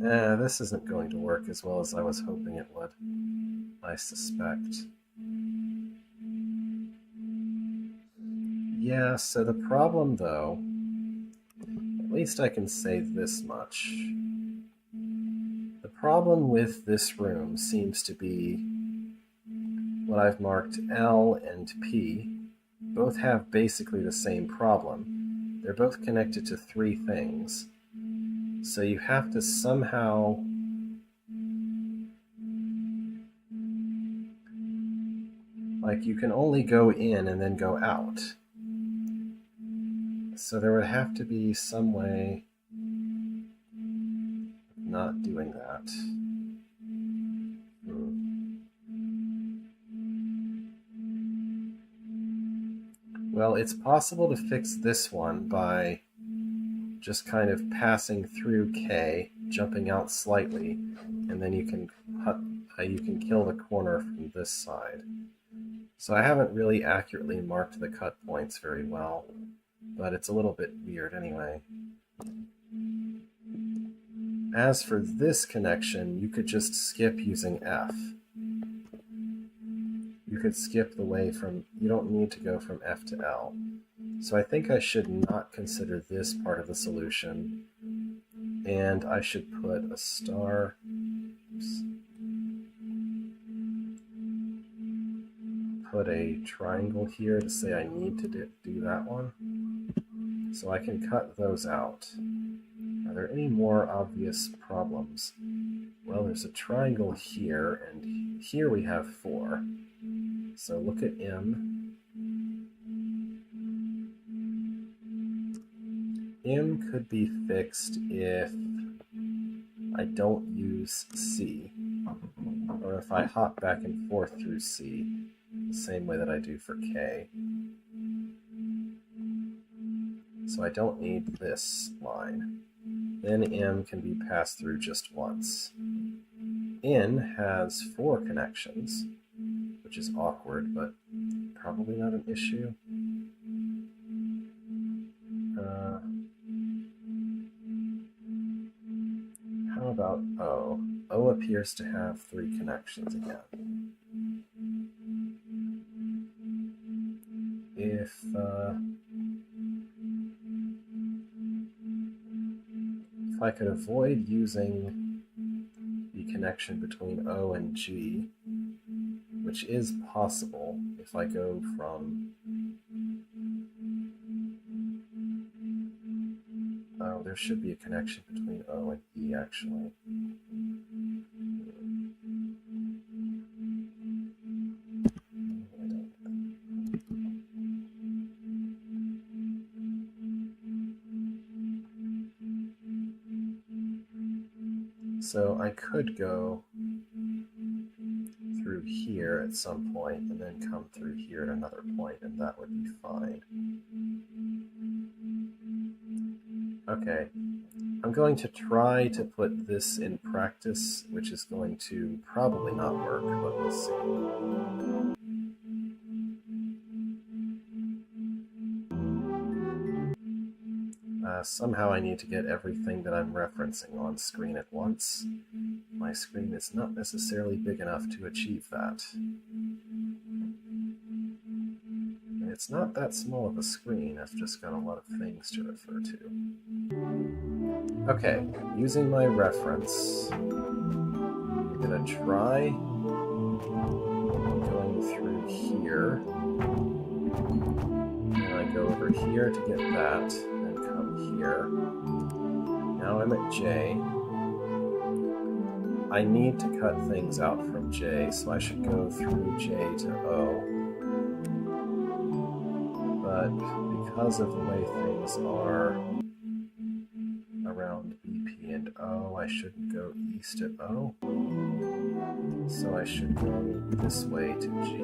This isn't going to work as well as I was hoping it would, I suspect. Yeah, so the problem, though, at least I can say this much. The problem with this room seems to be what I've marked L and P. Both have basically the same problem. They're both connected to 3 things. So you have to somehow like you can only go in and then go out. So there would have to be some way of not doing that. Well, it's possible to fix this one by just kind of passing through K, jumping out slightly, and then you can kill the corner from this side. So I haven't really accurately marked the cut points very well, but it's a little bit weird anyway. As for this connection, you could just skip using F. You could skip the way from, you don't need to go from F to L. So I think I should not consider this part of the solution, and I should put a star, put a triangle here to say I need to do that one. So I can cut those out. Are there any more obvious problems? Well, there's a triangle here, and here we have 4. So look at M. M could be fixed if I don't use C, or if I hop back and forth through C, the same way that I do for K. So I don't need this line. Then M can be passed through just once. N has 4 connections, which is awkward, but probably not an issue. How about O? O appears to have 3 connections again. If I could avoid using the connection between O and G, which is possible if I go from... Oh, there should be a connection between O and E, actually. So I could go through here at some point and then come through here at another point, and that would be fine. Okay, I'm going to try to put this in practice, which is going to probably not work, but we'll see. Somehow I need to get everything that I'm referencing on screen at once. My screen is not necessarily big enough to achieve that. And it's not that small of a screen, I've just got a lot of things to refer to. Okay, using my reference, I'm going to try going through here. And I go over here to get that. Here. Now I'm at J. I need to cut things out from J, so I should go through J to O. But because of the way things are around BP and O, I shouldn't go east at O. So I should go this way to G.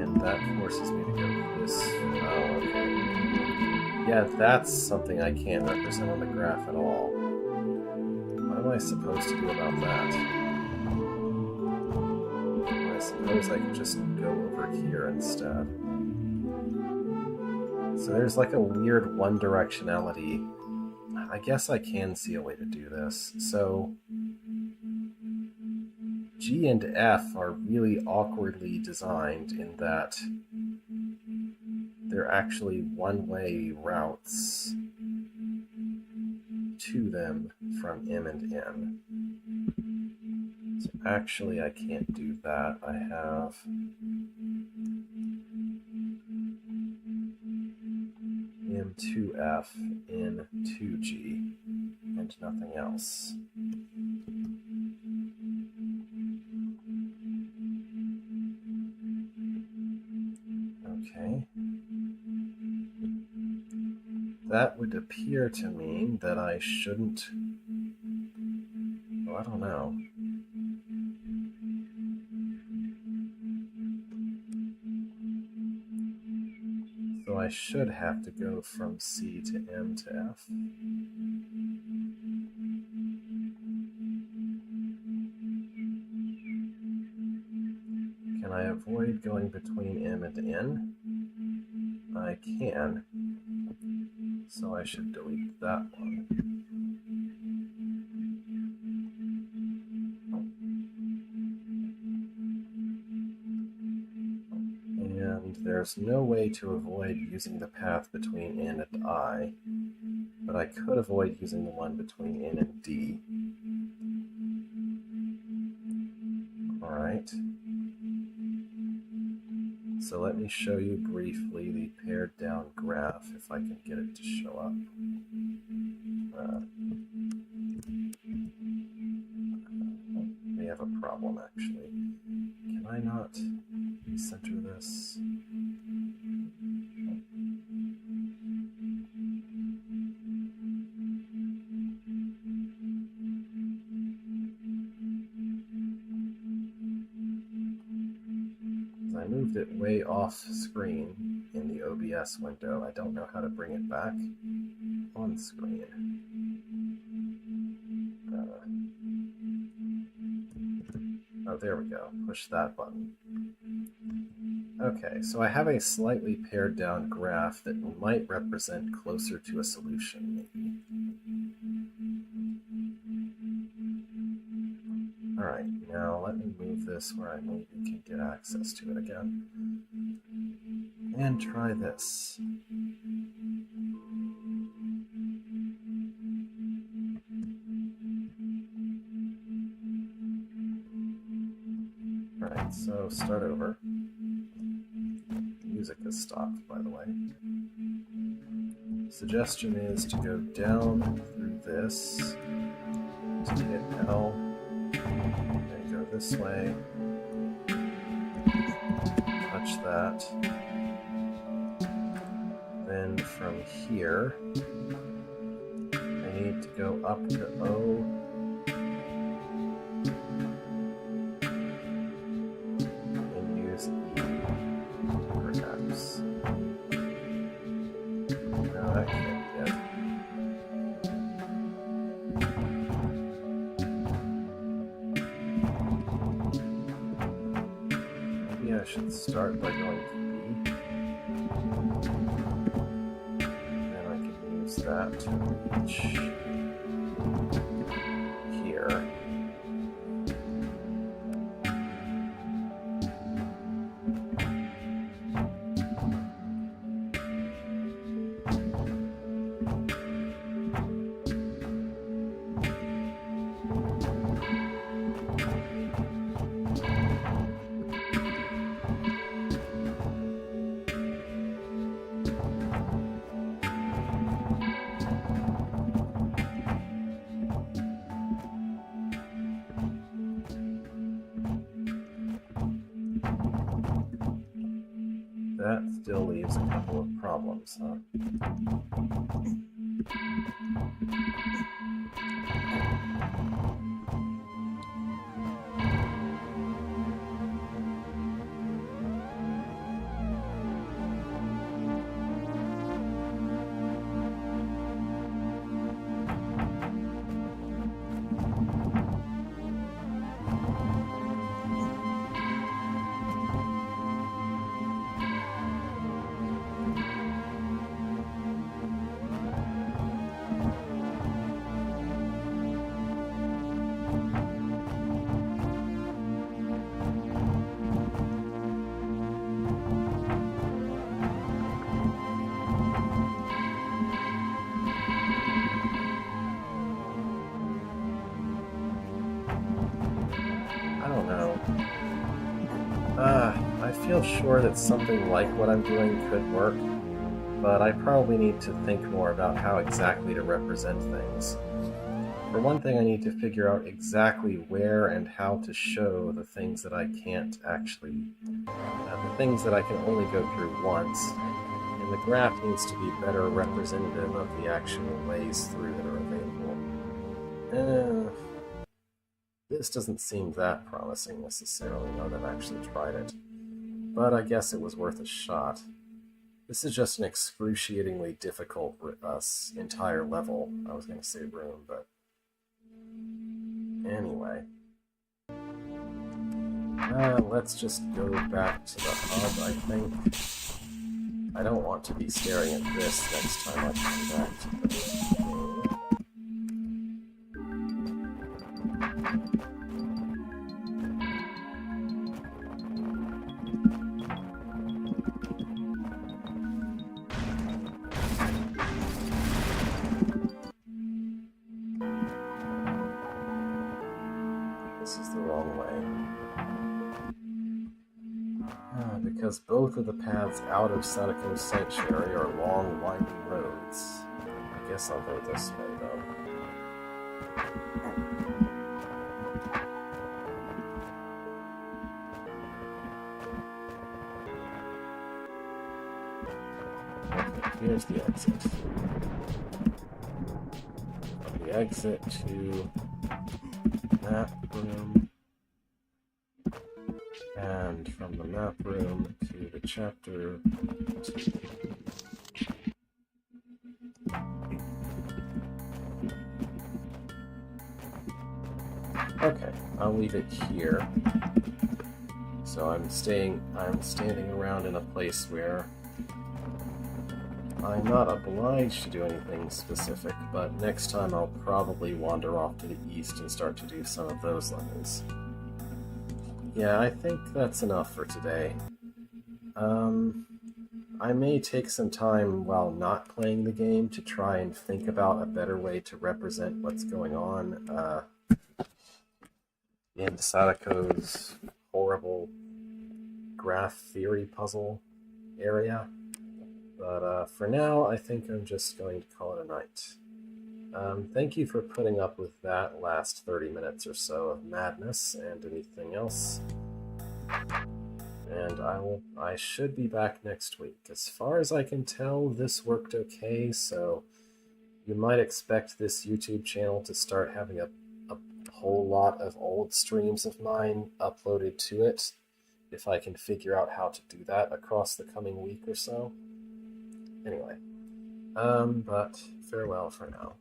And that forces me to go this. Oh, okay. Yeah, that's something I can't represent on the graph at all. What am I supposed to do about that? I suppose I could just go over here instead. So there's like a weird one-directionality. I guess I can see a way to do this. So G and F are really awkwardly designed in that they're actually one-way routes to them from M and N. So actually I can't do that. I have M2F in 2G and nothing else. Okay. That would appear to mean that I shouldn't... Well, I don't know. So I should have to go from C to M to F. Can I avoid going between M and N? I can. So I should delete that one. And there's no way to avoid using the path between N and I, but I could avoid using the one between N and D. All right. So let me show you briefly the pared down graph, if I can get it to show up. We have a problem, actually. Can I not center this? I moved it way off screen in the OBS window. I don't know how to bring it back on screen. Oh, there we go. Push that button. Okay, so I have a slightly pared down graph that might represent closer to a solution, maybe. All right, now let me move this where I maybe can get access to it again. And try this. All right, so start over. Music has stopped, by the way. Suggestion is to go down through this, to hit L, and go this way, touch that. Then from here, I need to go up to O, and use E, perhaps. No, I can't yet. Maybe I should start by going to B. Then I can use that to reach here. That still leaves a couple of problems, huh? I feel sure that something like what I'm doing could work, but I probably need to think more about how exactly to represent things. For one thing, I need to figure out exactly where and how to show the things that I can't actually, the things that I can only go through once, and the graph needs to be better representative of the actual ways through that are available. This doesn't seem that promising necessarily, now that I've actually tried it, but I guess it was worth a shot. This is just an excruciatingly difficult entire level. I was going to say room, but anyway. Let's just go back to the hub, I think. I don't want to be staring at this next time I come back to the game. This is the wrong way. Because both of the paths out of Sadako's sanctuary are long, winding roads. I guess I'll go this way, though. Okay, here's the exit. From the exit to map room, and from the map room to the chapter 2. Okay, I'll leave it here. So I'm standing around in a place where I'm not obliged to do anything specific, but next time I'll probably wander off to the east and start to do some of those levels. Yeah, I think that's enough for today. I may take some time while not playing the game to try and think about a better way to represent what's going on in Sadako's horrible graph theory puzzle area. But for now, I think I'm just going to call it a night. Thank you for putting up with that last 30 minutes or so of madness and anything else. And I should be back next week. As far as I can tell, this worked okay, so you might expect this YouTube channel to start having a whole lot of old streams of mine uploaded to it, if I can figure out how to do that across the coming week or so. Anyway, but farewell for now.